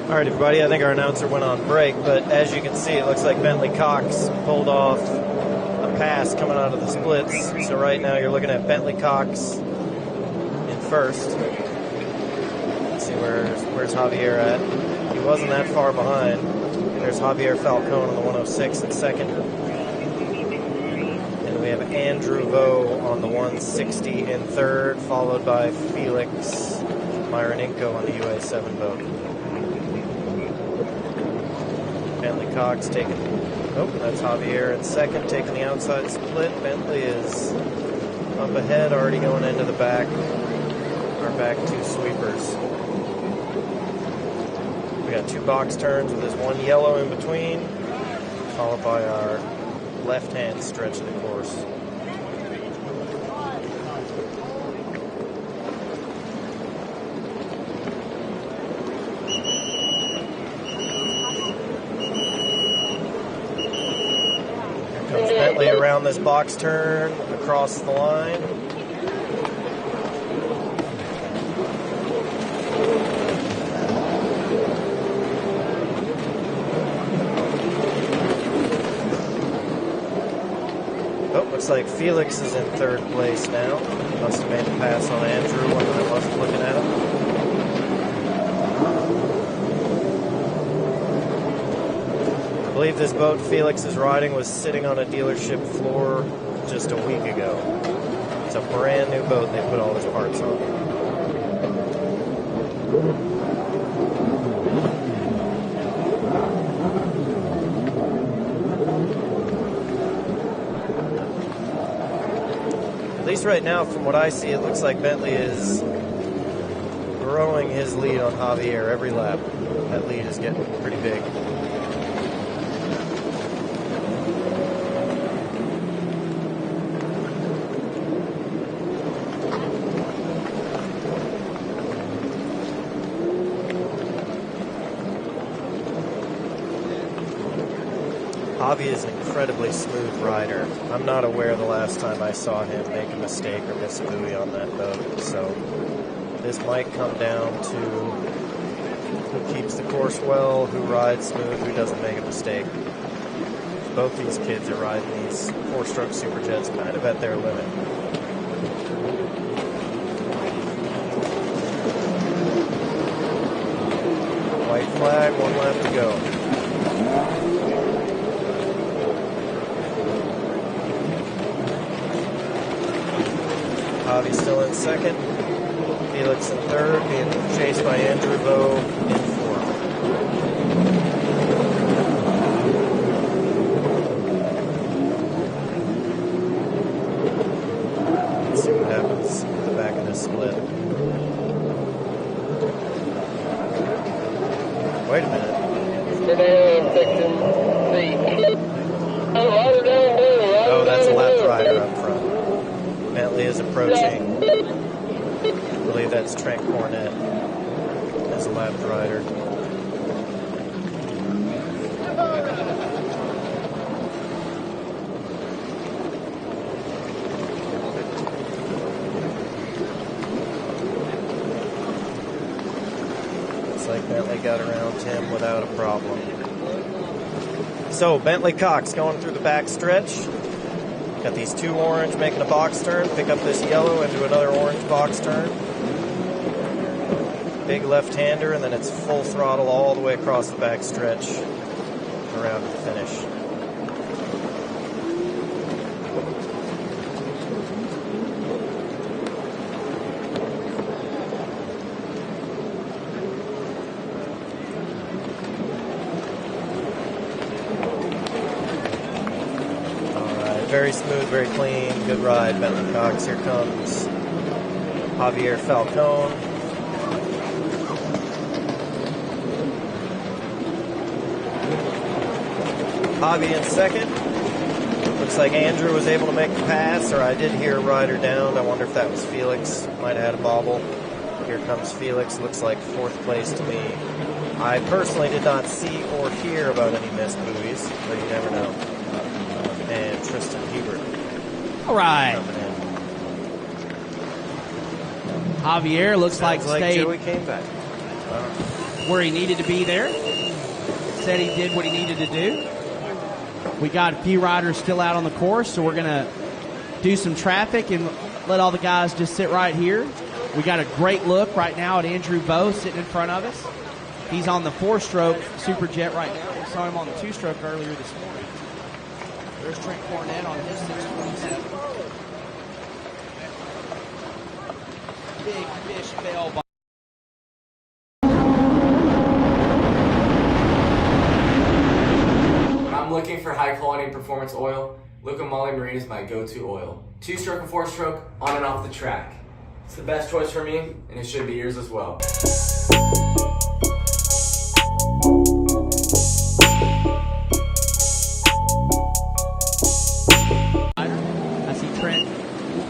All right, everybody, I think our announcer went on break, but as you can see, it looks like Bentley Cox pulled off a pass coming out of the splits. So right now you're looking at Bentley Cox in first. Let's see, where's Javier at? He wasn't that far behind. And there's Javier Falcone on the 106 in second. And we have Andrew Vo on the 160 in third, followed by Felix Myroninko on the UA7 boat. Bentley Cox taking, that's Javier in second, taking the outside split. Bentley is up ahead, already going into the back, our back two sweepers. We got two box turns with this one yellow in between, followed by our left-hand stretch of the course. Bentley around this box turn, across the line. Oh, looks like Felix is in third place now. Must have made a pass on Andrew when I wasn't looking at him. I believe this boat Felix is riding was sitting on a dealership floor just a week ago. It's a brand new boat they put all his parts on. At least right now, from what I see, it looks like Bentley is growing his lead on Javier every lap. That lead is getting pretty big. Javi is an incredibly smooth rider. I'm not aware the last time I saw him make a mistake or miss a buoy on that boat. So this might come down to who keeps the course well, who rides smooth, who doesn't make a mistake. Both these kids are riding these four-stroke Super Jets kind of at their limit. flag, 1 lap to go. Javi still in second. Felix in third, being chased by Andrew Vo in fourth. Let's see what happens at the back of this split. Wait a minute. Oh, that's a left rider up front. Bentley is approaching. I believe that's Trent Cornett as a left rider. Looks like Bentley got around Tim without a problem. So Bentley Cox going through the back stretch. Got these 2 orange making a box turn. Pick up this yellow into another orange box turn. Big left-hander, and then it's full throttle all the way across the back stretch around to the finish. Very smooth, very clean, good ride, Bentley Cox. Here comes Javier Falcone. Javi in second. Looks like Andrew was able to make the pass, or I did hear a rider down. I wonder if that was Felix. Might have had a bobble. Here comes Felix. Looks like fourth place to me. I personally did not see or hear about any missed buoys, but you never know. And Tristan Hebert. All right. Javier looks like stayed Joey came back. where he needed to be there. Said he did what he needed to do. We got a few riders still out on the course, so we're going to do some traffic and let all the guys just sit right here. We got a great look right now at Andrew Vo sitting in front of us. He's on the 4-stroke Super Jet right now. We saw him on the 2-stroke earlier this morning. There's Trent Cornett on his 627. Big fish bail by. When I'm looking for high quality performance oil, Luca Moly Marine is my go-to oil. 2-stroke and 4-stroke, on and off the track. It's the best choice for me, and it should be yours as well.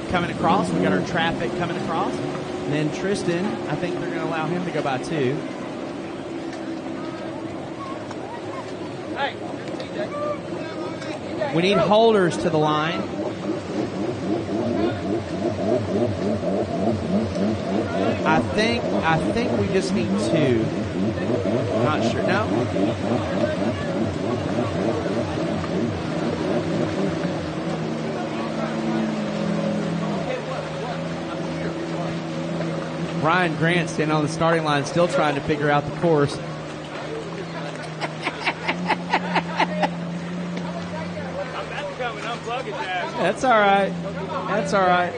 Coming across, we got our traffic coming across, and then Tristan, I think they're going to allow him to go by 2. We need holders to the line. I think we just need 2. Not sure. No. Ryan Grant standing on the starting line, still trying to figure out the course. That's all right. That's all right.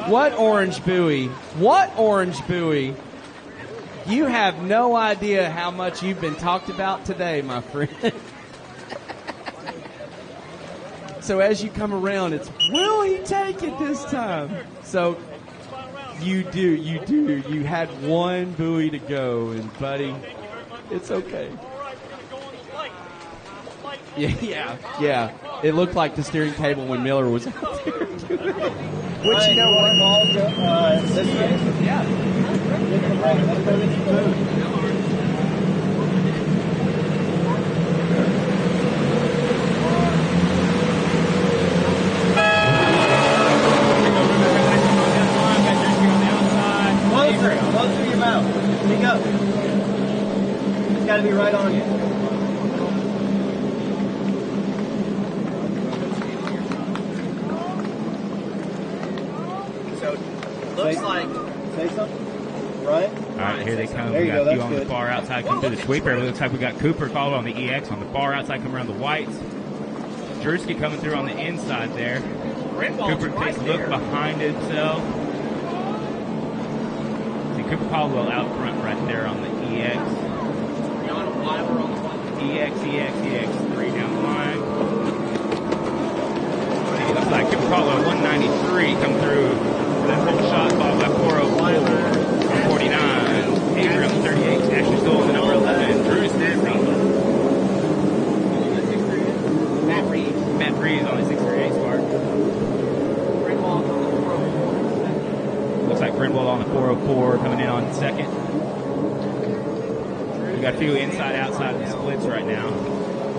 What orange buoy? What orange buoy? You have no idea how much you've been talked about today, my friend. So as you come around, it's, will he take it this time? So you do. You had 1 buoy to go, and buddy, it's okay. Yeah. It looked like the steering table when Miller was out there. Which, you know what? This way? Yeah. Closer your mouth. Speak up. It's got to be right on you. So, looks like... Say something. Ryan? All right, here they come. There We you got go, a few that's on the good. far outside come through the sweeper. It looks like we got Cooper followed on the EX on the far outside coming around the whites. Jetski coming through on the inside there. Cooper takes a look behind himself. See Cooper Caldwell out front right there on the EX. EX, 3 down the line. See, it looks like Cooper Caldwell 193 come through. That whole shot followed by 404, 49. Avery on the 38. Actually still on the number 11. Drew's Matt Reeves on the 638 Spark. Looks like Brindwell on the 404 coming in on second. We got a few inside outside of the splits right now.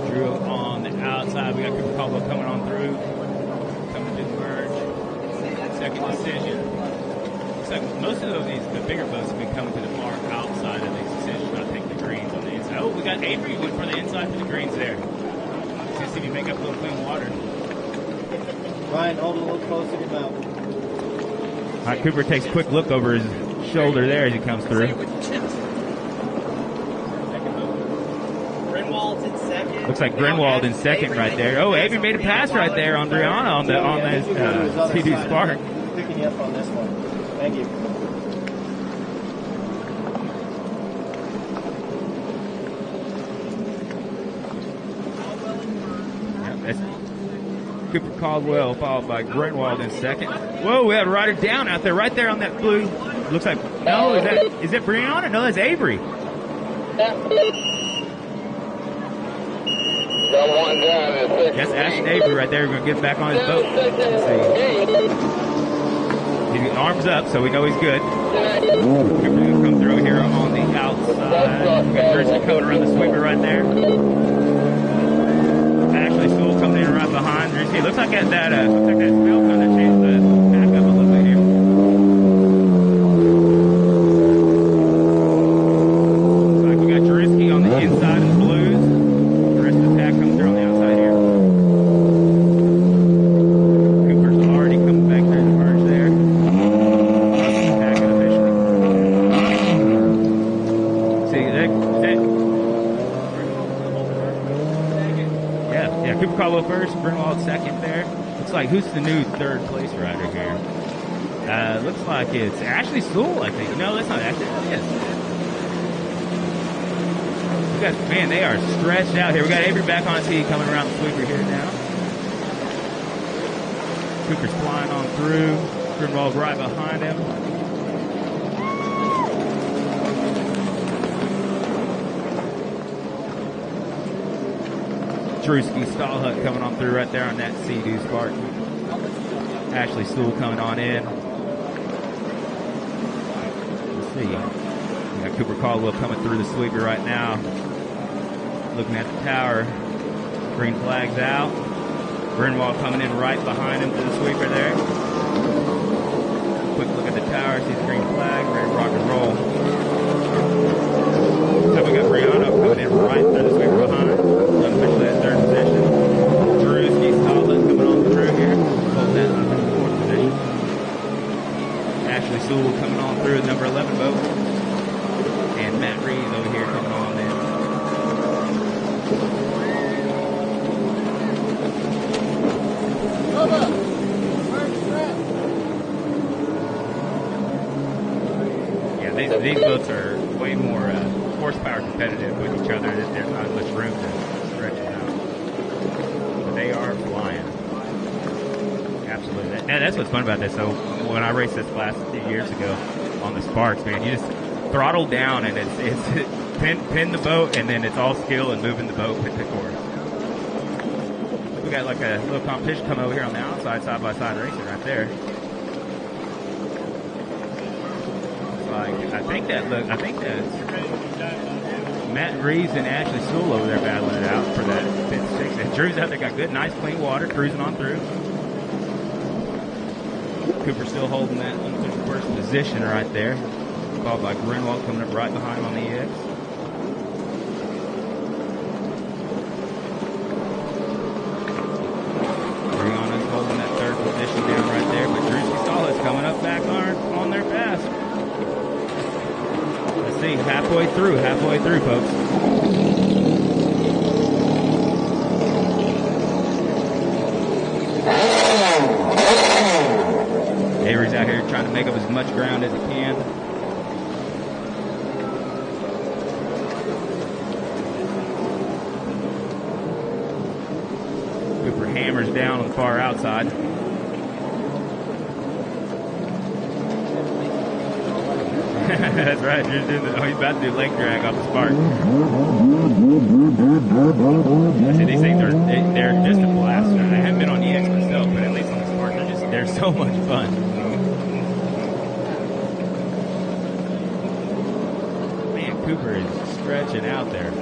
Drew on the outside. We got Cooper Caldwell coming on through. Coming to the merge. Second decision. Looks like most of the bigger boats have been coming to the far outside of these decisions. I think the greens on the inside. Oh, we got Avery went for the inside for the greens there. See if you make up a little clean water. Ryan, hold it a little closer to your mouth. All right, Cooper takes a quick look over his shoulder there as he comes through. Grinwald's in second. Looks like Grinwald in second right there. Oh, Avery made a pass right there on Brianna on that CD Spark. Picking you up on this one. Thank you. That's Cooper Caldwell followed by Grinwald in second. Whoa, we had to write it down out there, right there on that blue. Looks like, no, is that Brianna? No, that's Avery. That's Ashton Avery right there. We're going to get back on his boat. Let's see. He's got arms up, so we know he's good. Cooper's going to come through here on the outside. We got Jetski coming around the sweeper right there. Ashley Sewell coming in right behind Jetski. Looks like that spell kind of changed the back up a little bit here. Looks like we got Jetski on the inside in the blues. The rest of the pack coming through on the outside here. Cooper's already coming back there in the merge there. Packing officially. See, is that Yeah, Cooper Caldwell first, Grinwald second there. Looks like, who's the new third place rider here? Looks like it's Ashley Sewell, I think. No, that's not Ashley. Yes. We got, man, they are stretched out here. We got Avery back on tee coming around the sweeper here now. Cooper's flying on through. Grinwald right behind him. Jetski Stahlhut coming on through right there on that Sea-Doo Spark. Ashley Sewell coming on in. Let's see. We got Cooper Caldwell coming through the sweeper right now. Looking at the tower. Green flag's out. Grinwald coming in right behind him to the sweeper there. Quick look at the tower. See the green flag. Ready to rock and roll. So we got Brianna coming in right through the sweeper behind. Unofficially at third position. Jetski Stahlhut coming on through here. Hold that unofficial fourth position. Ashley Sewell coming on through at number 11 boat. And Matt Reeves over here coming on in. Yeah, these boats are way more horsepower competitive with each other. There's not much room to stretch it out. But they are flying. Absolutely. That's what's fun about this. So when I raced this last few years ago on the Sparks, man, you just throttle down and it's pin the boat, and then it's all skill and moving the boat with the course. We got like a little competition coming over here on the outside, side by side racing right there. I think that's Matt Reeves and Ashley Sewell over there battling it out for that fifth, sixth. And Drew's out there, got good, nice, clean water, cruising on through. Cooper still holding that unofficial first position right there. Followed by Grinwald coming up right behind him on the EX. Brianna's holding that third position down right there, but Jetski Stahlhut's coming up back on their pass. only halfway through, folks. Avery's out here trying to make up as much ground as he can. Cooper hammers down on the far outside. That's right. He's about to do leg drag off the spark. These things they're just a blast. I haven't been on EX myself, but at least on the spark, they're so much fun. Man, Cooper is stretching out there. I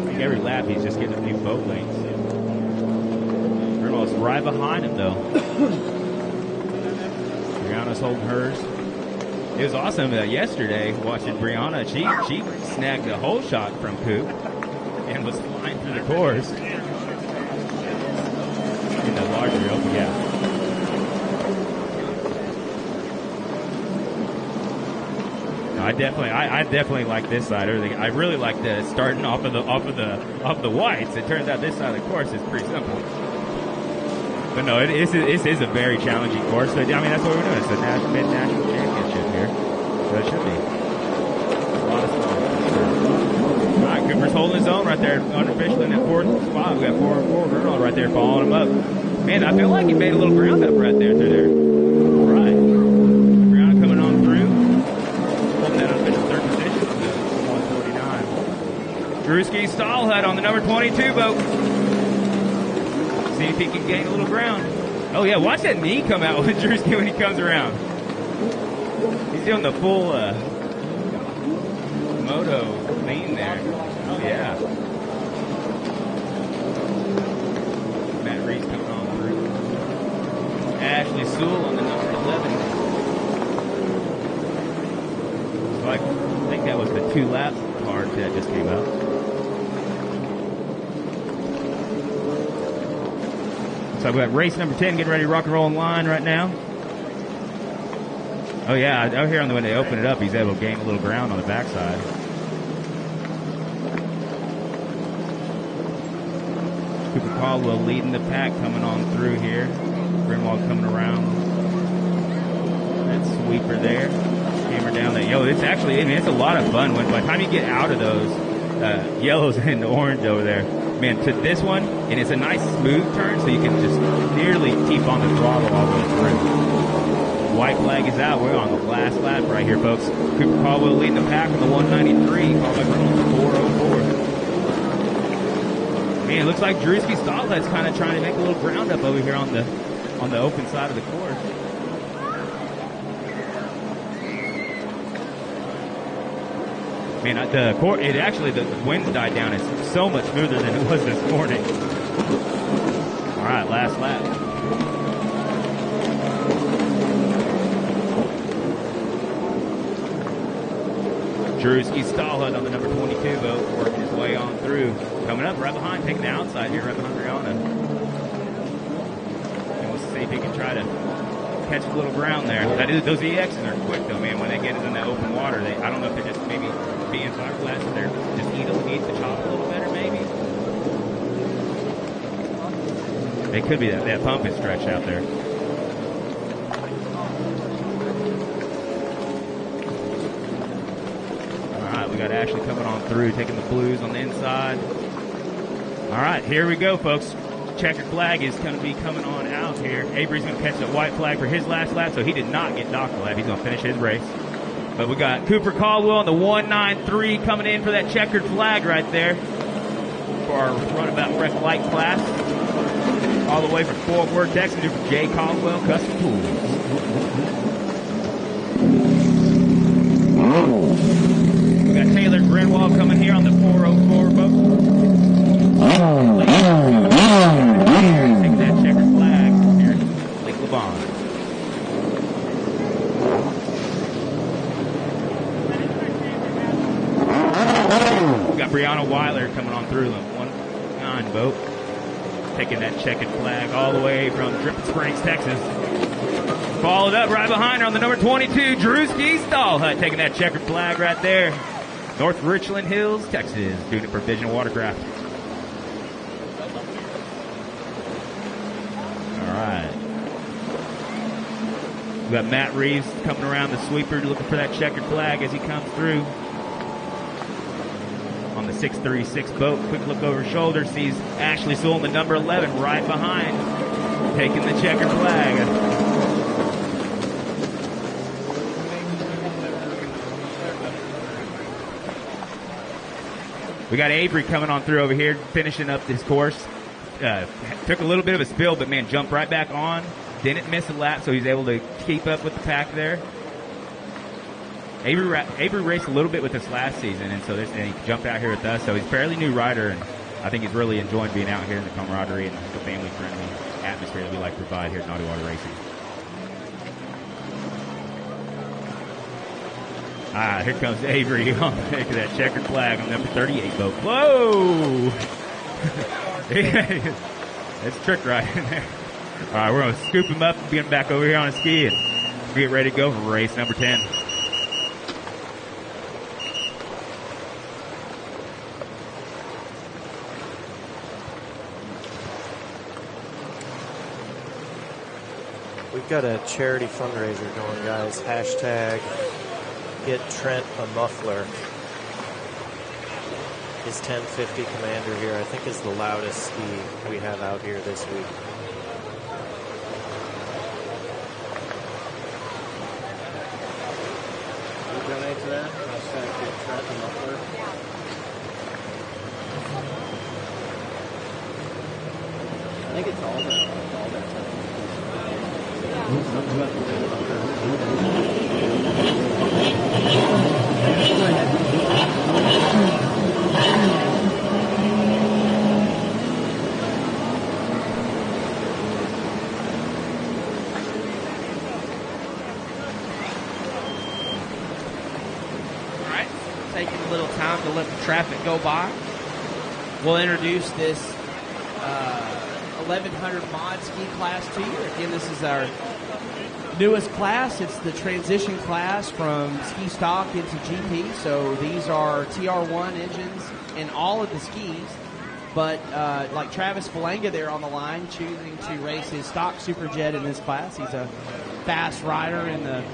think every lap he's just getting a few boat lengths. Bruno's right behind him though. Brianna's holding hers. It was awesome yesterday watching Brianna. She snagged a hole shot from Coop and was flying through the course in the larger open. Yeah. No, I definitely like this side. I really like the starting off of the whites. It turns out this side of the course is pretty simple. But no, it is a very challenging course. But, I mean, that's what we're doing. It's a mid-national championship here. So it should be a lot of fun. All right, Cooper's holding his own right there. Unofficially in that fourth spot. We got 4-4. Runabout right there following him up. Man, I feel like he made a little ground up right there through there. All right. Ground coming on through. Holding that unofficial third position on the 149. Drewski Stahlhut on the number 22 boat. See if he can gain a little ground. Oh, yeah, watch that knee come out with Drewski when he comes around. He's doing the full Moto lean there. Oh, yeah. Matt Reese coming on through. Ashley Sewell on the number 11. So I think that was the 2-lap card that just came up. So we got race number 10 getting ready to rock and roll in line right now. Oh yeah, out here when they open it up, he's able to gain a little ground on the backside. Cooper Caldwell leading the pack coming on through here. Grimwald coming around. That sweeper there. Hammer down that. Yo, it's actually, I mean, it's a lot of fun when by the time you get out of those yellows and orange over there. Man, to this one, and it's a nice smooth turn, so you can just nearly keep on the throttle all the way through. White flag is out. We're on the last lap right here, folks. Cooper Caldwell leading the pack on the 193. Caldwell on the 404. Man, it looks like Drewski Stahlhut's kind of trying to make a little ground up over here on the open side of the course. Man, the wind died down. It's so much smoother than it was this morning. All right, last lap. Drewski Stahlhut on the number 22 boat, working his way on through. Coming up right behind, taking the outside here, right behind Brianna. And we'll see if he can try to catch a little ground there. Those EXs are quick though, man. When they get in the open water, I don't know if they're just maybe being fiberglass, or they're just eat the chop a little better, maybe. They could be that pump is stretched out there. All right, we got Ashley coming on through, taking the blues on the inside. All right, here we go, folks. Checkered flag is going to be coming on out here. Avery's going to catch the white flag for his last lap, so he did not get docked the lap. He's going to finish his race. But we got Cooper Caldwell on the 193 coming in for that checkered flag right there for our Runabout Wreck Light class. All the way from Fort Worth, Texas, for Jay Caldwell Custom Tools. We got Taylor Grinwald coming here on the 404 boat. Taking that checkered flag here at Lake Lavon. We got Brianna Weiler coming on through the 1-9 boat. Taking that checkered flag all the way from Dripping Springs, Texas. Followed up right behind her on the number 22, Drewski Stall Hut, taking that checkered flag right there. North Richland Hills, Texas, doing it for Vision Watercraft. All right. We got Matt Reeves coming around the sweeper looking for that checkered flag as he comes through. On the 636 boat, quick look over his shoulder, sees Ashley Sewell in the number 11 right behind, taking the checkered flag. We got Avery coming on through over here, finishing up this course. Took a little bit of a spill, but man, jumped right back on. Didn't miss a lap, so he's able to keep up with the pack there. Avery raced a little bit with us last season, and so he jumped out here with us. So he's a fairly new rider, and I think he's really enjoying being out here in the camaraderie and the family-friendly atmosphere that we like to provide here at Naughty Water Racing. Here comes Avery on that checkered flag on number 38 boat. Whoa! That's a trick right in there. All right, we're going to scoop him up and get him back over here on a ski and get ready to go for race number 10. We've got a charity fundraiser going, guys. Hashtag Get Trent a Muffler. His 1050 Commander here, I think, is the loudest ski we have out here this week. You donate to that? Hashtag Get Trent a Muffler. I think it's all that. Alright, taking a little time to let the traffic go by. We'll introduce this 1100 mod ski class to you. Again, this is our newest class. It's the transition class from ski stock into GP. So these are TR1 engines in all of the skis. But like Travis Falanga there on the line, choosing to race his stock Superjet in this class. He's a fast rider in the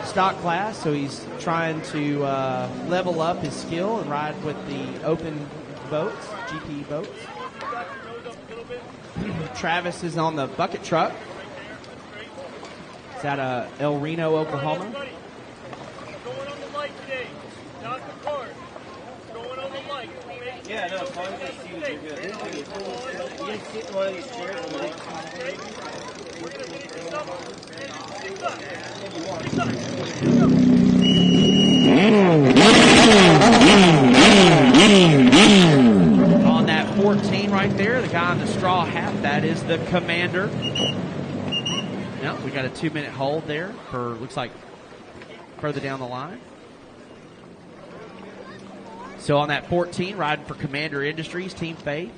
stock class, so he's trying to level up his skill and ride with the open boats, GP boats. Travis is on the bucket truck. It's out of El Reno, Oklahoma. Going on the light today, not the cart. Going on the light. Yeah, no, as long as I see that you're good. You can sit in one of these chairs and We're going to need On that 14 right there, the guy in the straw hat, that is the Commander. Now we got a 2-minute hold there for, looks like, further down the line. So on that 14, riding for Commander Industries, Team Faith,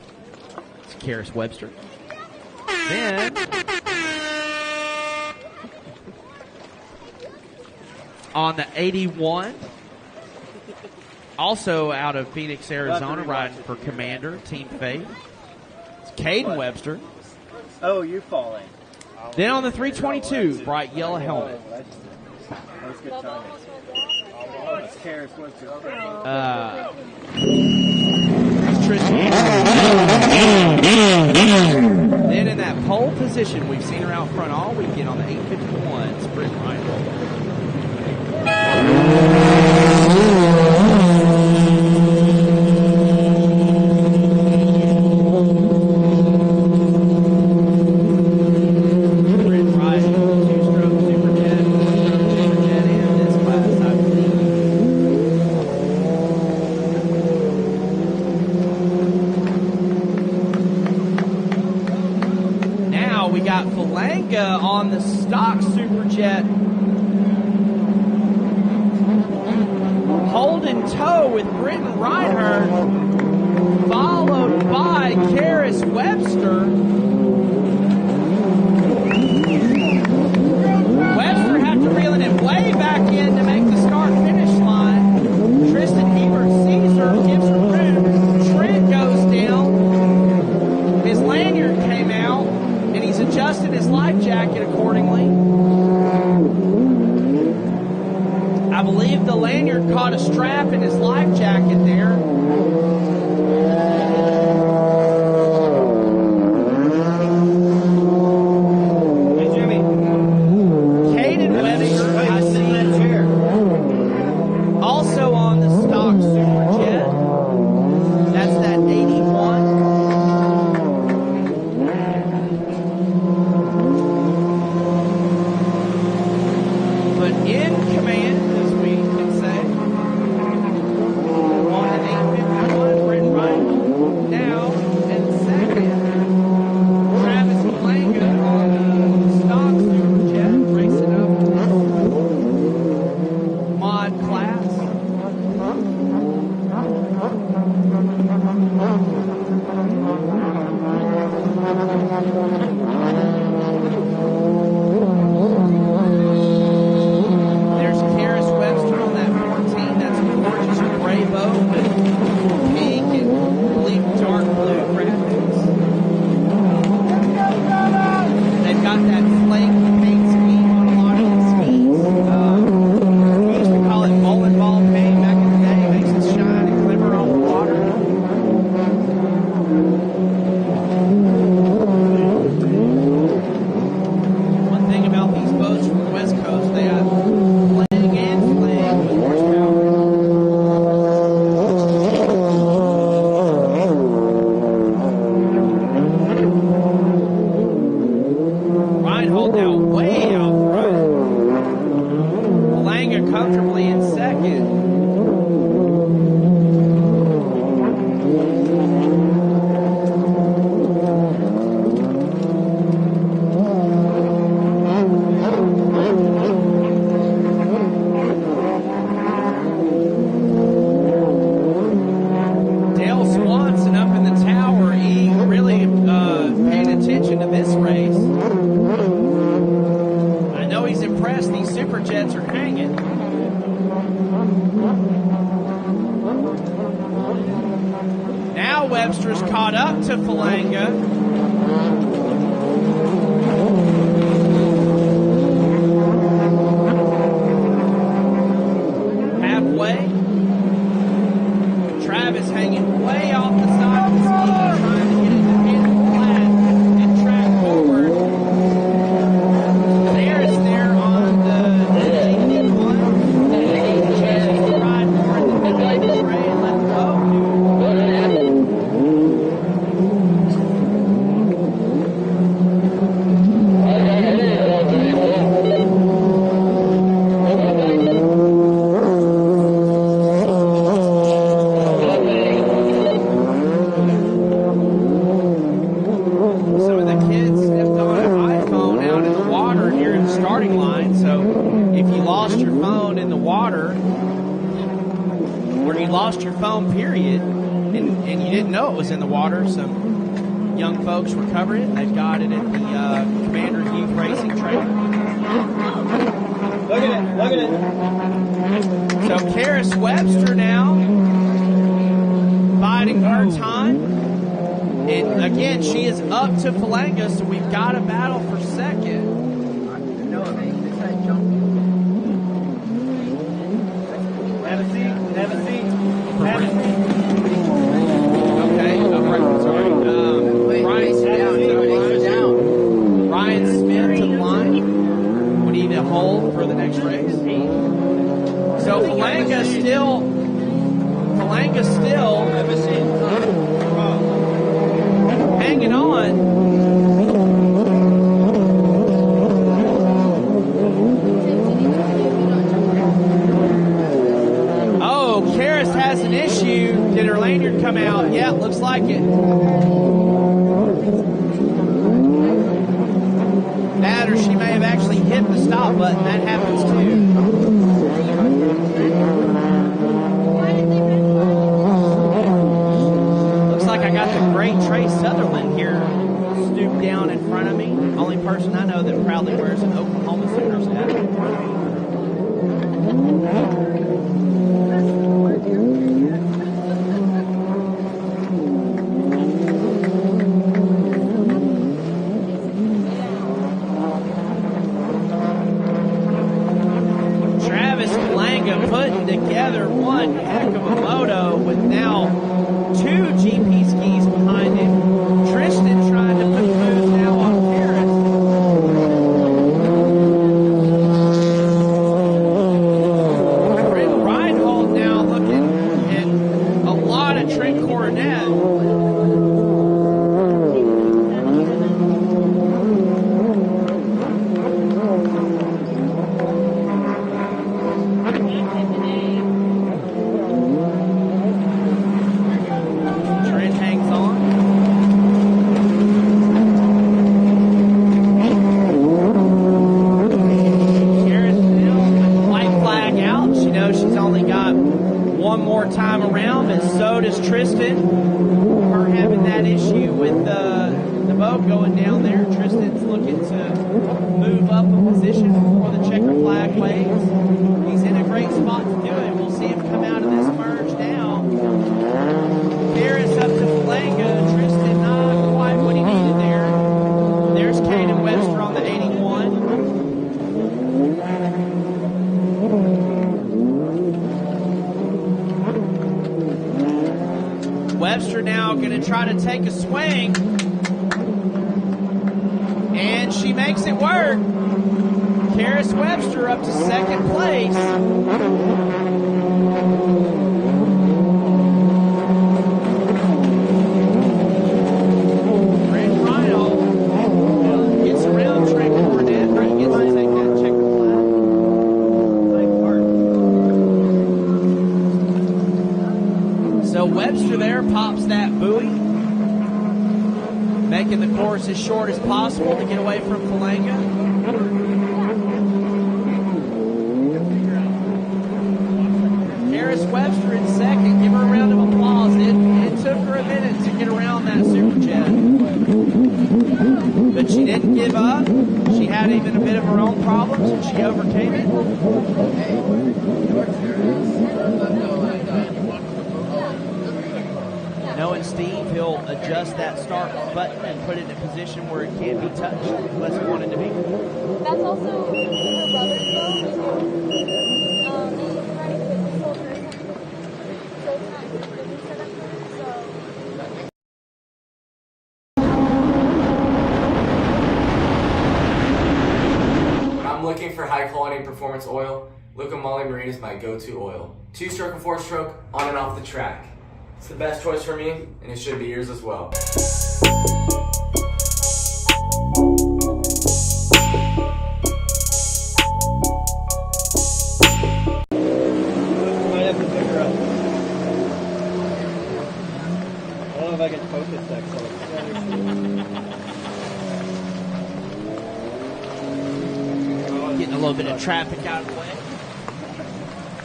it's Karis Webster. Then on the 81, also out of Phoenix, Arizona, riding for Commander, Team Faith, it's Caden Webster. Oh, you falling. Then on the 322, bright yellow helmet. That was good timing. It's Karis Webster. Tristan. Then in that pole position, we've seen her out front all weekend on the 851 sprint ride. On the stock Superjet, holding toe with Britton Reinhardt, followed by Karis Webster. There's Karis Webster on that 14. That's a gorgeous gray boat with pink and bleak dark blue graphics. They've got that flake paint scheme on a lot of these skis. We used to call it bowling ball paint back in the day. It makes it shine and glimmer on the water. One thing about these boats from the West Coast, they have flag and flag with horsepower. Reinhold now way out front. Palanga comfortably in second. Dale Swanson up in the tower, he really paid attention to this race. I know he's impressed. These super jets are hanging. Now Webster's caught up to Falanga. Halfway. Travis hanging way off the side of the ski, trying to get it to hit flat and track forward. There's there on the negative one. Chances to ride more in the middle of the tray and let go. Some of the kids stepped on an iPhone out in the water near the starting line, so if you lost your phone in the water, or you lost your phone, period, and you didn't know it was in the water, some young folks recovered it. They've got it at the Commander Youth Racing Track. Look at it. Look at it. So Karis Webster now biding her time. And again, she is up to Falanga, so we've got a battle for second. Have a seat. Have a seat. Have a seat. Okay, sorry. Ryan Smith to the line. We need a hold for the next race. So Falanga still hanging on. Oh, Karis has an issue. Did her lanyard come out? Yeah, looks like it. That or she may have actually hit the stop button. That happens too. Looks like I got the great Trey Sutherland here stooped down in front of me. Only person I know that proudly wears an Oklahoma Sooners hat. Travis Falanga putting together one heck of a moto with now two GP skis behind him. Tristan trying to put the move now on Karis. Brent Reinhold now looking at a lot of Trent Coronet. Trent hangs on. Karis still with white flag out. She knows she's only got one more time around, and so does Tristan. Her having that issue with the boat Moto going down there. Tristan's looking to move up a position before the checker flag waves. He's in a great spot to do it. We'll see him come out of this merge now. Harris up to Falanga. Tristan not quite what he needed there. There's Caden Webster on the 81. Webster now going to try to take a swing. And she makes it work. Karis Webster up to second place. Brent Rhino gets around Trey Cornet. Brent gets to take that checker flag. So Webster there pops that buoy, making the course as short as possible to get away from Falanga. Harris Webster in second. Give her a round of applause. It took her a minute to get around that super jet, but she didn't give up. She had even a bit of her own problems, and she overcame it. Knowing Steve, he'll adjust that start button and put it in a position where it can't be touched unless you want it to be. That's also her brother's phone, too. He's running with this whole person. So it's not really set up for When I'm looking for high quality performance oil, Luca Moly Marine is my go-to oil. 2-stroke and 4-stroke, on and off the track. It's the best choice for me, and it should be yours as well. Might have to pick her up. I don't know if I can focus that close. Getting a little bit of traffic out of the way.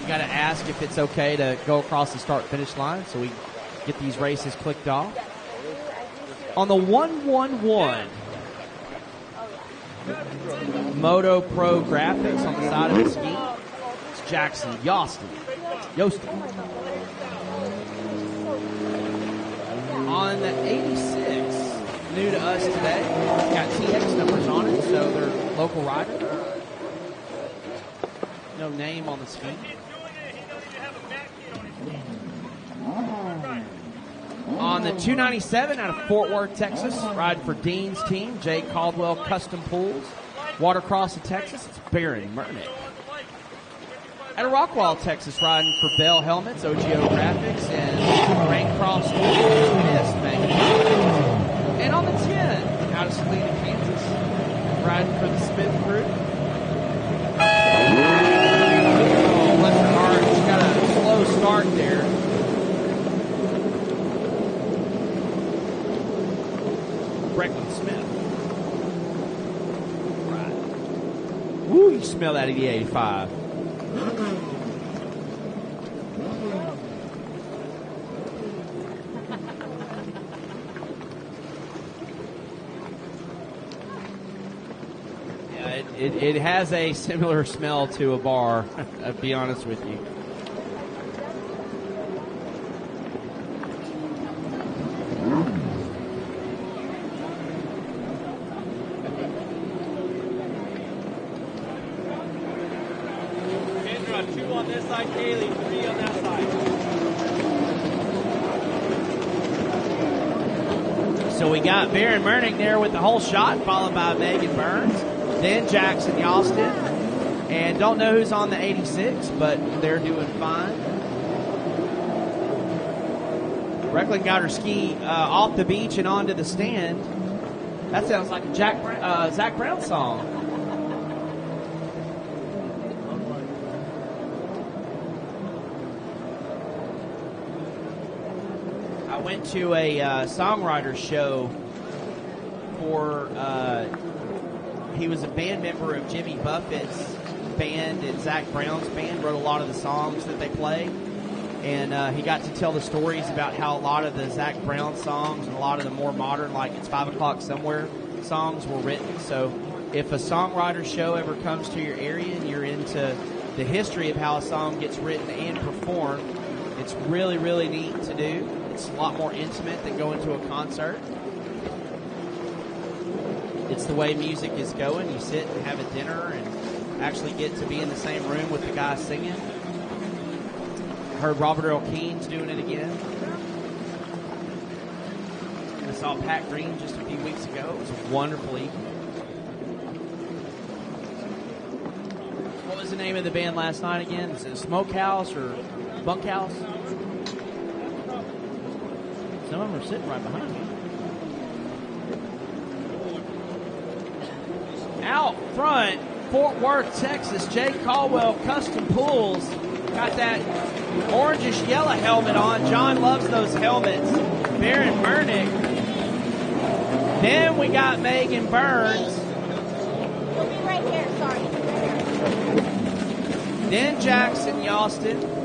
You got to ask if it's okay to go across the start-finish line so we get these races clicked off. On the 111 Moto Pro graphics on the side of the ski, it's Jackson Yostin. On the 86, new to us today, got TX numbers on it, so they're local rider. No name on the ski. On the 297 out of Fort Worth, Texas, riding for Dean's team, Jay Caldwell Custom Pools. Watercross of Texas, it's Baron Mernick. Out of Rockwall, Texas, riding for Bell Helmets, OGO Graphics, and Raincroft Mist Magazine. And on the 10, out of Salina, Kansas, riding for the Smith Group. Left hard, she's got a slow start there. Brecklin Smith. Right. Woo, you smell that 8085. Yeah, it has a similar smell to a bar, I'll be honest with you. Two on this side, Kaylee, 3 on that side. So we got Baron Mernick there with the whole shot, followed by Megan Burns, then Jackson Yostin, and don't know who's on the 86, but they're doing fine. Brecklin got her ski off the beach and onto the stand. That sounds like a Zach Brown song. I went to a songwriter show for, he was a band member of Jimmy Buffett's band and Zach Brown's band, wrote a lot of the songs that they play. And he got to tell the stories about how a lot of the Zach Brown songs and a lot of the more modern, like It's 5 O'Clock Somewhere songs were written. So if a songwriter show ever comes to your area and you're into the history of how a song gets written and performed, it's really, really neat to do. It's a lot more intimate than going to a concert. It's the way music is going. You sit and have a dinner and actually get to be in the same room with the guy singing. I heard Robert Earl Keen's doing it again. I saw Pat Green just a few weeks ago. It was a wonderful evening. What was the name of the band last night again? Was it Smokehouse or Bunkhouse? Some of them are sitting right behind me. Out front, Fort Worth, Texas, Jay Caldwell Custom Pools. Got that orangish yellow helmet on. John loves those helmets. Baron Mernick. Then we got Megan Burns. We'll be right here, sorry. Then Jackson Yalston.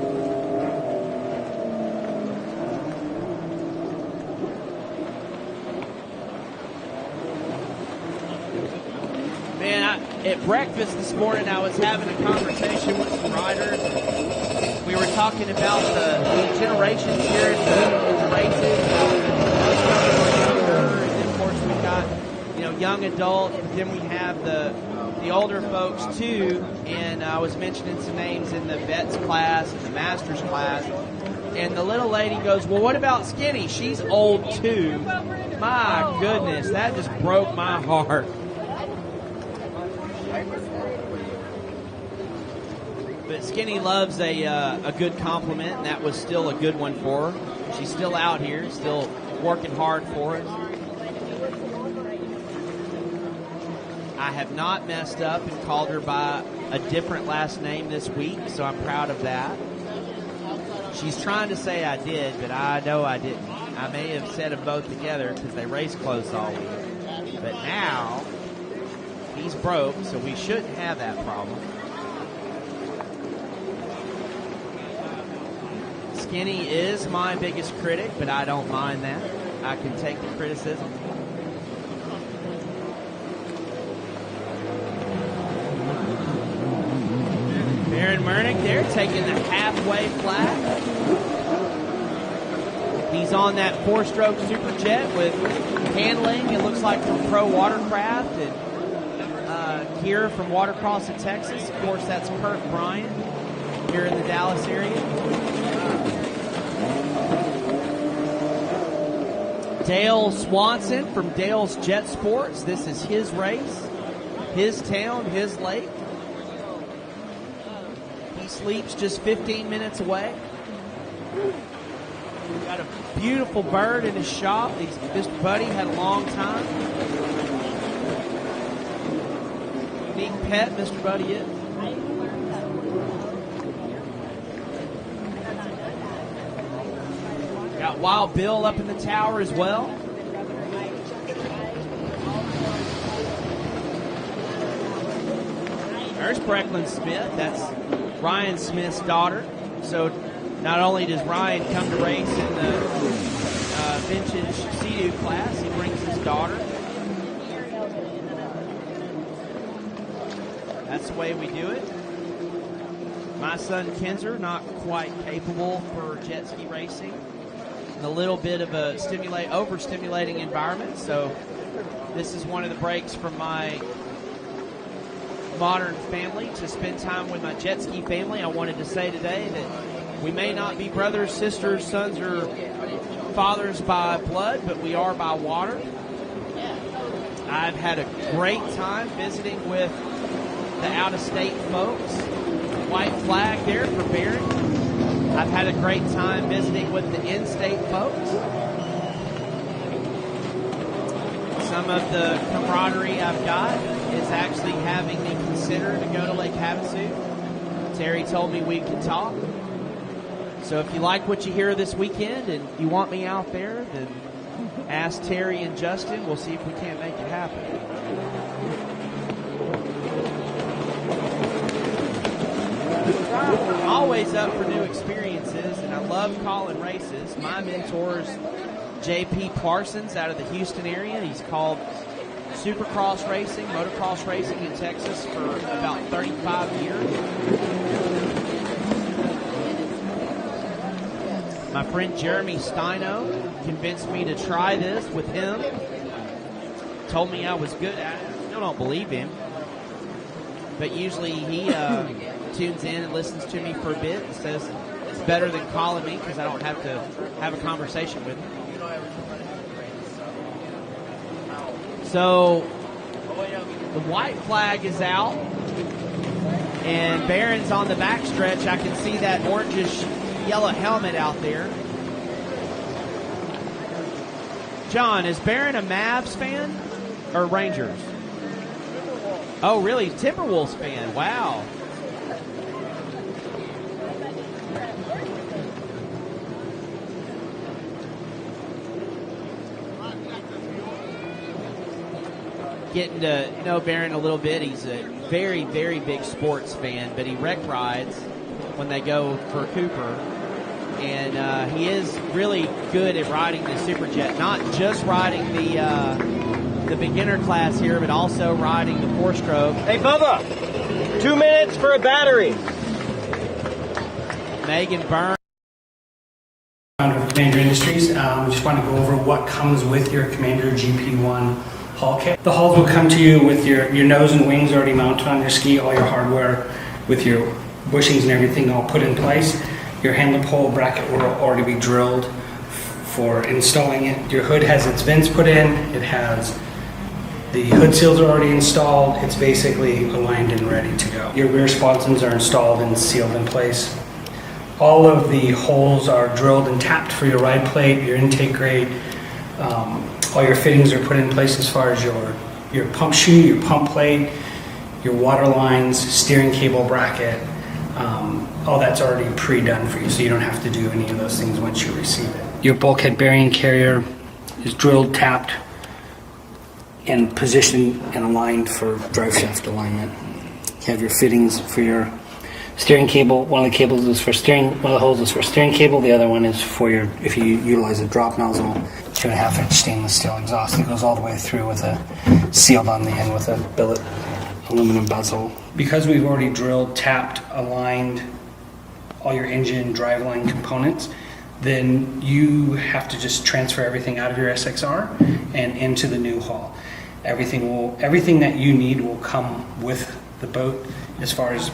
Man, at breakfast this morning, I was having a conversation with some riders. We were talking about the generations here in the races. And then, of course, we've got, young adults, but then we have the older folks, too. And I was mentioning some names in the vets class and the masters class. And the little lady goes, well, what about Skinny? She's old, too. My goodness, that just broke my heart. But Skinny loves a good compliment, and that was still a good one for her. She's still out here, still working hard for us. I have not messed up and called her by a different last name this week, so I'm proud of that. She's trying to say I did, but I know I didn't. I may have said them both together because they race close all week. But now, he's broke, so we shouldn't have that problem. Skinny is my biggest critic, but I don't mind that. I can take the criticism. Baron Mernick there taking the halfway flat. He's on that 4-stroke Superjet with handling, it looks like, from Pro Watercraft, and Kier from Watercross of Texas. Of course, that's Kurt Bryant here in the Dallas area. Dale Swanson from Dale's Jet Sports. This is his race, his town, his lake. He sleeps just 15 minutes away. Got a beautiful bird in his shop. Mr. Buddy had a long time. Unique pet, Mr. Buddy is. Got Wild Bill up in the tower as well. There's Brecklin Smith. That's Ryan Smith's daughter. So not only does Ryan come to race in the vintage Sea-Doo class, he brings his daughter. That's the way we do it. My son Kinzer, not quite capable for jet ski racing. A little bit of a overstimulating environment, so this is one of the breaks from my modern family to spend time with my jet ski family. I wanted to say today that we may not be brothers, sisters, sons, or fathers by blood, but we are by water. I've had a great time visiting with the out-of-state folks. White flag there for Barry. I've had a great time visiting with the in-state folks. Some of the camaraderie I've got is actually having me consider to go to Lake Havasu. Terry told me we could talk. So if you like what you hear this weekend and you want me out there, then ask Terry and Justin. We'll see if we can't make it happen. always up for new experiences, and I love calling races. My mentor's J.P. Parsons out of the Houston area. He's called Supercross racing, motocross racing in Texas for about 35 years. My friend Jeremy Steino convinced me to try this with him. Told me I was good at it. I still don't believe him. But usually he tunes in and listens to me for a bit and says it's better than calling me because I don't have to have a conversation with him. So the white flag is out, and Barron's on the backstretch. I can see that orangish yellow helmet out there. John, is Barron a Mavs fan or Rangers? Oh, really? Timberwolves fan. Wow. Getting to know Barron a little bit. He's a very, very big sports fan, but he wreck rides when they go for Cooper. And he is really good at riding the Superjet, not just riding the beginner class here, but also riding the 4-stroke. Hey, Bubba, 2 minutes for a battery. Megan Byrne. Founder of Commander Industries. Just want to go over what comes with your Commander GP1 haul kit. The hulls will come to you with your nose and wings already mounted on your ski, all your hardware with your bushings and everything all put in place. Your handle pole bracket will already be drilled for installing it. Your hood has its vents put in. It has the hood seals are already installed. It's basically aligned and ready to go. Your rear sponsons are installed and sealed in place. All of the holes are drilled and tapped for your ride plate, your intake grate. All your fittings are put in place as far as your pump shoe, your pump plate, your water lines, steering cable bracket. All that's already pre-done for you, so you don't have to do any of those things once you receive it. Your bulkhead bearing carrier is drilled, tapped, and positioned and aligned for drive shaft alignment. You have your fittings for your steering cable. One of the holes is for steering cable. The other one is for your, if you utilize a drop nozzle, 2.5-inch stainless steel exhaust that goes all the way through with a sealed on the end with a billet aluminum bezel. Because we've already drilled, tapped, aligned all your engine driveline components, then you have to just transfer everything out of your SXR and into the new hull. Everything that you need will come with the boat as far as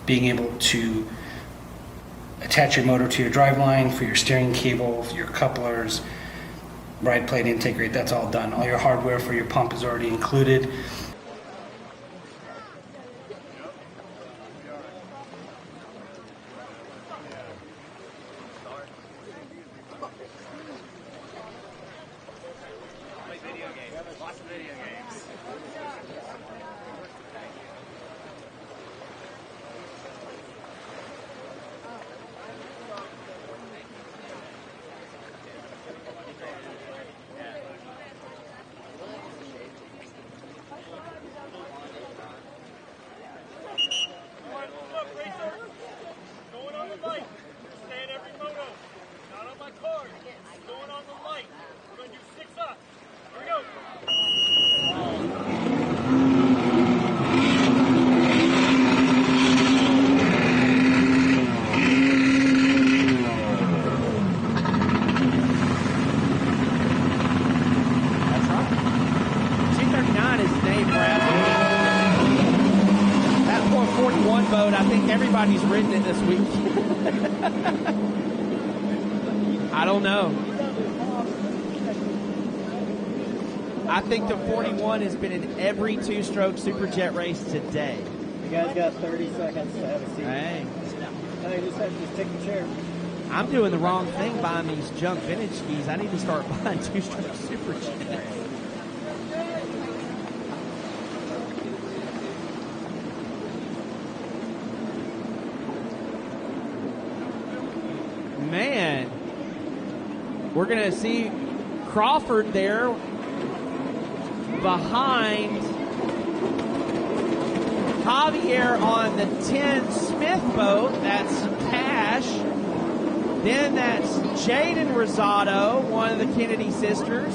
being able to attach your motor to your driveline, for your steering cable, for your couplers, ride plate, intake grate, that's all done. All your hardware for your pump is already included. Everybody's ridden it this week. I don't know. I think the 41 has been in every 2-stroke Superjet race today. You guys got 30 seconds to have a seat. Hey. Now you just have to take the chair. I'm doing the wrong thing buying these junk vintage skis. I need to start buying 2-stroke Superjets. Man, we're going to see Crawford there behind Javier on the 10 Smith boat. That's Cash. Then that's Jaden Rosado, one of the Kennedy sisters.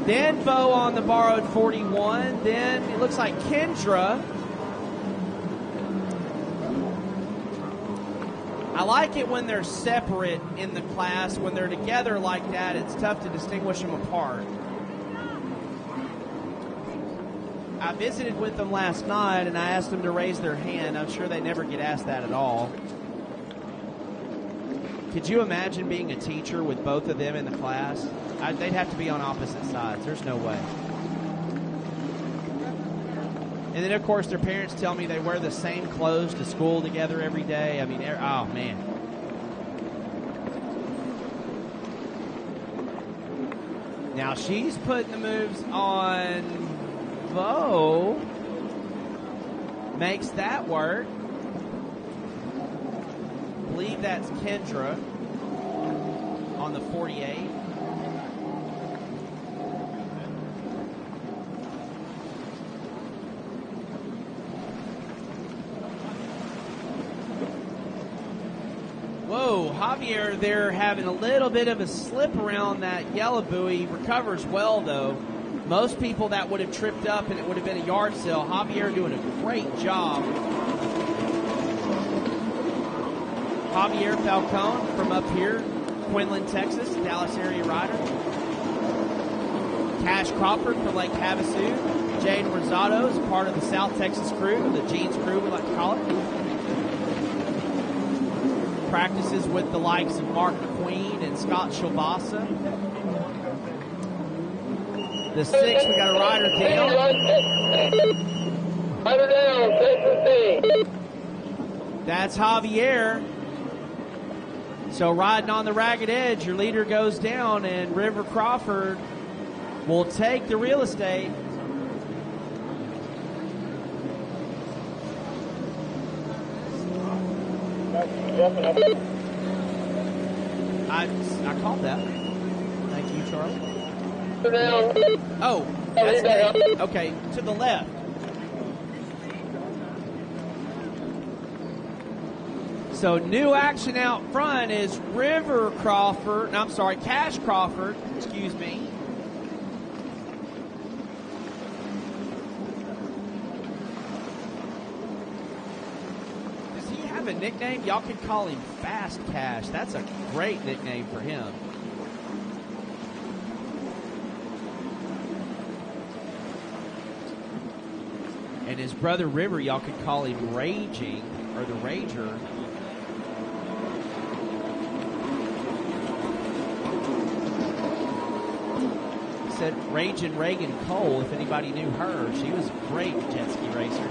Then Bo on the borrowed 41. Then it looks like Kendra. I like it when they're separate in the class. When they're together like that, it's tough to distinguish them apart. I visited with them last night, and I asked them to raise their hand. I'm sure they never get asked that at all. Could you imagine being a teacher with both of them in the class? They'd have to be on opposite sides. There's no way. And then, of course, their parents tell me they wear the same clothes to school together every day. I mean, oh, man. Now she's putting the moves on Bo. Makes that work. I believe that's Kendra on the 48. Whoa, Javier there having a little bit of a slip around that yellow buoy. Recovers well, though. Most people that would have tripped up and it would have been a yard sale. Javier doing a great job. Javier Falcone from up here, Quinlan, Texas, Dallas area rider. Cash Crawford from Lake Havasu. Jaden Rosado is part of the South Texas crew, the Jeans crew we like to call it. Practices with the likes of Mark McQueen and Scott Shilbasa. The 6, we got a rider down. Rider down, 6 That's Javier. So riding on the ragged edge, your leader goes down, and River Crawford will take the real estate. I called that. Thank you, Charlie. Oh, that's Nate. Okay, to the left. So new action out front is River Crawford. No, I'm sorry, Cash Crawford. Excuse me. Does he have a nickname? Y'all can call him Fast Cash. That's a great nickname for him. And his brother River, y'all could call him Raging, or the Rager. Said Raging Reagan Cole, if anybody knew her. She was a great jet ski racer.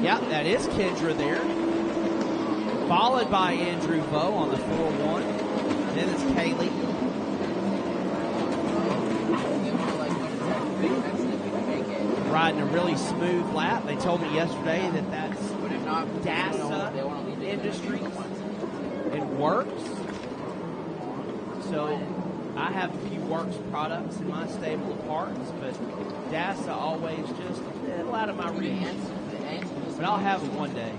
Yeah, that is Kendra there. Followed by Andrew Vo on the 4-1. Then it's Kaylee. Riding a really smooth lap. They told me yesterday that that's DASA Industries and Works. So I have a few Works products in my stable of parts, but DASA always just a little out of my reach. But I'll have them one day.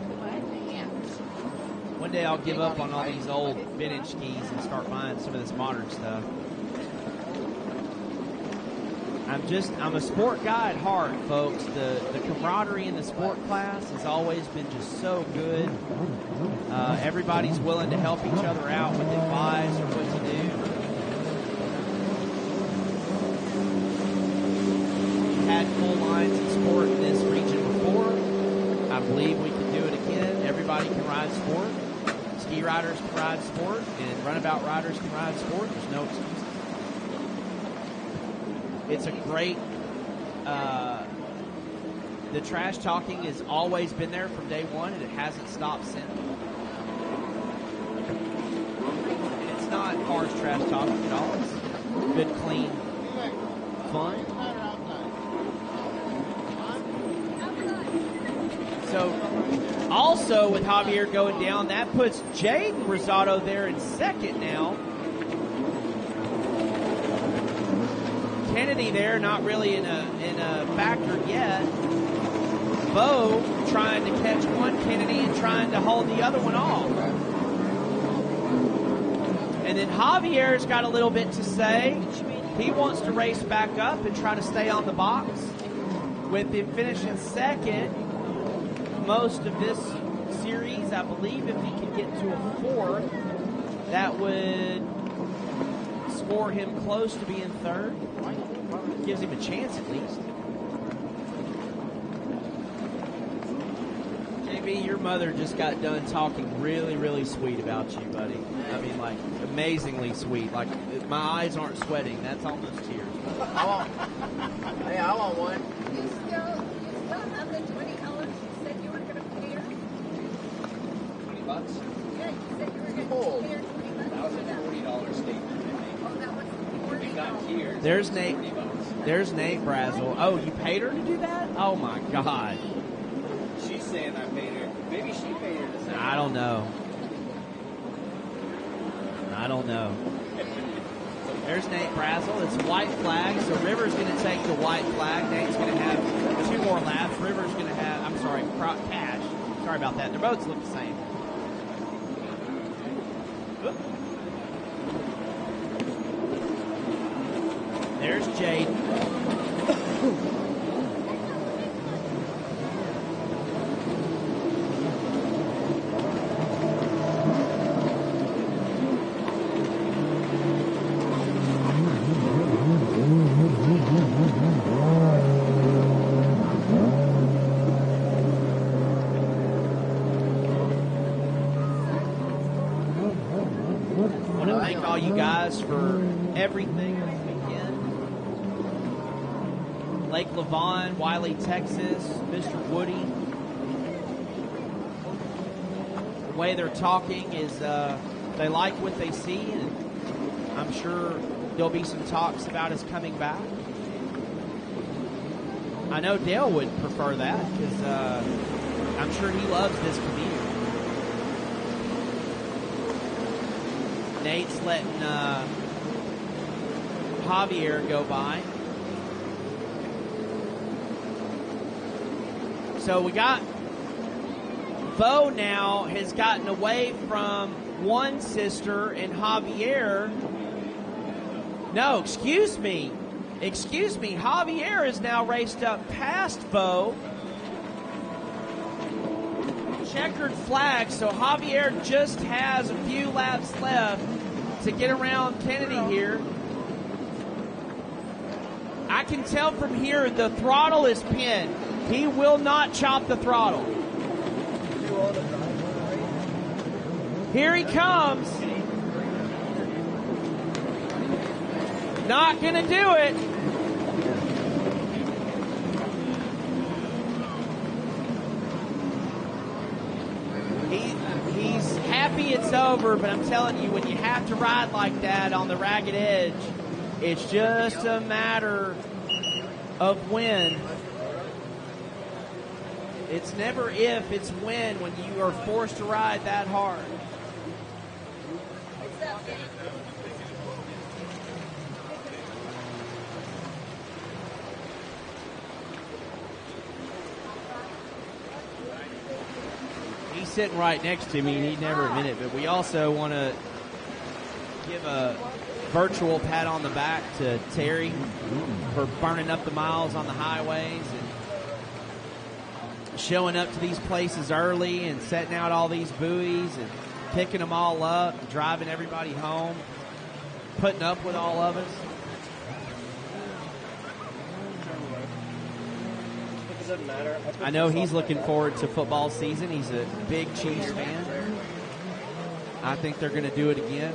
One day I'll give up on all these old vintage skis and start buying some of this modern stuff. I'm a sport guy at heart, folks. The camaraderie in the sport class has always been just so good. Everybody's willing to help each other out with advice or what to do. We had full lines of sport in this region before. I believe we can do it again. Everybody can ride sport. Ski riders can ride sport, and runabout riders can ride sport. There's no excuse. It's a great, the trash talking has always been there from day one, and it hasn't stopped since. And it's not harsh trash talking at all. It's good, clean, fun. So, also with Javier going down, that puts Jaden Rosado there in second now. Kennedy there, not really in a factor yet. Bo trying to catch one Kennedy and trying to hold the other one off. And then Javier's got a little bit to say. He wants to race back up and try to stay on the box. With him finishing second most of this series, I believe if he could get to a fourth, that would score him close to being third. Gives him a chance at least. JB, your mother just got done talking really, really sweet about you, buddy. I mean, like, amazingly sweet. Like, my eyes aren't sweating. That's almost tears. Hey, I want one. You still have the $20 you said you were going to pay her? $20? Yeah, you said you were going to pay her $20. That was a $40 statement. Oh, that was We got here. There's Nate. There's Nate Brazel. Oh, you paid her to do that? Oh, my God. She's saying I paid her. Maybe she paid her to say I don't know. I don't know. There's Nate Brazel. It's white flag, so River's going to take the white flag. Nate's going to have 2 more laps. River's going to have, I'm sorry, Cash. Sorry about that. Their boats look the same. There's Jaden. I want to thank all you guys for everything this weekend. Lake Lavon, Wiley, Texas, Mr. Woody. The way they're talking is they like what they see, and I'm sure there'll be some talks about us coming back. I know Dale would prefer that because I'm sure he loves this community. Nate's letting Javier go by. So we got Bo now has gotten away from one sister and Javier. No, excuse me. Javier is now raced up past Bo. Checkered flag, so Javier just has a few laps left to get around Kennedy here. I can tell from here the throttle is pinned. He will not chop the throttle. Here he comes. Not going to do it. He's happy it's over, but I'm telling you, when you have to ride like that on the ragged edge, it's just a matter of when. It's never if, it's when you are forced to ride that hard. He's sitting right next to me, and he'd never admit it, but we also want to give a virtual pat on the back to Terry for burning up the miles on the highways and showing up to these places early and setting out all these buoys and picking them all up, and driving everybody home, putting up with all of us. It doesn't matter. I know he's looking forward to football season. He's a big Chiefs fan. I think they're going to do it again.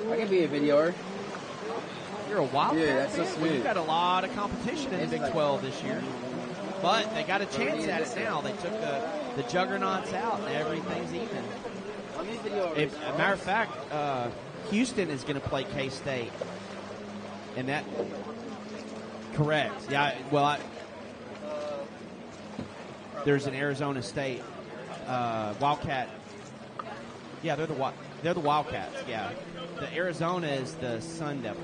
I can be a videoer. You're a Wildcat Yeah, that's so fan? sweet. Well, you've got a lot of competition in the Big 12 this year. But they got a chance at it now. They took the juggernauts out, and everything's even. As a matter of fact, Houston is going to play K-State. And that... Correct. Yeah, well, there's an Arizona State Wildcat. Yeah, they're the They're the Wildcats, yeah. The Arizona is the Sun Devils.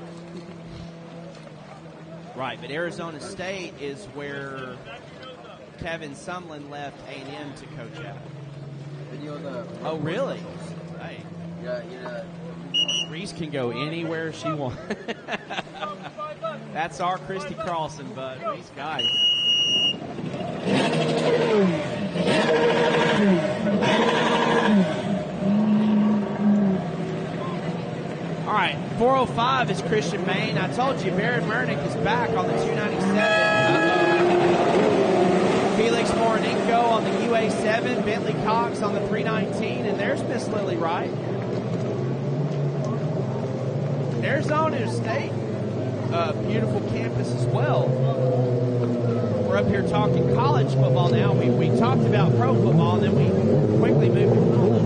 Right, but Arizona State is where Kevin Sumlin left A&M to coach at. Oh, really? Hey. Yeah. Reese can go anywhere she wants. That's our Christy Carlson, bud. Reese guys. All right, 405 is Christian Maine. I told you, Barrett Murnick is back on the 297. Felix Morinenko on the UA7, Bentley Cox on the 319, and there's Miss Lily Wright. Arizona State, beautiful campus as well. We're up here talking college football now. We talked about pro football, and then we quickly moved to college.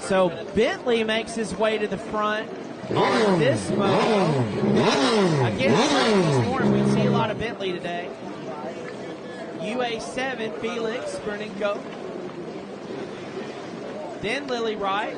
So Bentley makes his way to the front on this moto. Again, this morning we see a lot of Bentley today. UA7, Felix Bernenko. Then Lily Wright.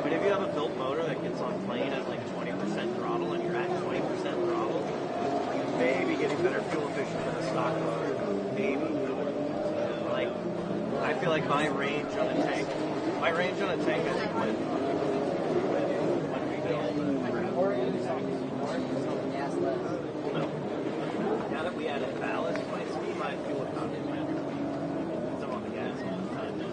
But if you have a built motor that gets on plane at like 20% throttle and you're at 20% throttle, you may be getting better fuel efficiency than a stock motor. Maybe. Like, I feel like my range on a tank, I think when we build no. Now that we added ballast, my speed, my fuel economy went. Because I'm on the gas all the time now.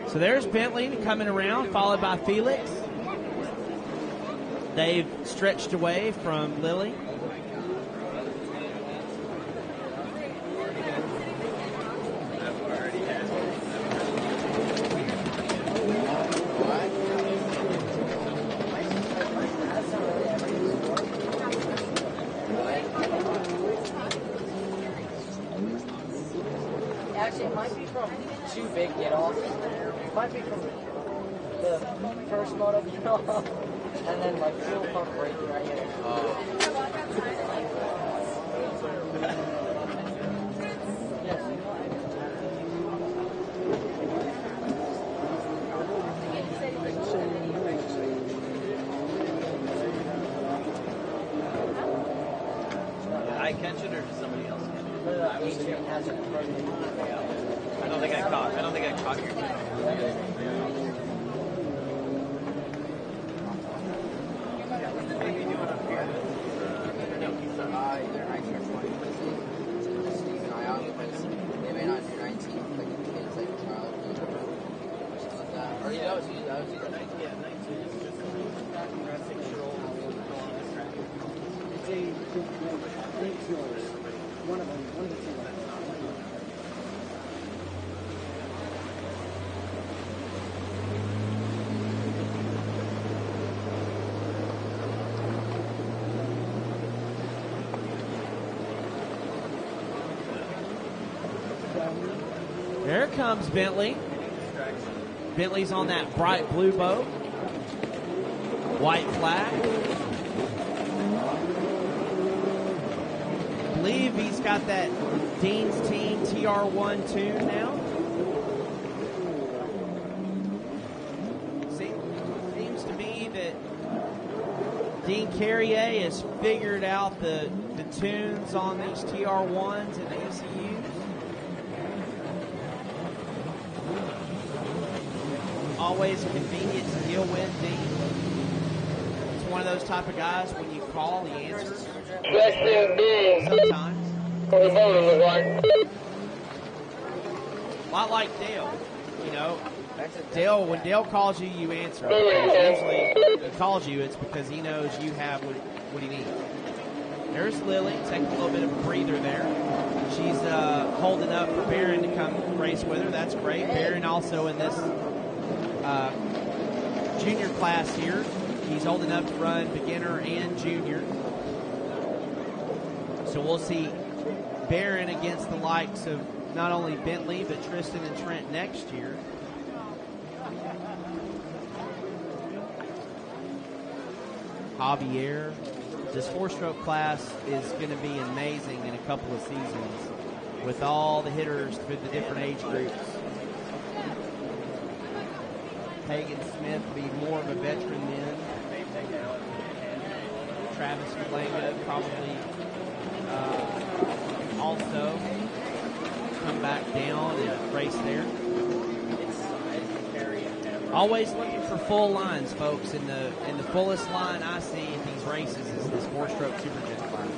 So there's Bentley coming around, followed by Felix. They've stretched away from Lily. Actually, it might be from two big get-offs. It might be from the first moto get-off, and then like fuel pump breaking right here. catch it or does somebody else catch it? Adrian has it. I don't think I caught your Maybe do it up here. No, he's not. Either 19 or 20. Keep an eye out because they may not do 19. Like kids like child or something like that. Or yeah, that was either 19 is just a 6-year-old on this track. It's a one of the two. There comes Bentley. Bentley's on that bright blue boat. White flag. I believe he's got that Dean's Team TR1 tune now. Seems to me that Dean Carrier has figured out the tunes on these TR1s and the ECUs. Always convenient to deal with, Dean. He's one of those type of guys, when you call, he answers. Sometimes. A lot like Dale. You know, Dale, when Dale calls you, you answer. Usually he calls you, it's because he knows you have what he needs. There's Lily, taking a little bit of a breather there. She's holding up for Barron to come race with her. That's great. Barron also in this junior class here. He's old enough to run beginner and junior. So we'll see Barron against the likes of not only Bentley, but Tristan and Trent next year. Javier. This 4-stroke class is going to be amazing in a couple of seasons with all the hitters for the different age groups. Hagan Smith will be more of a veteran then. Travis Malanga probably also come back down and race there. Always looking for full lines, folks. And the fullest line I see in these races is this 4-stroke Superjet class.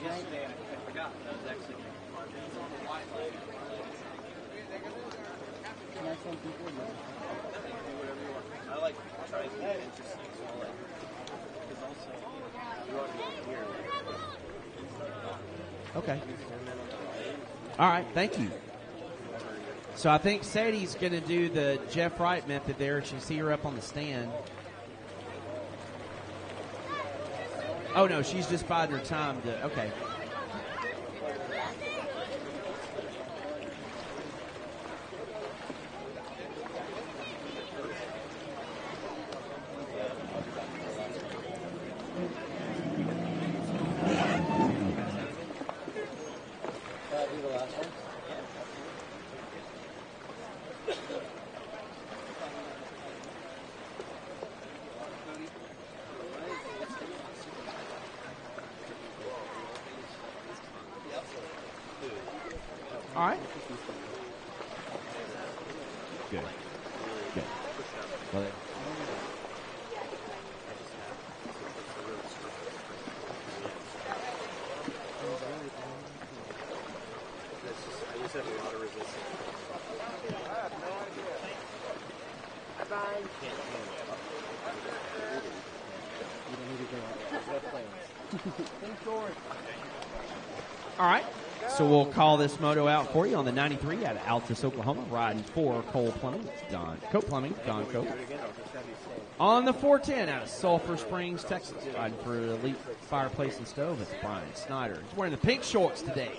yesterday, I forgot that I was actually going to park. It's on the white line. Can I send people? Do whatever you want. I like trying to keep it interesting, so I like, because also, you already here. Okay. All right, thank you. So I think Sadie's going to do the Jeff Wright method there. You see her up on the stand. Oh, no, she's just biding her time to, okay. All right. Good. Good. Well, I just have a lot of resistance. I have no idea. Bye-bye. You don't need to go out. There's no plans. Thank George. all right. So we'll call this moto out for you on the 93 out of Altus, Oklahoma, riding for Cole Plumbing. It's Don Cope Plumbing, Don Cope. On the 410 out of Sulphur Springs, Texas, riding for Elite Fireplace and Stove. It's Brian Snyder. He's wearing the pink shorts today.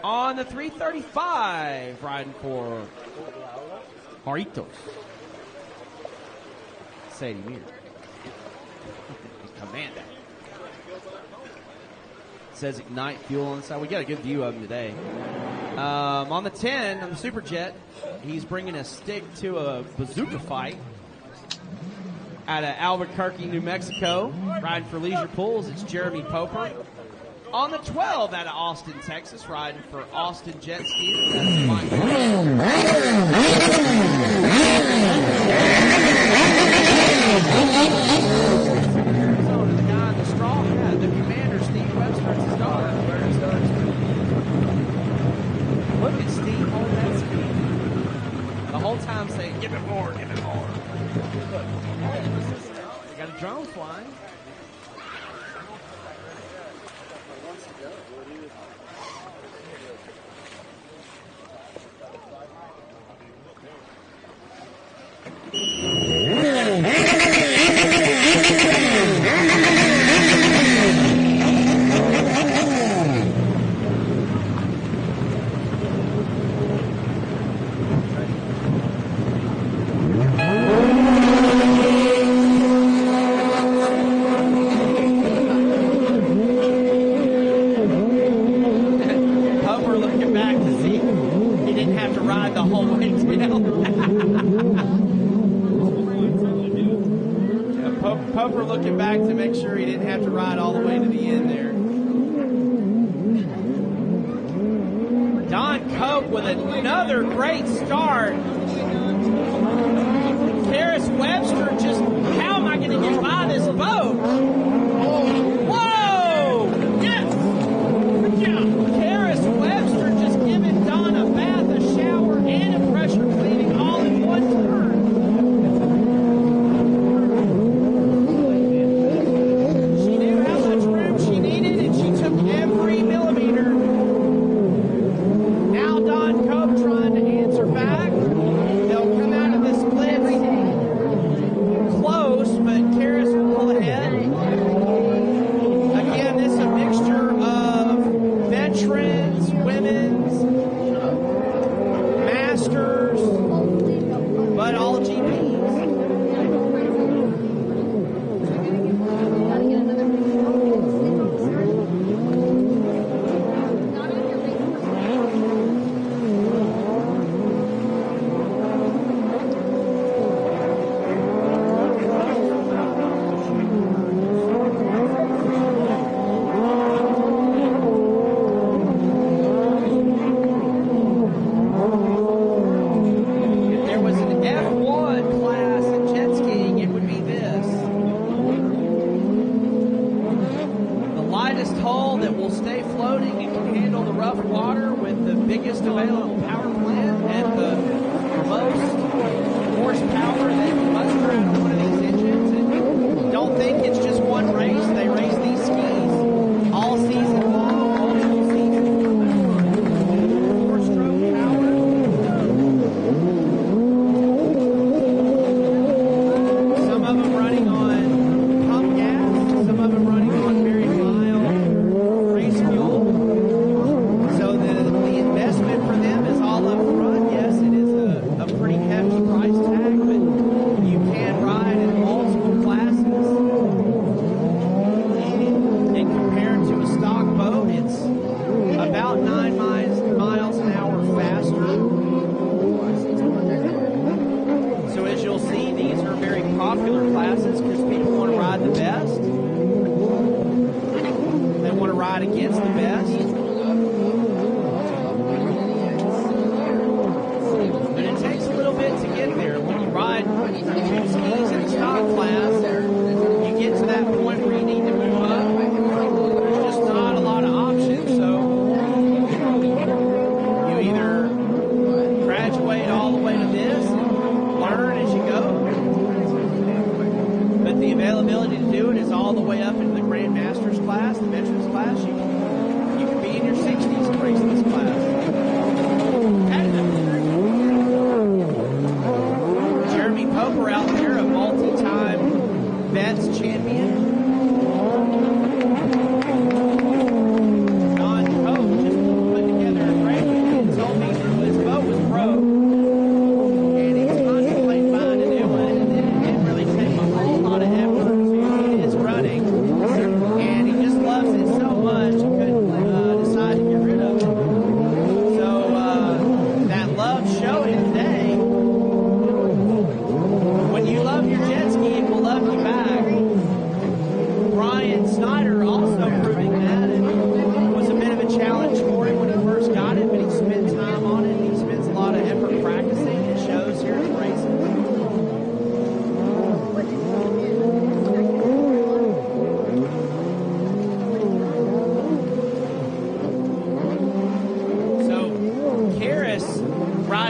On the 335, riding for Maritos. Sadie Mears. Commander. Says Ignite Fuel on the side. We got a good view of him today. On the 10, on the Superjet, he's bringing a stick to a bazooka fight out of Albuquerque, New Mexico. Riding for Leisure Pools, it's Jeremy Poper. On the 12 out of Austin, Texas, riding for Austin Jetski. That's Mike. The guy in the straw hat, the commander, Steve Webster, at the start. Look at Steve holding that speed. The whole time saying, give it more, give it more. You got a drone flying. Poper looking back to see he didn't have to ride the whole way down. Poper looking back to make sure he didn't have to ride all the way to the end there. Don Cope with another great start. Karis Webster just, how am I going to get by this boat? Whoa! Yes! Karis Webster just giving Don a bath, a shower, and a pressure cleaning all in one turn. She knew how much room she needed, and she took every millimeter. Now Don Cope trying to answer back. They'll come out of this blitz close, but Karis will pull ahead.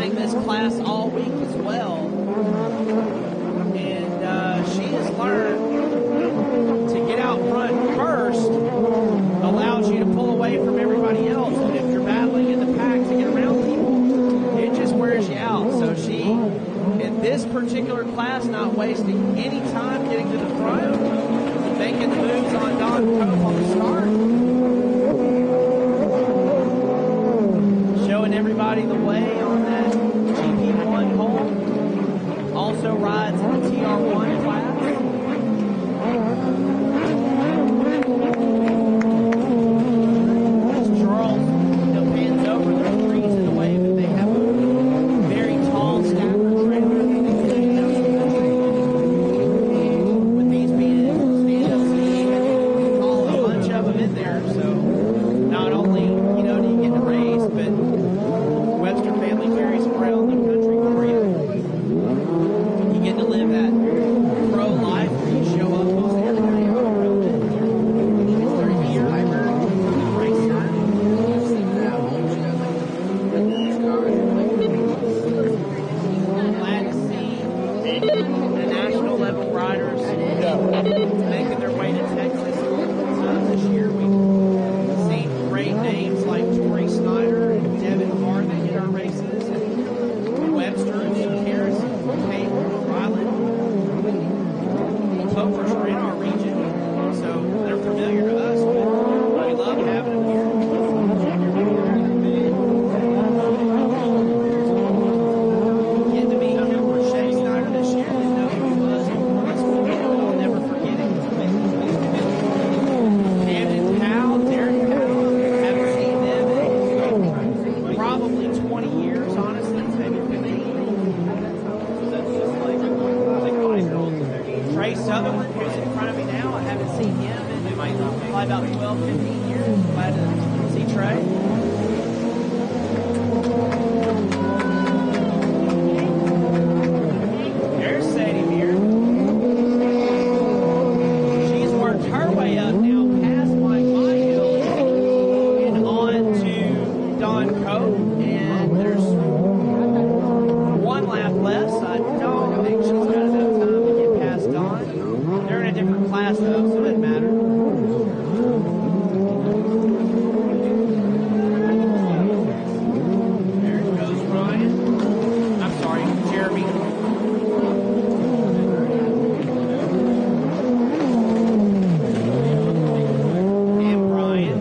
running this class all week as well. And she has learned to get out front first allows you to pull away from everybody else. And if you're battling in the pack to get around people, it just wears you out. So she, in this particular class, not wasting any time getting to the front, making the moves on Don Cope on the start, showing everybody the way on that GP1 pole. Also rides in the TR1 class. As Charles pans over, they're freezing away, but they have a very tall stacker trailer. With these being stand-up seating, all a bunch of them in there, so not only, do you get to race, but Webster family carries them around the country for you. You get to live that pro life where you show up most everywhere you go around it. Glad to see the national level riders making their way to Texas this year. We've seen great names like Tori Snyder and Devin Harvey in our races, and Webster and Harris and Peyton, Ryland. Topers are in our region, so they're familiar to us, but we love having them here. Getting to meet him for Shay Snyder this year, didn't know who he was. I'll never forget it. Camden Powell, Derek Powell, haven't seen them in probably 20 years, honestly, maybe 15. Trey Sutherland, who's in front of me now, I haven't seen him in probably about 12, 15 years. Glad to see Trey. There's Sadie Beard. She's worked her way up now past Mike Myhill and on to Don Cope. And there's one lap left, so I don't think she's got enough time to get past Don. They're in a different class, though, so it doesn't matter. There goes Ryan. I'm sorry, Jeremy. And Brian.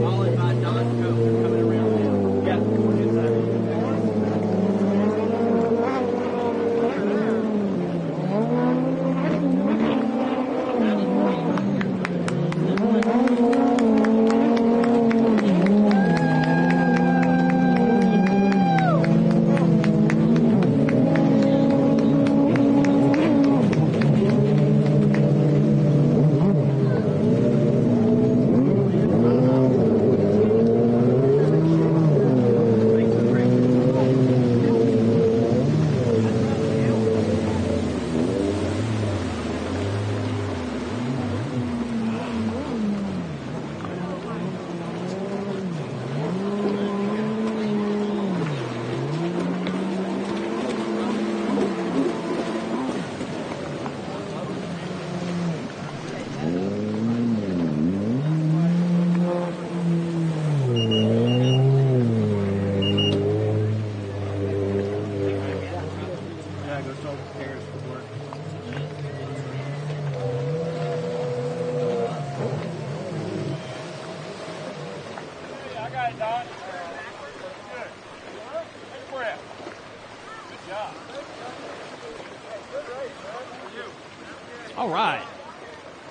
Followed by Don Cope coming around now. Yeah, we're inside. All right.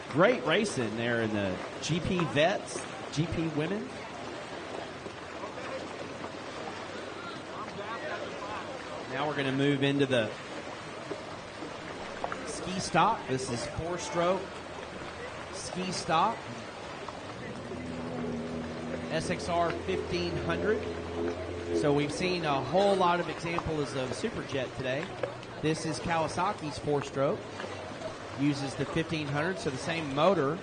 Great racing there in the GP Vets GP women. Now we're going to move into the ski stock. This is 4-stroke ski stock. SXR 1500. So we've seen a whole lot of examples of Superjet today. This is Kawasaki's 4-stroke. Uses the 1500, so the same motor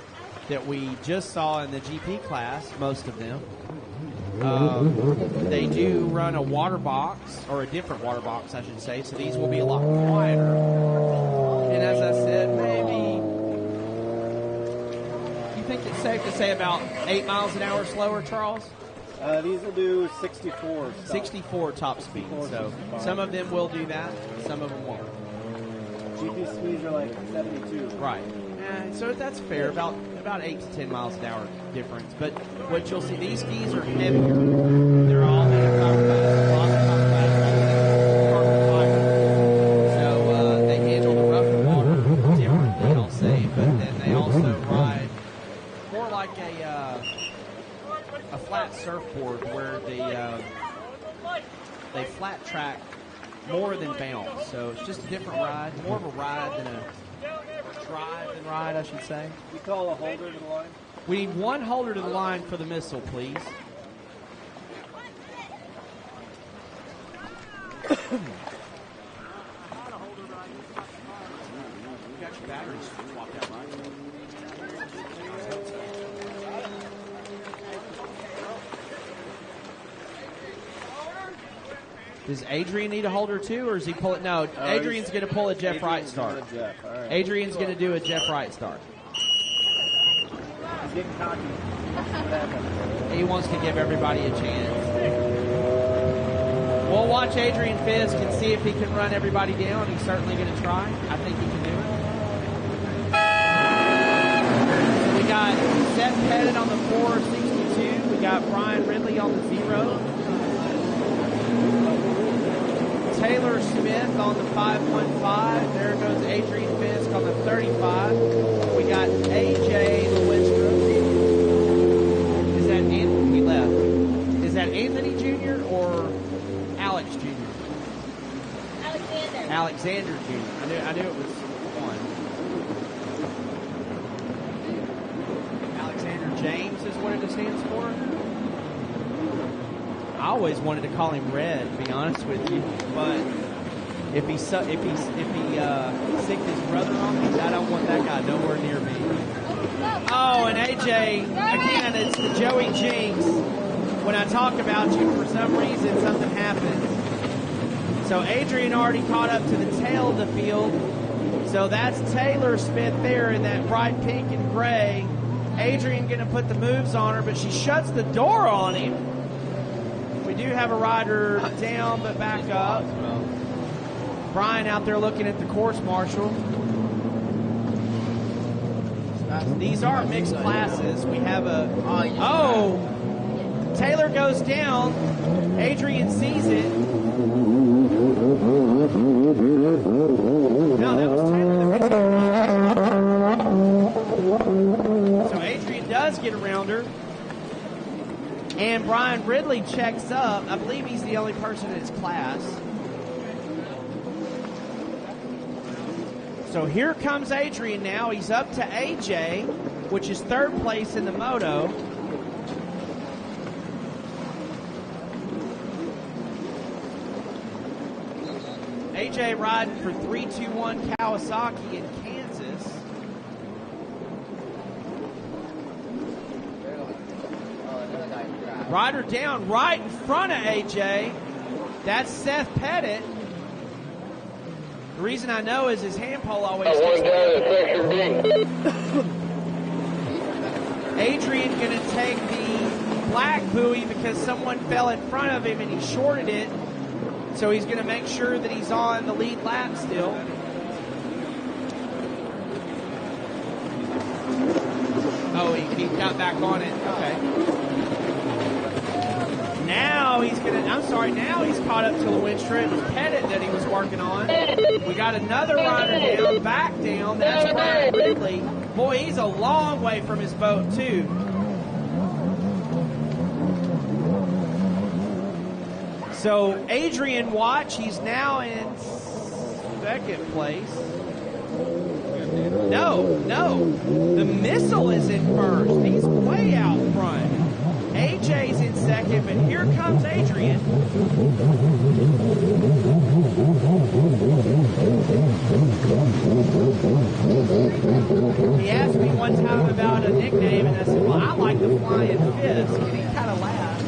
that we just saw in the GP class, most of them. They do run a water box, or a different water box, I should say, so these will be a lot quieter. And as I said, maybe, you think it's safe to say about 8 miles an hour slower, Charles? These will do 64. 64 top speed, so some of them will do that, some of them won't. GP speeds are like 72. Right. So that's fair, about 8 to 10 miles an hour difference. But what you'll see, these skis are heavier. They're all made of carbon fiber. So they handle the rough and water differently, I'll say. But then they also ride more like a flat surfboard where they flat track more than bounce. So it's just a different ride, more of a ride than a drive and ride, I should say. You call a holder to the line? We need one holder to the line for the missile, please. You got your batteries swapped out, right? Does Adrian need a holder too, or is he pull it? No, Adrian's going to pull a Jeff Wright start. Right. Adrian's going to do a Jeff Wright start. He's getting cocky. He wants to give everybody a chance. We'll watch Adrian Fisk and see if he can run everybody down. He's certainly going to try. I think he can do it. We got Seth Pettit on the 462. We got Brian Ridley on the 0. Taylor Smith on the 515. There goes Adrian Fisk on the 35. We got AJ Lewinstra. Is that Anthony? He left. Is that Anthony Jr. or Alex Jr.? Alexander. Alexander Jr. I knew it was one. Alexander James is what it stands for. I always wanted to call him Red, to be honest with you, but if he sicked his brother on me, I don't want that guy nowhere near me. Oh, and AJ, again, it's the Joey Jinx. When I talk about you, for some reason, something happens. So Adrian already caught up to the tail of the field. So that's Taylor Smith there in that bright pink and gray. Adrian going to put the moves on her, but she shuts the door on him. We do have a rider down, but back up. Brian out there looking at the course marshal. These are mixed classes. We have Taylor goes down. Adrian sees it. No, that was Taylor. So Adrian does get around her. And Brian Ridley checks up. I believe he's the only person in his class. So here comes Adrian now. He's up to AJ, which is third place in the Moto. AJ riding for 321 Kawasaki in Kansas. Rider down right in front of AJ. That's Seth Pettit. The reason I know is his hand pole always sticks Adrian going to take the black buoy because someone fell in front of him and he shorted it. So he's going to make sure that he's on the lead lap still. Oh, he got back on it. Okay. Now he's now he's caught up to Lewinstra. It was Pettit that he was working on. We got another rider down, back down. That's Brian Ridley. Boy, he's a long way from his boat, too. So Adrian Watch, he's now in second place. No. The Missile is in first. He's way out front. AJ's in second, but here comes Adrian. He asked me one time about a nickname, and I said, well, I like the Flying Fist. And he kind of laughed.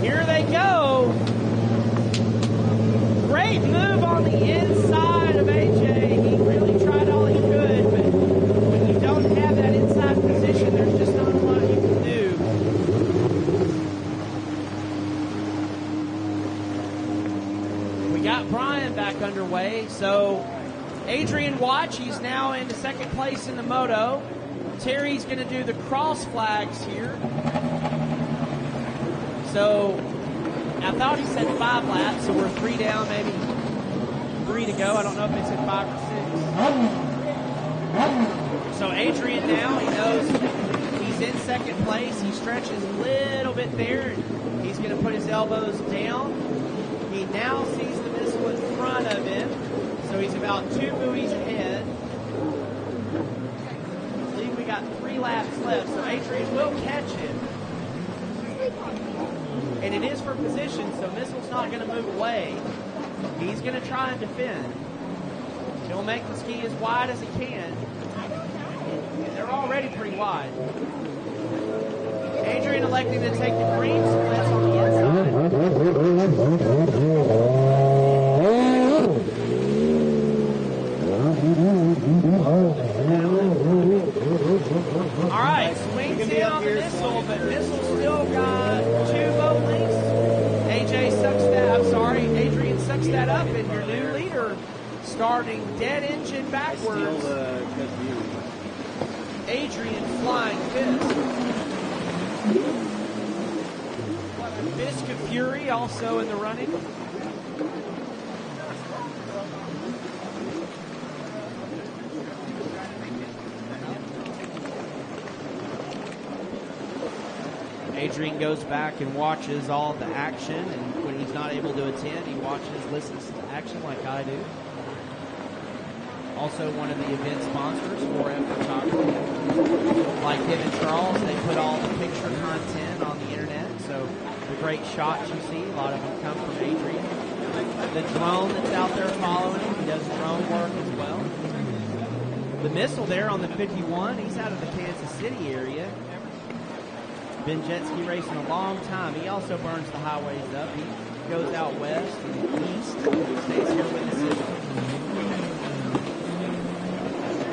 Here they go. Great move on the inside of AJ. He really tried all he could, but when you don't have that inside position, there's just not a lot you can do. We got Brian back underway. So Adrian Watch, he's now into second place in the Moto. Terry's going to do the cross flags here. So I thought he said 5 laps, so we're 3 down, maybe 3 to go. I don't know if they said 5 or 6. So Adrian now, he knows he's in second place. He stretches a little bit there. He's going to put his elbows down. He now sees the Missile in front of him, so he's about 2 buoys ahead. I believe we got 3 laps left, so Adrian will catch him. And it is for position, so Missile's not going to move away. He's going to try and defend. He'll make the ski as wide as he can. And they're already pretty wide. Adrian electing to take the green splits on the inside. All right, swings in on the Missile, but Missile still got 2 boat links. Adrian sucks that up, and your new leader starting dead engine backwards. Adrian Flying Fist. Fist of Fury also in the running. Adrian goes back and watches all the action, and when he's not able to attend, he listens to the action like I do. Also one of the event sponsors for photography. Like him and Charles, they put all the picture content on the internet, so the great shots you see, a lot of them come from Adrian. The drone that's out there following him, he does drone work as well. The Missile there on the 51, he's out of the Kansas City area. Been Jetski racing a long time. He also burns the highways up. He goes out west and east. Stays here with us.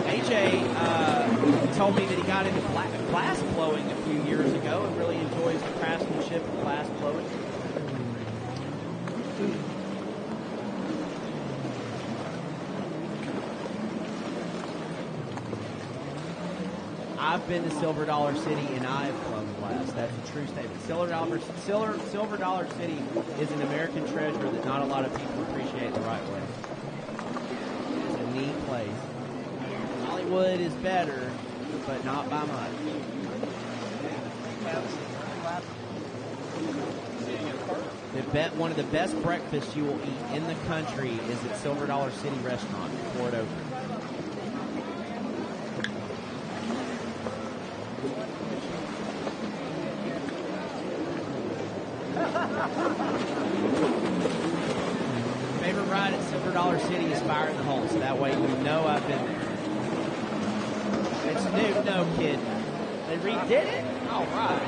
AJ told me that he got into glass blowing a few years ago and really enjoys the craftsmanship of glass blowing. I've been to Silver Dollar City and I've blown glass. That's a true statement. Silver Dollar City is an American treasure that not a lot of people appreciate the right way. It's a neat place. Hollywood is better, but not by much. One of the best breakfasts you will eat in the country is at Silver Dollar City Restaurant before it opens. Favorite ride at Silver Dollar City is Fire in the Hole, so that way you know I've been there. It's new, no kidding. They redid it? All right.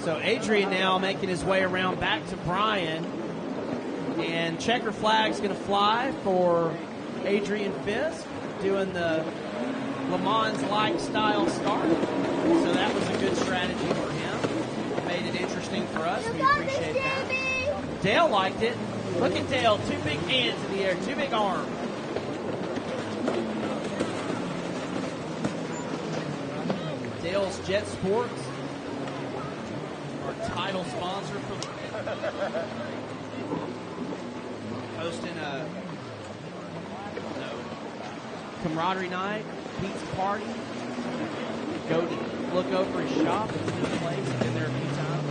So Adrian now making his way around back to Brian. And checker flag's going to fly for Adrian Fisk doing the Le Mans-like style start. So that was a good strategy for him. Made it interesting for us. We appreciate that. Dale liked it. Look at Dale. 2 big hands in the air. 2 big arms. Dale's Jet Sports, our title sponsor for hosting a camaraderie night, pizza party. Go to look over his shop. It's a new place. I've been there a few times.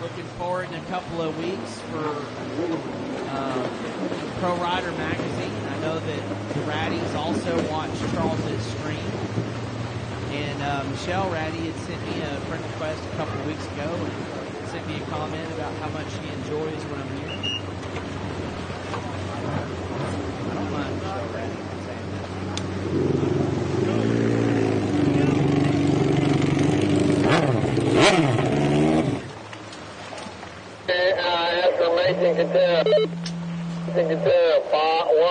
Looking forward in a couple of weeks for Pro Rider Magazine. I know that the Raddies also watch Charles's stream. And Michelle Raddy had sent me a friend request a couple of weeks ago and sent me a comment about how much she enjoys when I'm here. I don't mind Michelle Raddy saying Information container. Container 115.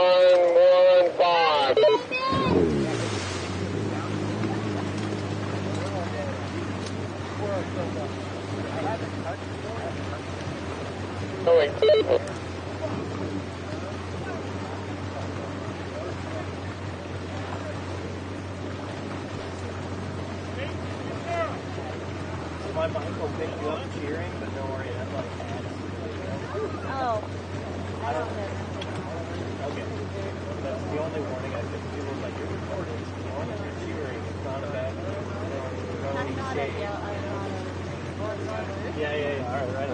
Oh, wait. My mic will pick you up cheering, but don't worry, that's like ads. Oh, I don't know. Okay. That's the only warning I give people. Like, you're recording, as long as you're cheering, it's not a bad thing. I'm not a shade. Yeah. All right, right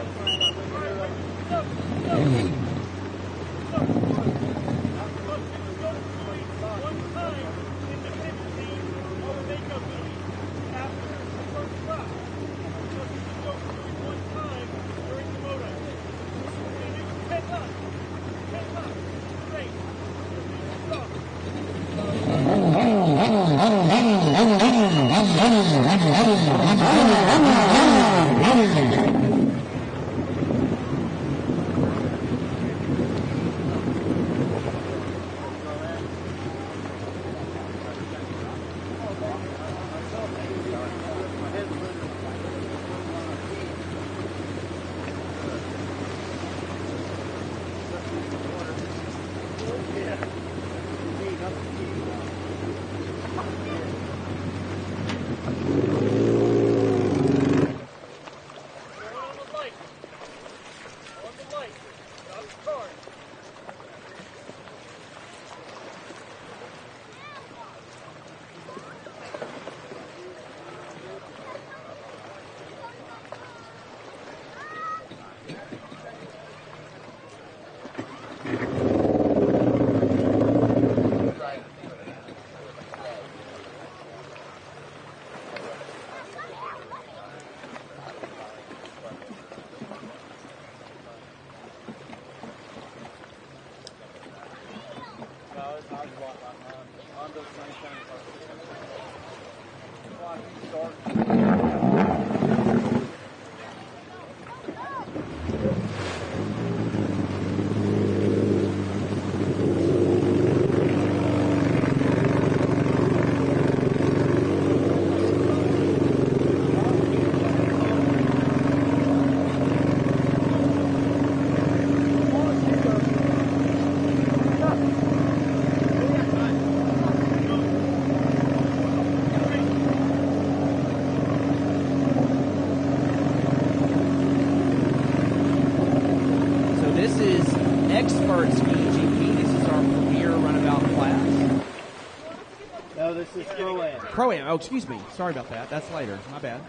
Pro-Am. Oh, excuse me. Sorry about that. That's later. My bad.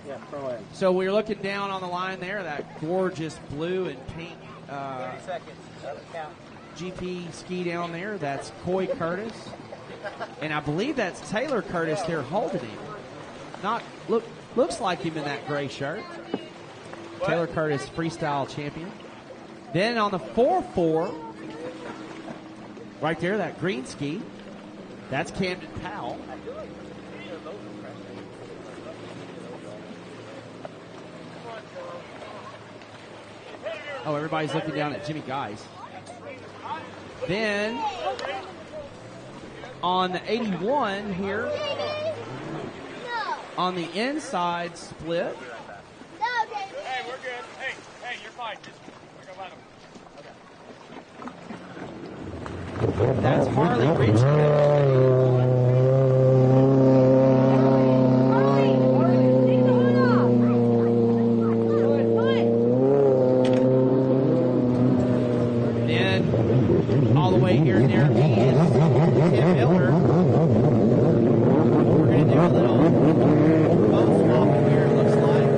Yeah, Pro-Am. So we're looking down on the line there, that gorgeous blue and pink 30 seconds. Count. GP ski down there. That's Coy Curtis. And I believe that's Taylor Curtis there holding him. Looks like him in that gray shirt. What? Taylor Curtis, freestyle champion. Then on the 4-4, Right there, that green ski. That's Camden Powell. Oh, everybody's looking down at Jimmy Guys. Then, on the 81 here, on the inside split. Hey, we're good. Hey, you're fine. Just, we're gonna let him. That's Harley Ritchie. All the way here near me is Tim Miller. We're going to do a little boat swap here, it looks like.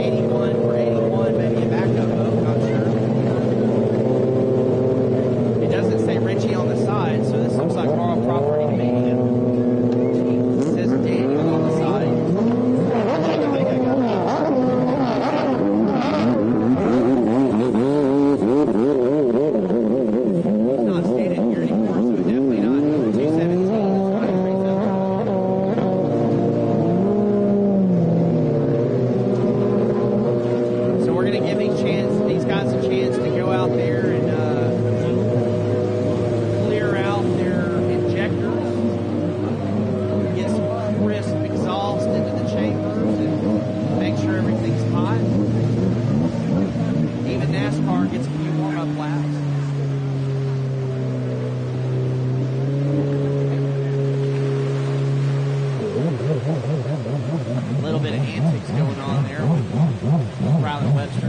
81 for 81, maybe a backup boat, not sure. It doesn't say Richie on the side, so this looks like our property to me. It says Daniel on the side. Not stated here anymore, so definitely not 217. So we're going to give these guys a chance to go out there and clear out their injectors, get some crisp exhaust into the chambers, and make sure everything's hot. Even NASCAR gets a few warm-up laps. A little bit of antics going on there with Rylan Webster.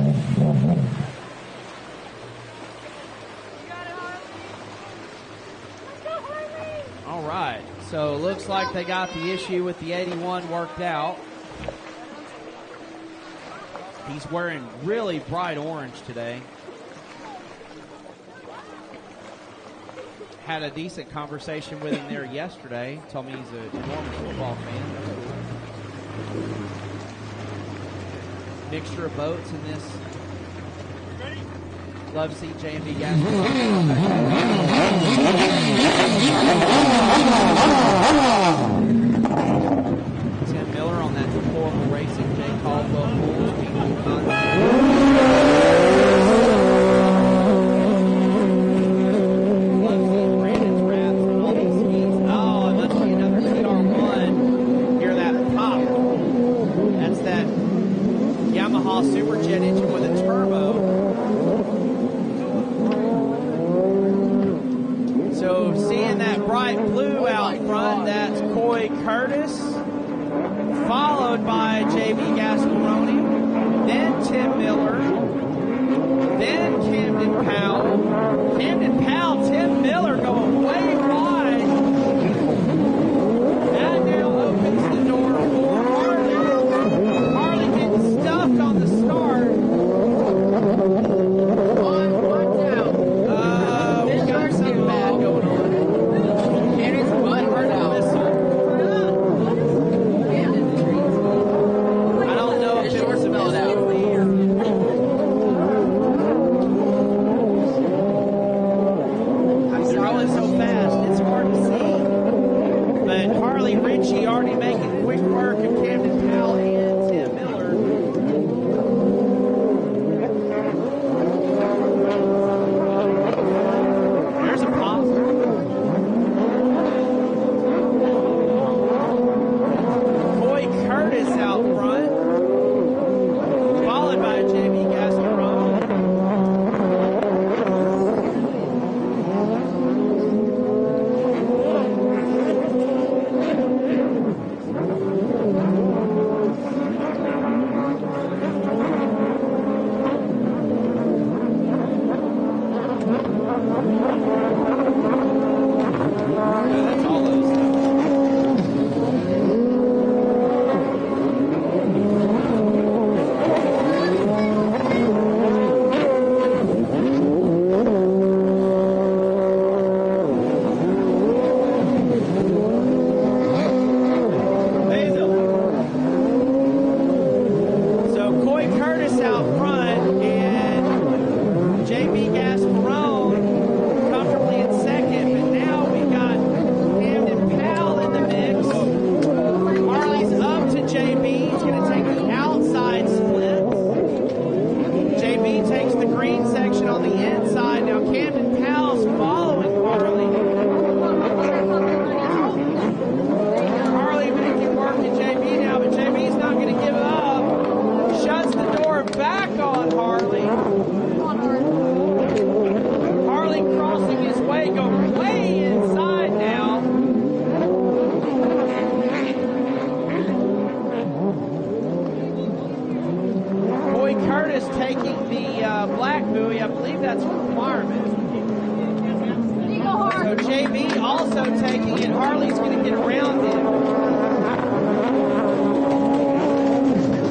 All right, so it looks like they got the issue with the 81 worked out. He's wearing really bright orange today. Had a decent conversation with him there yesterday. Told me he's an enormous football fan. Mixture of boats in this. Love to see J&B gas. Tim Miller on that horrible racing J. Caldwell pool. Superjet engine with a turbo. So seeing that bright blue out front, that's Coy Curtis, followed by J.B. Gasparoni, then Tim Miller, then Camden Powell. Camden Powell, Tim Miller going way wide. That now opens the door for Harley. Harley getting stuffed on the start. We got something bad going on. Cannon's butt hurt out. I don't know if it was a missile. They're going so fast, it's hard to see. But Harley Ritchie already making quick work of Camden Powell and Tim Miller. There's a pop. Coy Curtis out front, followed by J.B. Gasparoni. also taking it. Harley's going to get around him.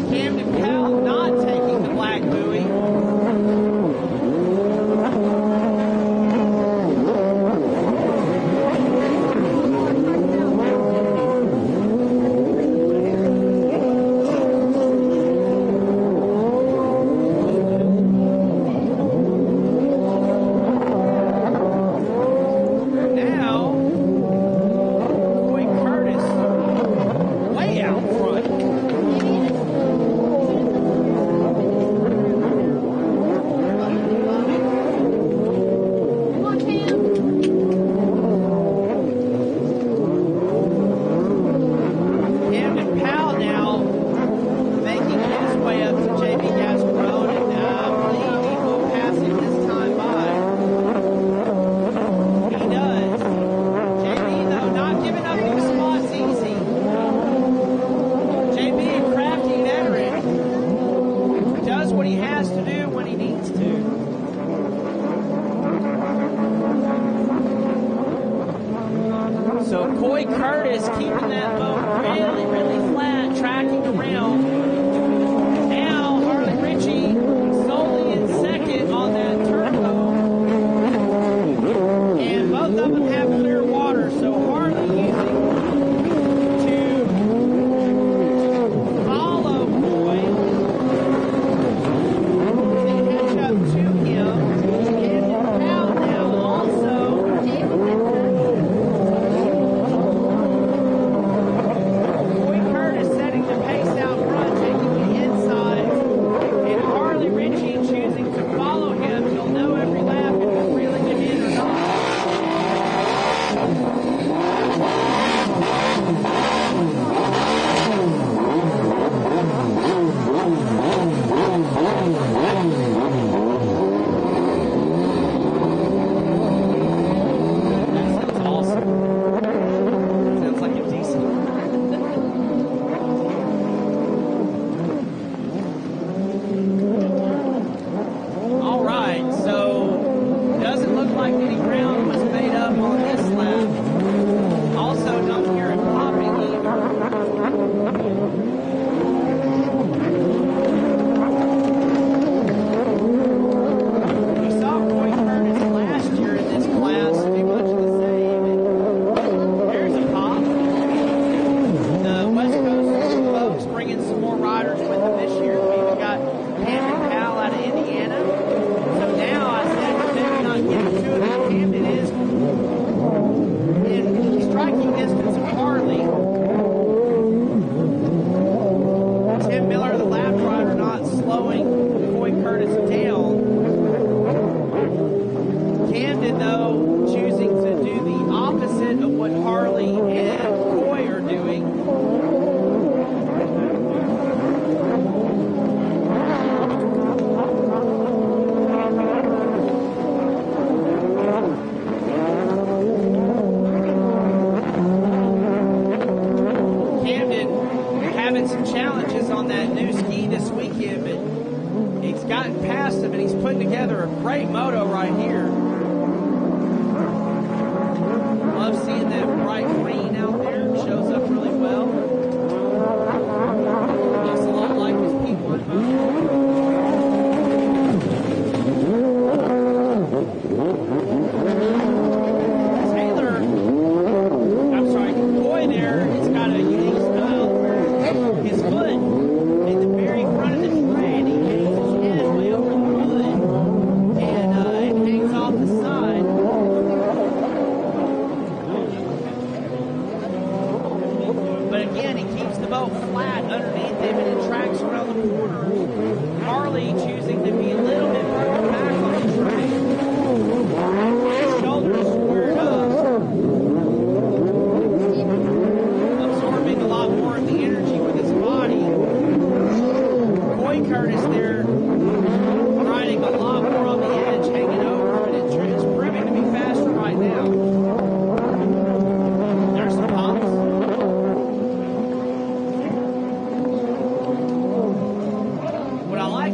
Camden Powell not taking the black buoy.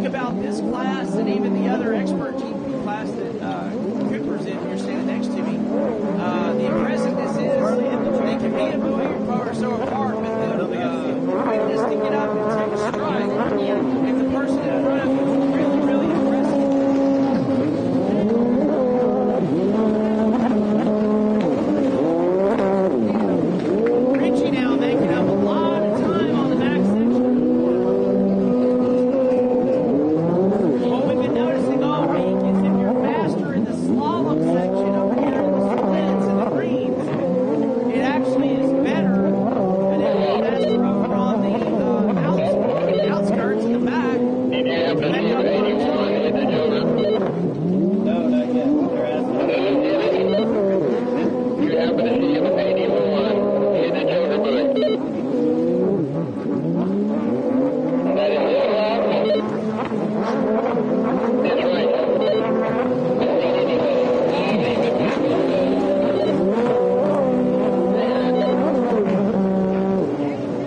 About this class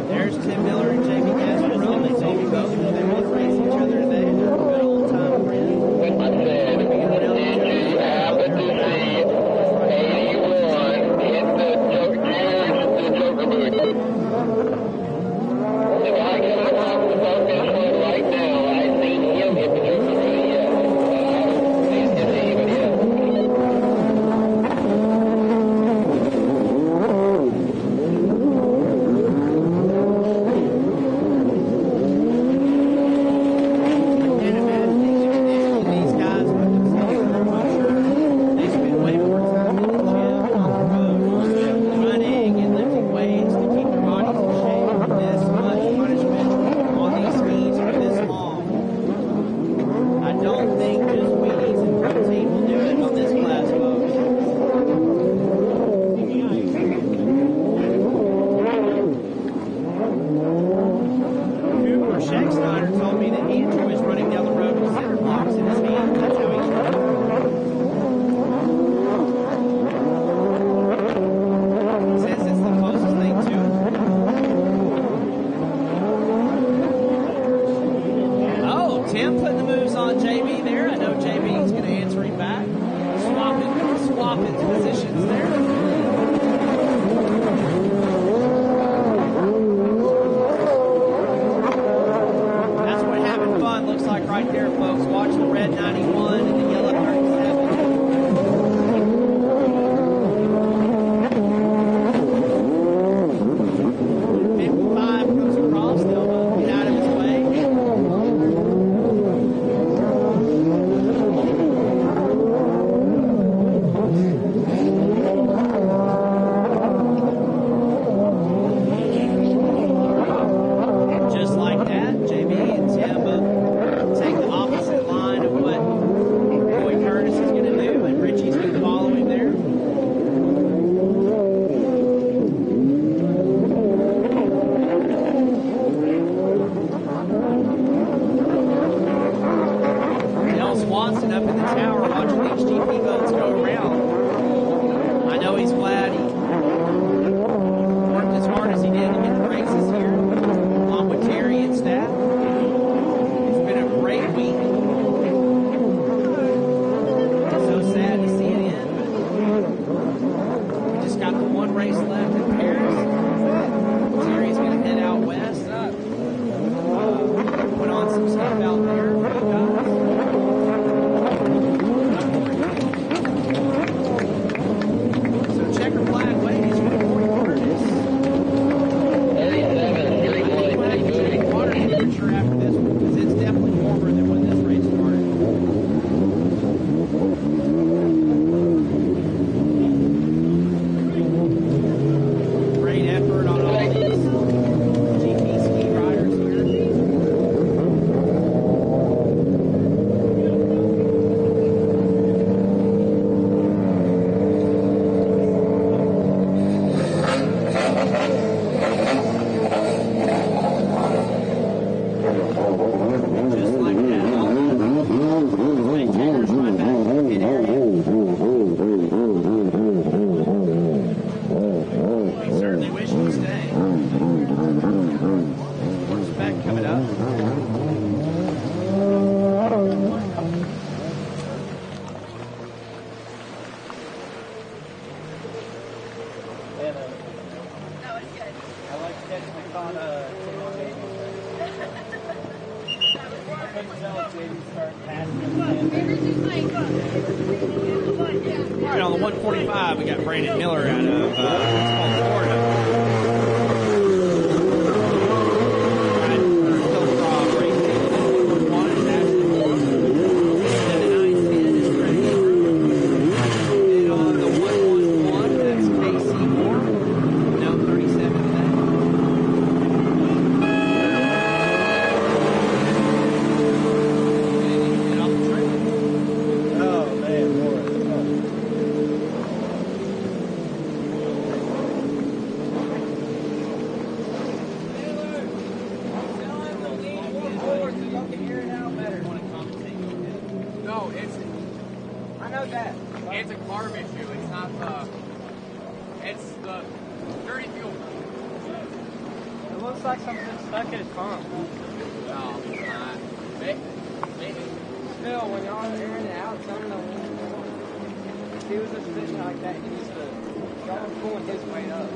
There's Tim Miller and Jamie Casperone. They both race each other today. They're good old time friends. All right, on the 145, we got Brandon Miller out of Florida. dirty fuel. It looks like something's stuck in his pump. Oh, maybe. Still, when y'all are airing it out, some of the if he was just fishing like that, he needs to y'all are pulling his weight up.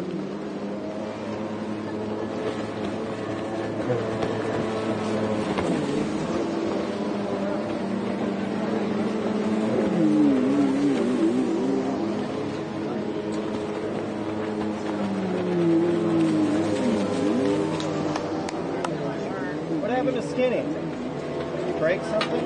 What happened to Skinny? Did he break something?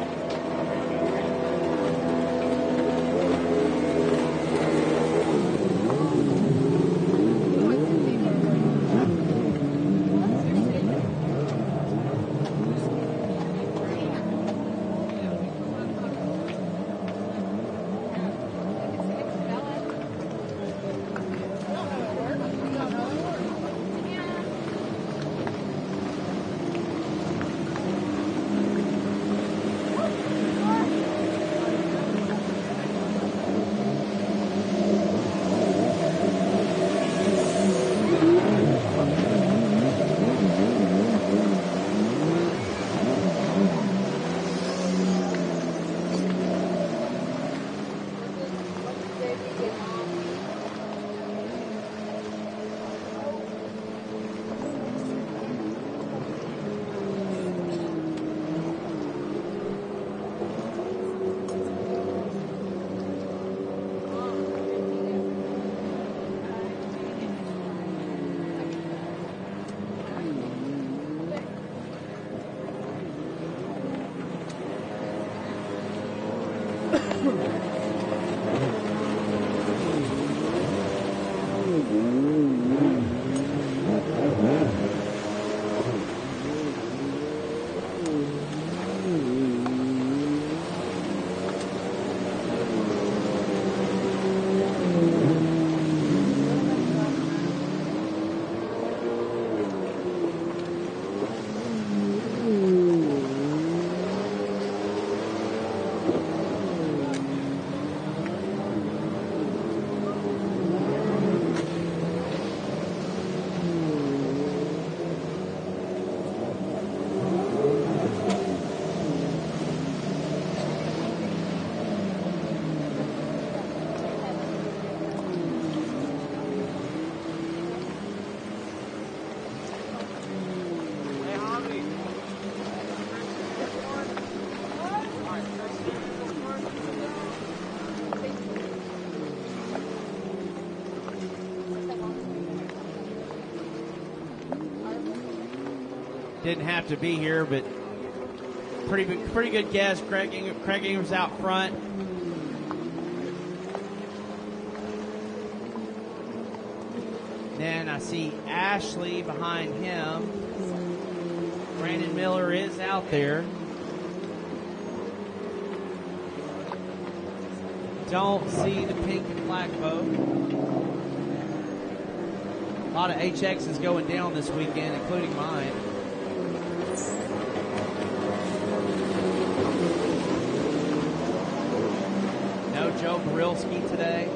Didn't have to be here, but pretty good guess. Craig Ingram's out front. Then I see Ashley behind him. Brandon Miller is out there. Don't see the pink and black boat. A lot of HXs going down this weekend, including mine. No Joe Borilski today.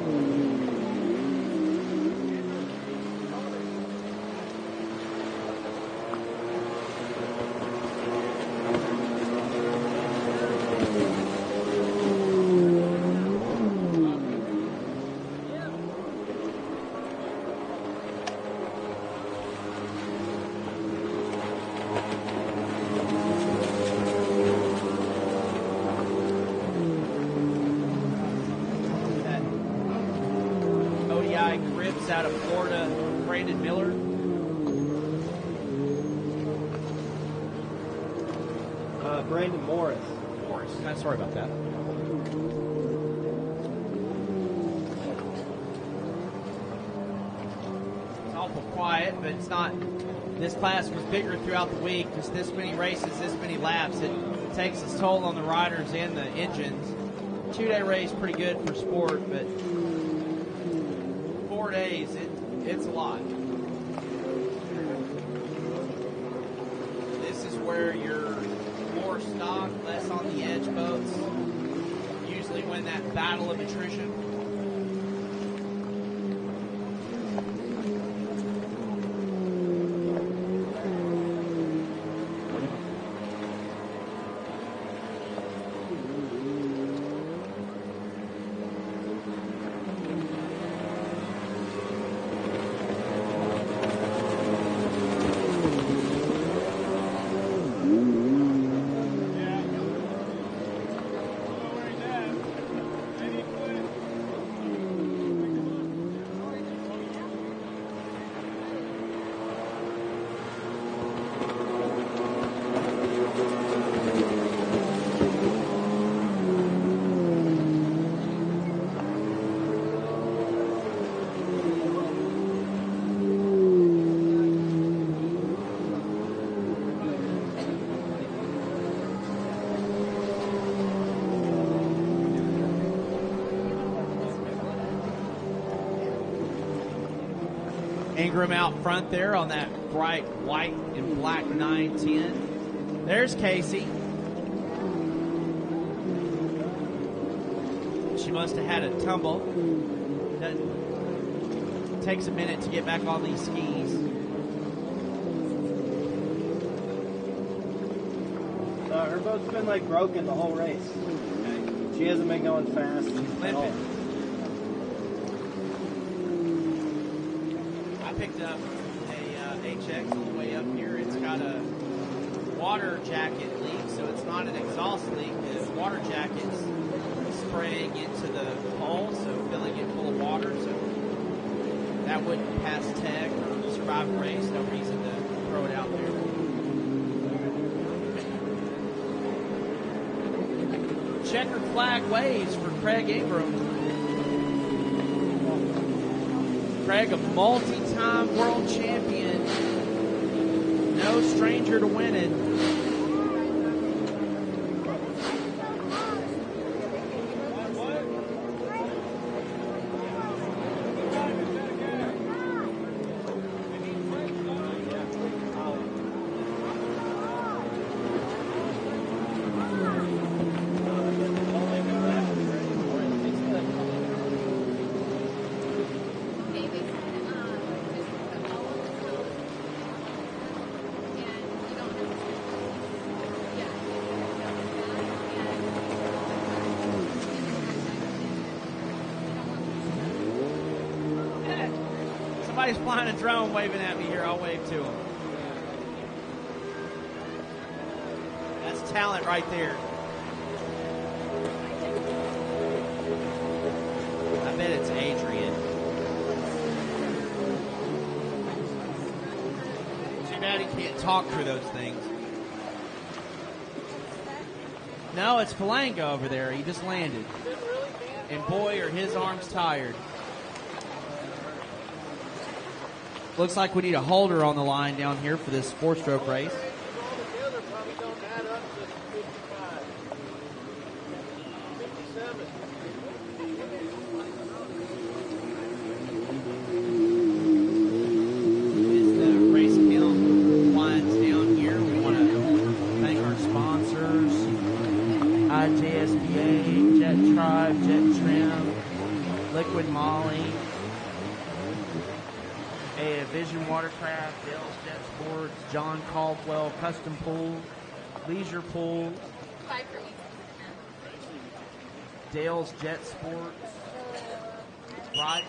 Out of Florida, Brandon Miller. Brandon Morris. Sorry about that. It's awful quiet, but it's not. This class was bigger throughout the week. Just this many races, this many laps. It takes its toll on the riders and the engines. 2-day race, pretty good for sport, but 4 days, it's a lot. This is where you're more stock, less on the edge boats. Usually win that battle of attrition. Ingram out front there on that bright white and black 910. There's Casey. She must have had a tumble. Takes a minute to get back on these skis. Her boat's been like broken the whole race. She hasn't been going fast at all. I picked up a HX on the way up here. It's got a water jacket leak, so it's not an exhaust leak. The water jacket's spraying into the hull, so filling it full of water. So that wouldn't pass tech or survive the race. No reason to throw it out there. Checkered flag waves for Craig Ingram. Craig, a multi-time world champion. No stranger to winning. Somebody's flying a drone waving at me here. I'll wave to him. That's talent right there. I bet it's Adrian. Too bad he can't talk through those things. No, it's Falanga over there. He just landed. And boy, are his arms tired. Looks like we need a holder on the line down here for this 4-stroke race. As the race count winds down here, we want to thank our sponsors, IJSBA, Jet Tribe, Jet Trim, Liquid Molly, Vision Watercraft, Dale's Jet Sports, John Caldwell Custom Pool, Leisure Pool, Dale's Jet Sports, Right.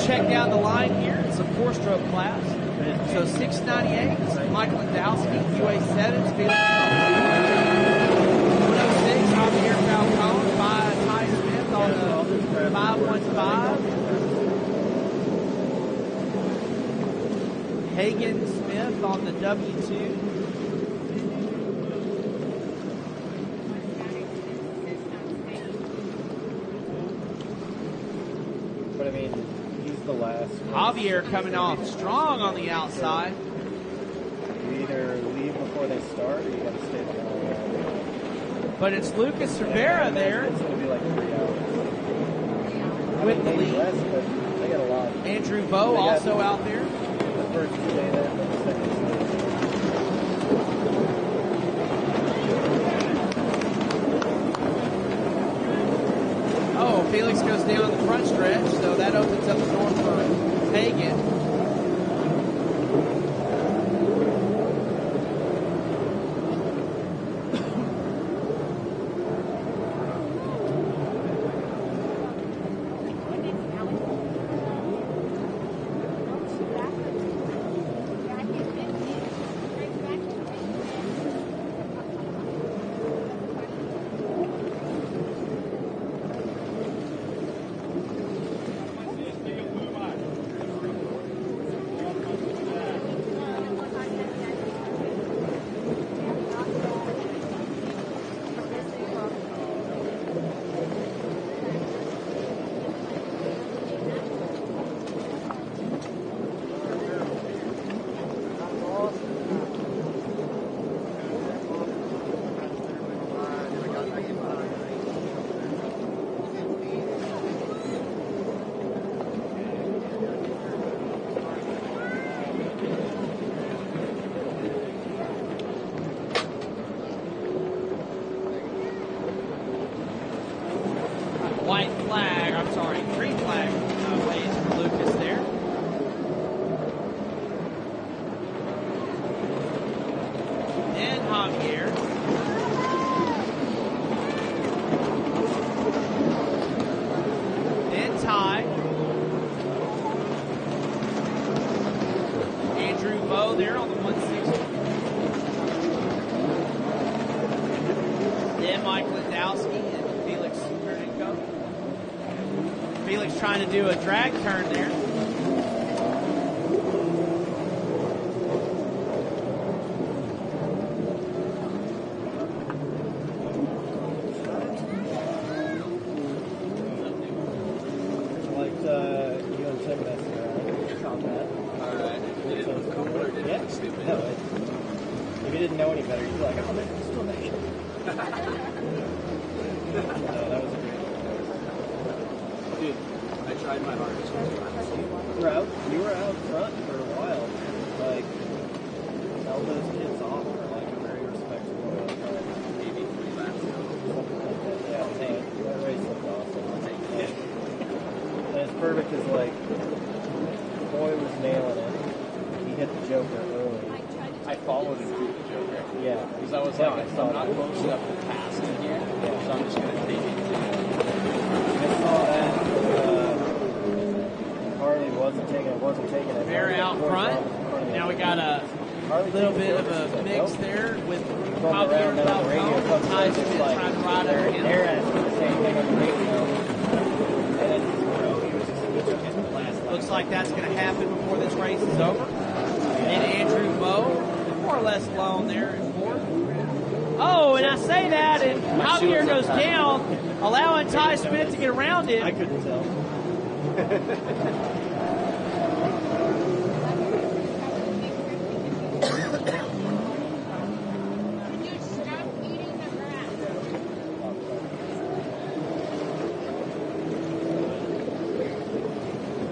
Check down the line here. It's a 4-stroke class. So 698 is Michael Endowski, UA7's Felix. 106, Javier Falcon by Ty Smith on the 515. Hagen Smith on the W2. But I mean, he's the last. Javier coming off strong on the outside. You either leave before they start or you got to stay the whole way. But it's Lucas Rivera there. It's going to be like 3 hours. With the lead. Less, but they got a lot. Andrew Bowe also out there. The first 2 days there, but the second stage. Oh, Felix goes down the front stretch, so that opens up the door for Hagen. to do a drag turn there. If you didn't know any better, you'd be like, oh, man, it's still naked. No, that was a great one. Dude, I tried my hardest. You were out front for a while. Like, tell those kids off for like a very respectful Maybe 3 laps ago. Yeah, that race looked awesome. And it's perfect because, like, Boy was nailing it. He hit the Joker early. I followed him through the Joker. Yeah. Because I was like, I'm not close enough to pass in here, so I'm just going to take it. I saw that. Harley wasn't taking it. They're out front. Now we got a little bit of a mix there with popular about home. Ty's been trying to ride her in. They're asking the same thing on the radio. Looks like that's going to happen before this race is over. And Andrew Moe, more or less alone there in fourth. Oh, and I say that, and Javier goes down, allowing Ty Smith to get around it. I couldn't tell.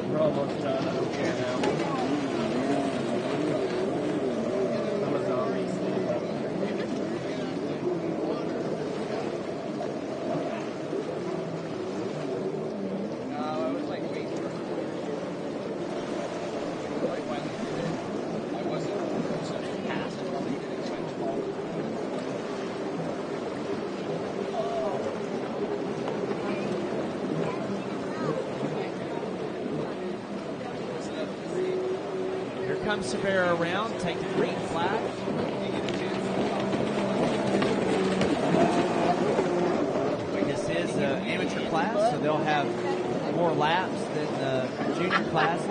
We're almost done. I don't care now. I'm a zombie. I was like, wait. I wasn't past it. I didn't expect to fall. Here comes Severa around, take the green flag. This is an amateur class, so they'll have more laps than the junior classes.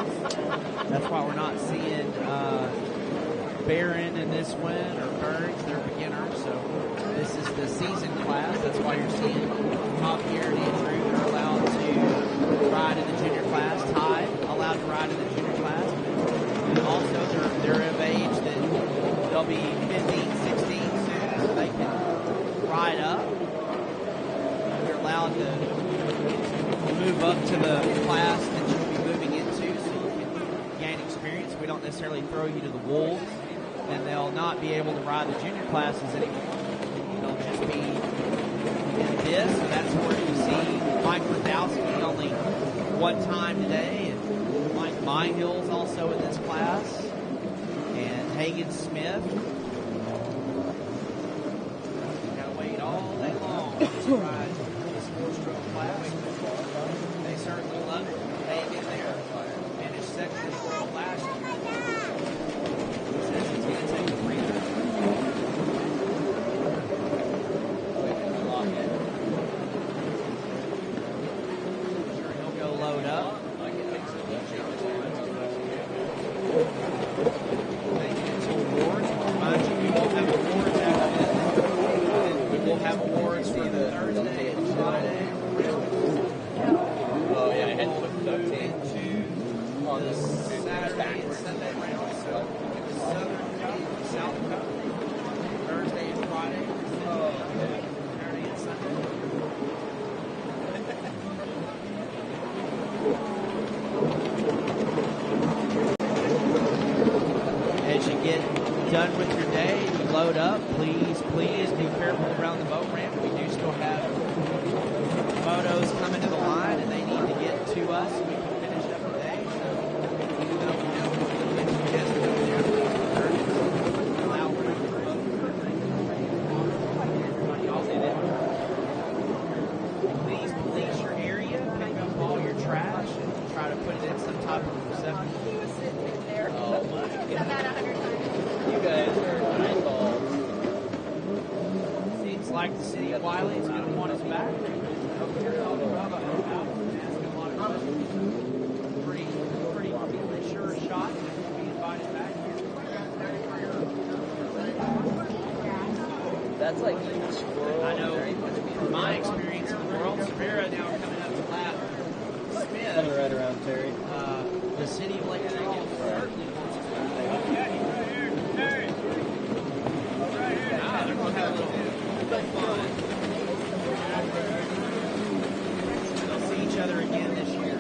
That's why we're not seeing Barron in this one, or Burns, they're beginners. So this is the season class. That's why you're seeing Javier and Andrew. They're allowed to ride in the junior class. Ty allowed to ride in the junior class. And also they're of age that they'll be 15, 16 soon, so they can ride up. They're allowed to move up to the class that you'll be moving into, so you can gain experience. We don't necessarily throw you to the wolves, and they'll not be able to ride the junior classes anymore. They'll just be in this, so that's where you see Mike Radowski only one time today, and Mike Myhill's also in this class, and Hagen Smith. Gotta wait all day long to ride this 4-stroke class. They certainly love it. Hagen there finished second in the world last year. Says he's going to take a breather. Sure, he'll go load up. Making it to awards. Remind you, we will have awards after this. We will have awards for the Thursday and Friday. Oh, yeah, I had to put those into on the Saturday and Sunday round. So Southern Cup, South Cup, Thursday and Friday. Saturday and Sunday. As you get done with your day, you load up. Please be careful around the boat ramp. We do still have motos coming to the line, and they need to get to us so we can finish up the day. So even though we know we're going to get you guys over there, allow room for everybody else in it. Please police your area, pick up all your trash, and try to put it in some type of receptacle. He was sitting in there. Oh my Done that 100 times. You guys are nine balls. Seems like the city of Wiley is going to want us back. Hope you're all ask a lot of questions. That's like squirrel. I know from my experience in the world, Severa now are coming up to lap Smith. Coming right around Terry. The city of Lake Charles certainly wants to they're going to have a little fun. They'll see each other again this year.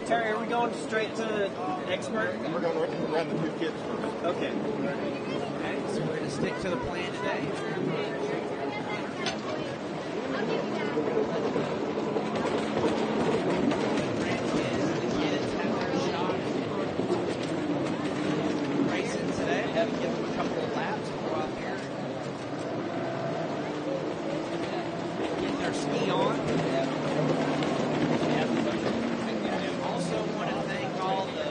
Terry, are we going straight to expert? We're going to run the 2 kids first. Okay. Okay, so we're going to stick to the plan today. Racing today, have to give them a couple of laps before out there. Get their ski on. Also want to thank all the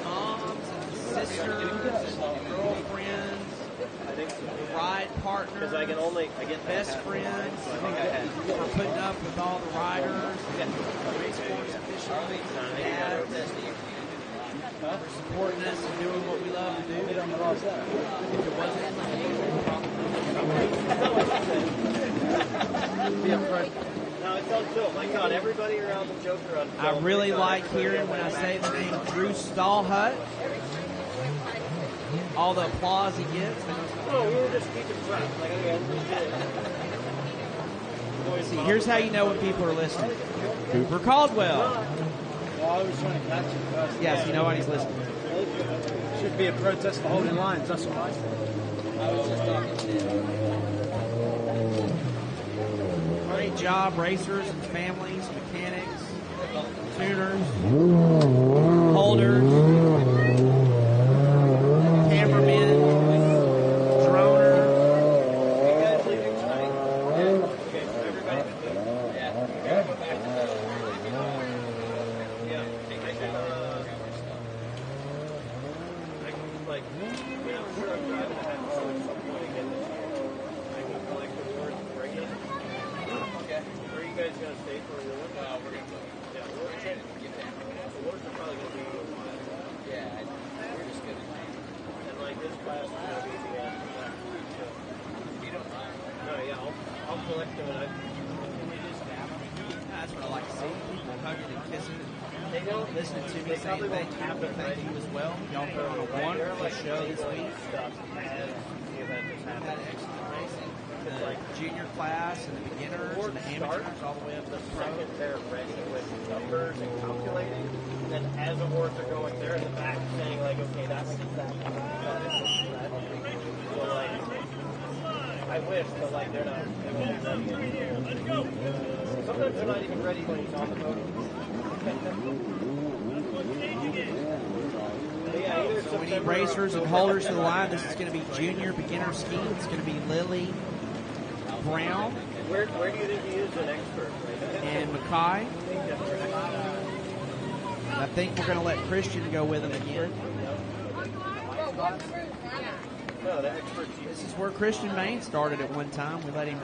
moms and sisters and girlfriends, ride partners, I get best friends for putting up with all the riders, race course officials, dads, for supporting us and doing what we love to do. If it wasn't for you, be up front. No, it's on film. I got everybody around the Joker on film. I really like hearing when I say the name Drew Stallhut. All the applause he gets. Oh, we were just keeping track. Like, okay, See, here's how you know when people are listening. Cooper Caldwell. Well, I was trying to catch him first. Yes, you know what he's listening. Should be a protest for holding lines. That's what I said. I was just talking to Great job, racers and families, mechanics, tuners, holders, cameramen, droners. You guys leaving tonight? Yeah. Okay, so everybody can leave. Yeah. Yeah. I can, like, when I'm sure I'm driving, I have to show at some point again this year. I can collect the awards and bring them. Okay. Where are you guys going to stay for a award? We're going to go. Yeah, we're trying to get that. Awards are probably going to be a while. Yeah, we're just going to. And like this class is going to be the end of that. So, you don't mind? No, yeah, I'll collect them and That's what I like to see. People hugging and kissing and they don't listening to me they saying probably thank won't you. have it Thank ready. you as well. Y'all put on a They're wonderful like show this week. stuff as the event is Had happening. excellent racing. It's The like junior class and the beginners and the amateurs all the way up to the the pro. second they're ready with numbers and calculating. And then as awards are going, they're in the back saying like, okay, that's that. So like, I wish, but like they're not. They won't be ready yet. Let's go. Sometimes they're not even ready when he's on the podium. Yeah, either So we need September or racers and October. holders to the line. This is going to be junior beginner skiing. It's going to be Lily Brown Where do you think he is an expert? and Mackay. I think we're going to let Christian go with him again. No, the expertise. This is where Christian Main started at one time. We let him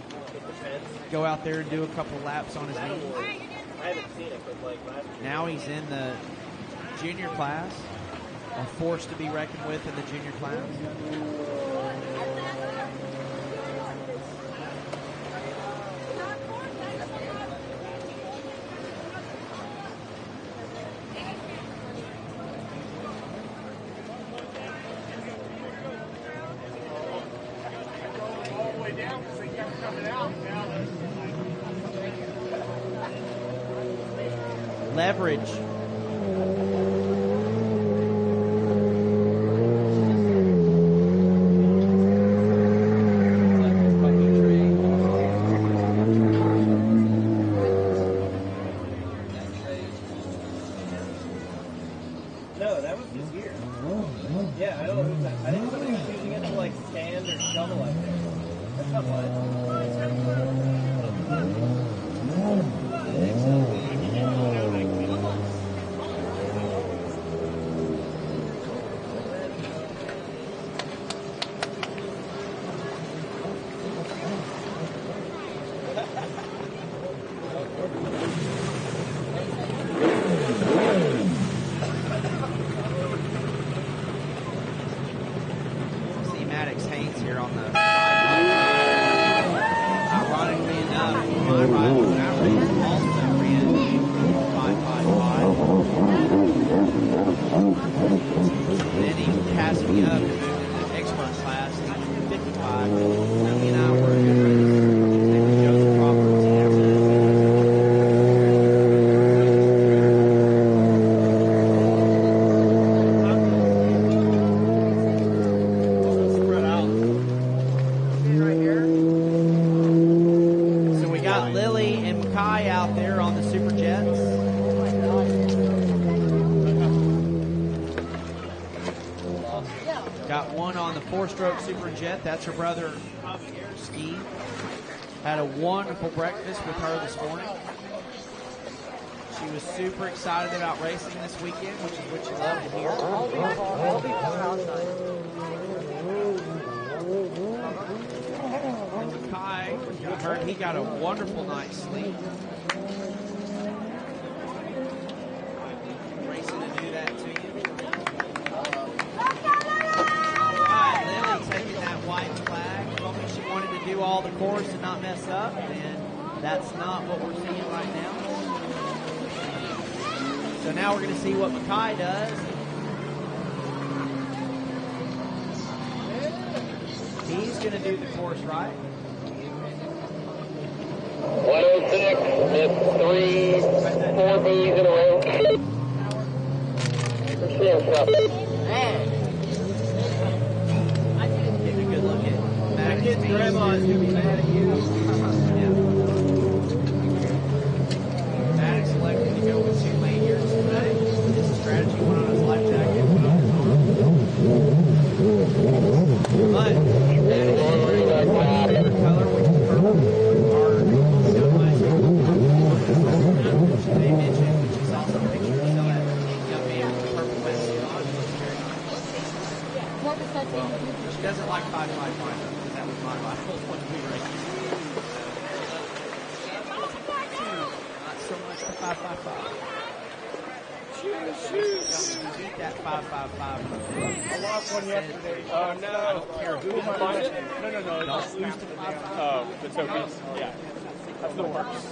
go out there and do a couple laps on his I knees. haven't seen it, but like last year. Now he's in the junior class, a force to be reckoned with in the junior class. All the way down because they kept coming out. Now Leverage. No, that was his year. Yeah, I don't know. I think somebody was using it to like stand or shovel out there. That's not fun. rival in our race also ran 5.55. Then he passed me up and moved into the expert class. He went to 55. He and I were a good race. His name was Joseph Roberts. He never did. Four-stroke Super Jet. That's her brother Jetski. Had a wonderful breakfast with her this morning. She was super excited about racing this weekend, which is what you love to hear. And Makai, you heard he got a wonderful night's sleep. Racing to do that to you. White flag. Told me she wanted to do all the course and not mess up, and that's not what we're seeing right now. So now we're going to see what Makai does. He's going to do the course right. 106, that's 4 B's in a row. That kid's grandma is going to be mad at you. Maddox elected to go with 2 lanyards today. His strategy went on his life jacket. But Maddox is wearing a favorite color, which is purple. Our they mentioned, which is also a picture of that young man with the purple wetsuit on. Looks very nice. Well, she doesn't like 5.55. That was my rifle when we raced. Not so much the 5.55. Shoot. You beat that 5.55. I lost one yesterday. Oh, no. I don't care who won it. No. Just lose to the damn. Oh, the Novice. Yeah. That's the worst.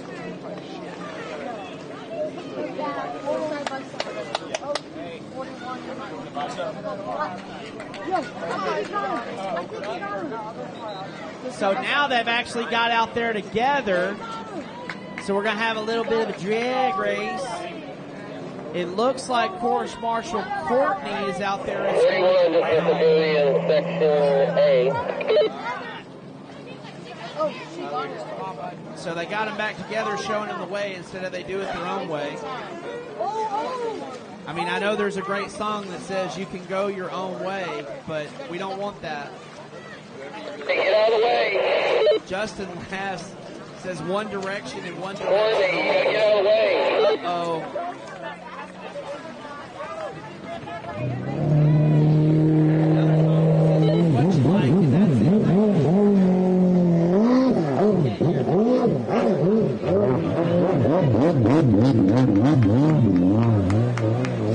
So now they've actually got out there together. So we're going to have a little bit of a drag race. It looks like Course Marshal Courtney is out there. Everyone disability in Section A. So they got them back together, showing them the way instead of they do it their own way. I mean, I know there's a great song that says you can go your own way, but we don't want that. Get out of the way. Justin Lass says one direction and one Courtney, you direction. gotta get out of the way. Uh-oh. What you like, and that's it.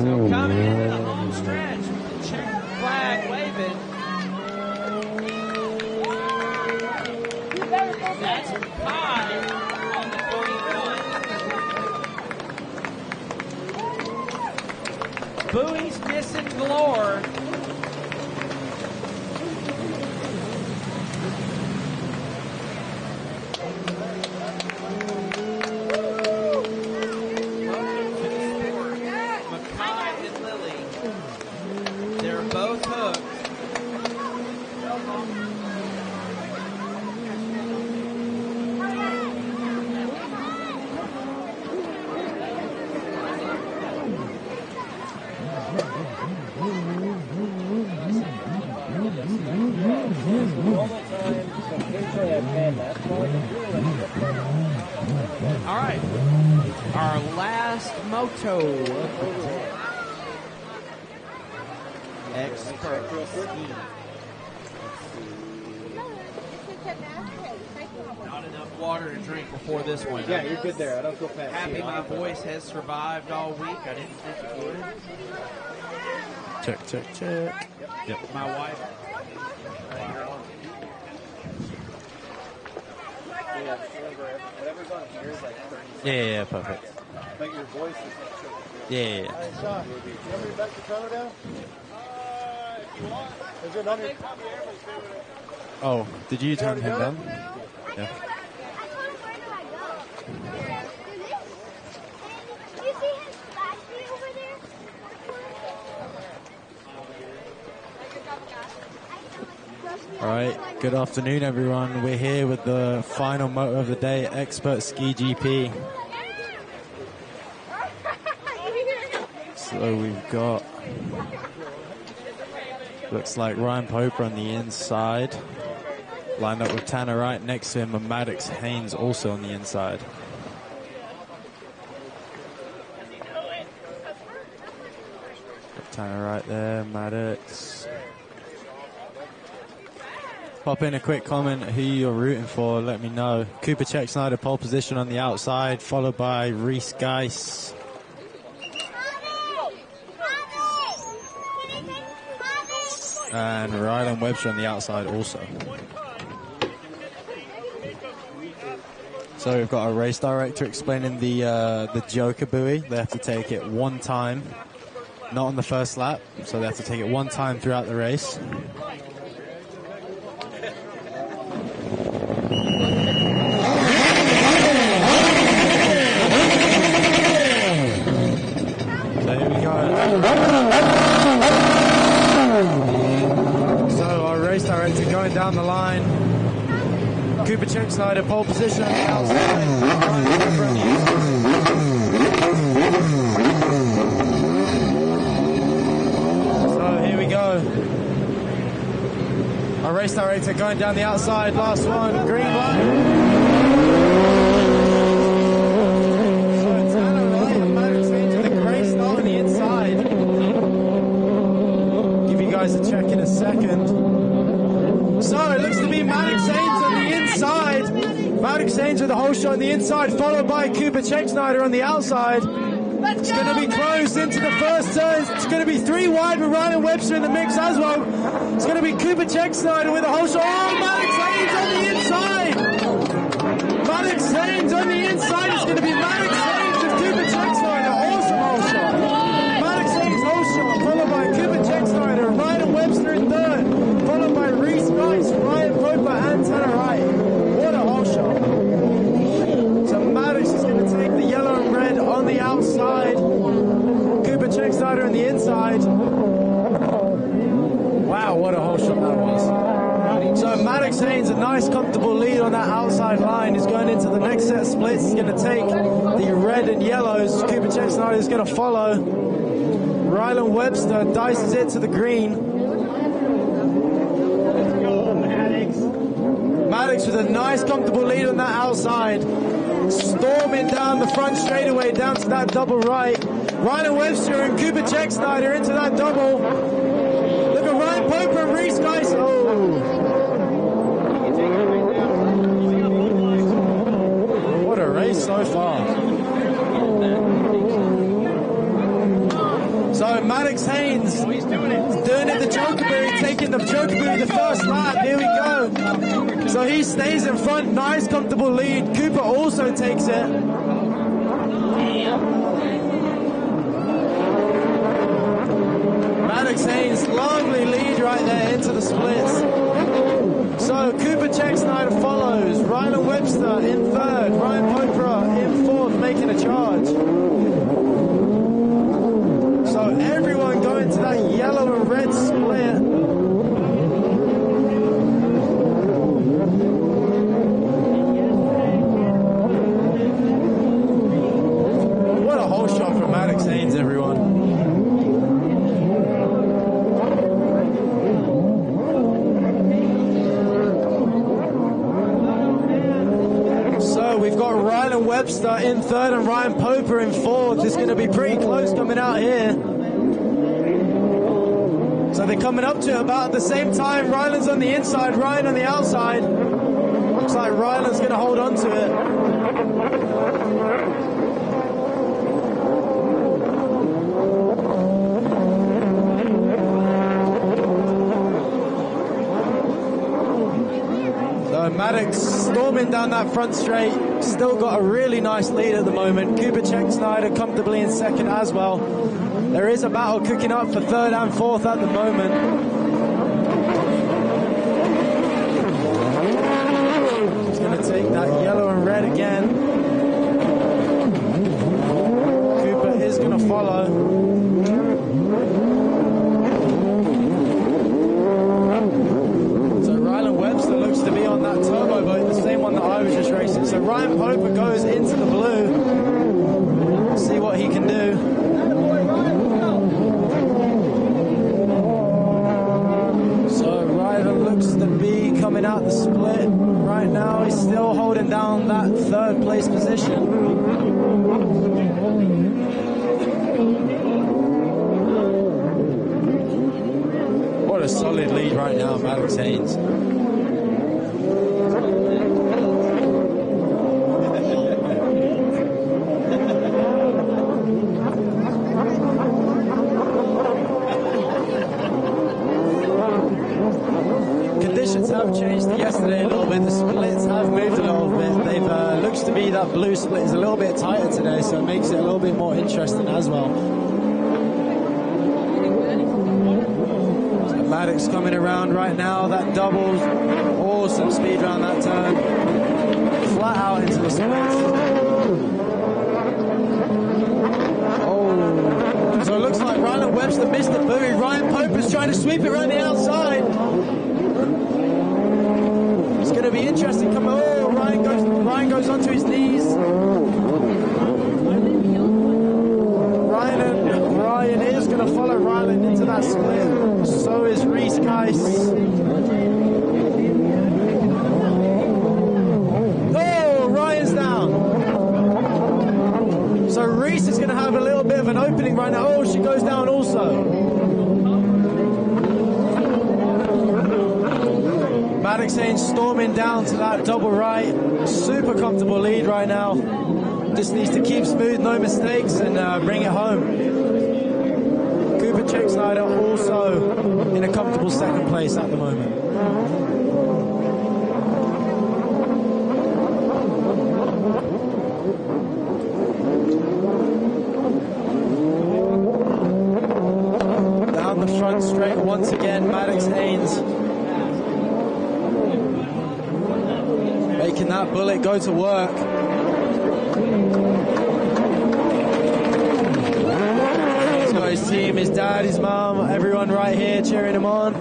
So coming into the home stretch with the checker flag waving. That's Makai on the 41. Buoys missing galore. All right, our last Moto of the day. Expert ski. Not enough water to drink before this one. Yeah, you're good there. I don't feel fast. Happy my voice has survived all week. I didn't think it would. Check. Yep. My wife. Yeah. Whatever's on here is like 30. Yeah, perfect. But your voice is Yeah. Hey, Sean, you want me to back the trailer down? If you want. Is it under? Oh, did you turn him down? Yeah. All right, good afternoon, everyone. We're here with the final moto of the day, Expert Ski GP. So we've got, looks like Ryan Poper on the inside, lined up with Tanner Wright next to him, and Maddox Haynes also on the inside. Got Tanner Wright there, Maddox. Pop in a quick comment who you're rooting for, let me know. Cooper Check-Snyder pole position on the outside, followed by Reese Geis. And Rylan Webster on the outside also. So we've got a race director explaining the Joker buoy. They have to take it one time, not on the first lap. So they have to take it one time throughout the race. So here we go. So our race director going down the line. Cooper Check-Snyder pole position on the outside. So here we go. Our race director going down the outside. Last one, green light. Guys to check in a second. So it looks to be Maddox Haynes on the inside. Maddox Haynes with the whole shot on the inside, followed by Cooper Check-Snyder on the outside. It's going to be close into the first turn. It's going to be 3 wide with Ryan Webster in the mix as well. It's going to be Cooper Check-Snyder with the whole shot. Oh, Maddox Haynes on the inside. Maddox Haynes on the inside. It's going to be Maddox Haynes with Cooper Check-Snyder. Awesome whole shot. Maddox Haynes whole shot, followed by Cooper Check-Snyder. Ryan Webster in third, followed by Reese Rice, Ryan Poper, and Tanner Wright. What a whole shot. So Maddox is going to take the yellow and red on the outside. Cooper Check-Snyder on the inside. Wow, what a whole shot that was. So Maddox Haynes, a nice comfortable lead on that outside line, is going into the next set of splits. He's going to take the red and yellows. Cooper Check-Snyder is going to follow. Rylan Webster dices it to the green. Maddox with a nice comfortable lead on that outside. Storming down the front straightaway down to that double right. Rylan Webster and Cooper Check-Snyder into that double. Look at Ryan Poper and Reese Geis. Oh. What a race so far. So Maddox Haynes doing it the Jokerberry, taking the Jokerberry the first lap. Here we go. So he stays in front, nice comfortable lead. Cooper also takes it. Maddox Haynes, lovely lead right there into the splits. So Cooper Check-Snyder follows. Rylan Webster in third. Ryan Poper in fourth, making a charge. So everyone going to that yellow and red split. What a whole shot from Maddox Haynes, everyone. So we've got Rylan Webster in third and Ryan Poper in fourth. It's going to be pretty close coming out here. So they're coming up to about the same time. Rylan's on the inside, Ryan on the outside. Looks like Rylan's going to hold on to it. So Maddox storming storming down that front straight. Still got a really nice lead at the moment. Cooper Snyder comfortably in second as well. There is a battle cooking up for third and fourth at the moment. He's going to take that yellow and red again. Cooper is going to follow. Webster looks to be on that turbo boat, the same one that I was just racing. So Ryan Poper goes into the blue. See what he can do. So Rylan looks to be coming out the split. Right now he's still holding down that third place position. What a solid lead right now, Maddox Haynes. Conditions have changed yesterday a little bit. The splits have moved a little bit. They've looks to be that blue split is a little bit tighter today, so it makes it a little bit more interesting as well. Maddox coming around right now, that doubles, awesome speed around that turn, flat out into the splits. Oh, so it looks like Rylan Webster missed the buoy. Ryan Poper's trying to sweep it around the outside. It's going to be interesting. Come on, oh, Ryan goes onto his knees. Ryan is going to follow Rylan into that split. So is Reese Geis. Oh, Ryan's down. So Reese is going to have a little bit of an opening right now. Oh, she goes down also. Maddox Haynes storming down to that double right. Super comfortable lead right now. Just needs to keep smooth, no mistakes, and bring it home. Cooper Snyder also in a comfortable second place at the moment. Down the front straight once again, Maddox Haynes. Making that bullet go to work. He's got his team, his dad, his mum, everyone right here cheering him on.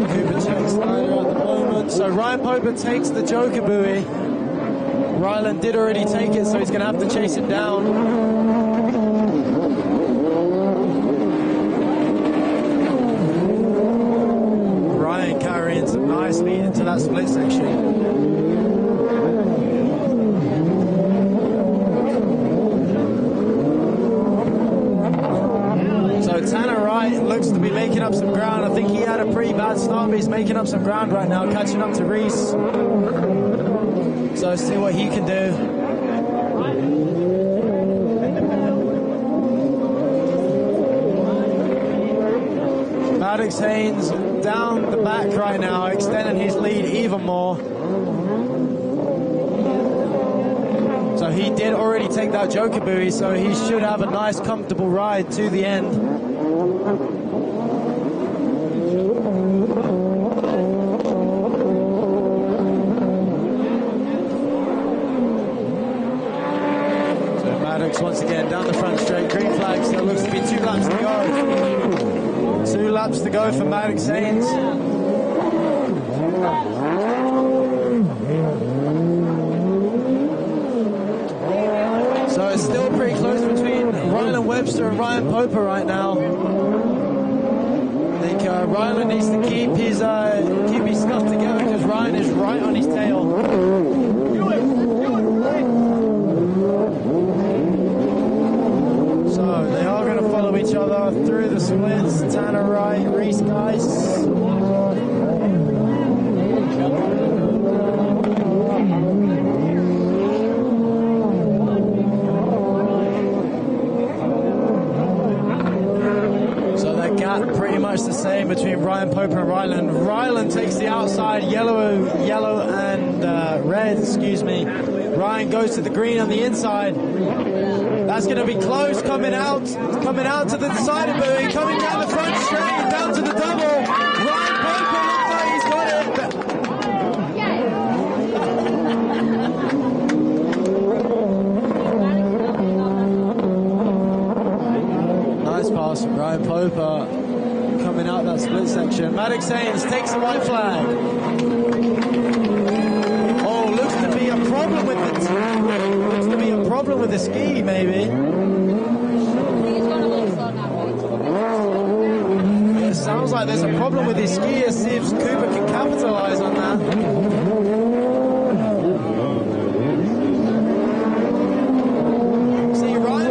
Cooper Snyder at the moment. So Ryan Poper takes the Joker buoy. Rylan did already take it, so he's going to have to chase it down. Carrying some nice speed into that split section. So Tanner Wright looks to be making up some ground. I think he had a pretty bad start, but he's making up some ground right now, catching up to Reese. So let's see what he can do. Maddox Haynes down the back right now, extending his lead even more. So he did already take that Joker buoy, so he should have a nice comfortable ride to the end. So Maddox once again down the front straight, green flags. There looks to be 2 laps to go. 2 laps to go for Maddox Haynes. So it's still pretty close between Rylan Webster and Ryan Poper right now. I think Rylan needs to keep his stuff together because Ryan is right on his tail. So they are going to follow each other through the splits. Tanner Wright, Reese Geis. So that gap pretty much much the same between Ryan Pope and Ryland. Ryland takes the outside, yellow and red, excuse me. Ryan goes to the green on the inside. That's going to be close, coming out to the decided buoy, coming down the front straight, down to the double. Ryan Pope looks like he's got it. Nice pass from Ryan Pope, coming out that split section. Maddox Haynes takes the white flag. Oh, looks to be a problem with the ski, maybe. It sounds like there's a problem with his ski. Let's see if Cooper can capitalize on that.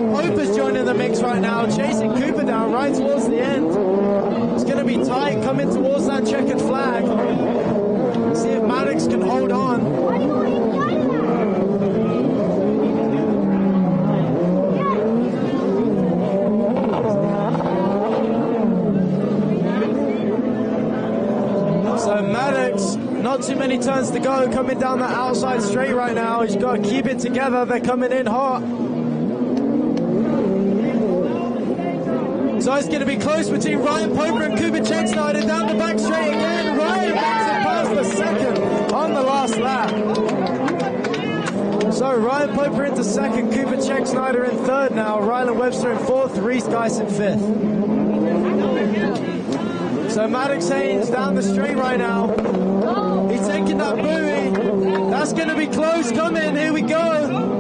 Pope is joining the mix right now, chasing Cooper down right towards the end. It's going to be tight coming towards that checkered flag. See if Maddox can hold on. So Maddox, not too many turns to go, coming down the outside straight right now. He's got to keep it together. They're coming in hot. So it's going to be close between Ryan Pope and Cooper Checksnyder down the back straight again. Ryan makes it past the second on the last lap. So Ryan Pope into second, Cooper Checksnyder in third now, Ryland Webster in fourth, Reese Geis in fifth. So Maddox Haynes down the straight right now. He's taking that buoy. That's going to be close coming. Here we go.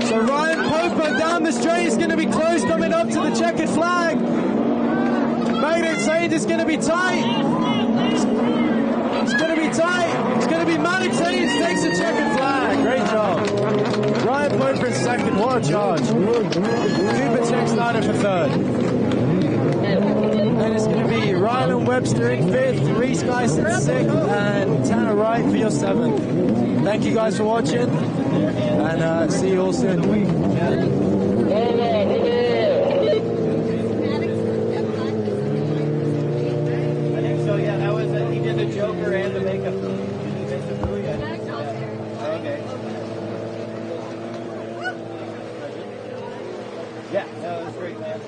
So Ryan Pope down the straight is going to be close, coming up to the checkered flag. Maddox Haynes is going to be tight. It's going to be tight. It's going to be Maddox Haynes takes the checkered flag. Great job. Ryan Pope in second. What a charge. Cooper Checksnyder for third. Then it's going to be Ryland Webster in fifth, Reese Geis in sixth, and Tanner Wright for your seventh. Thank you guys for watching, and see you all soon. I think so, yeah. That was he did the Joker and the makeup. Okay. Yeah, that was great, man.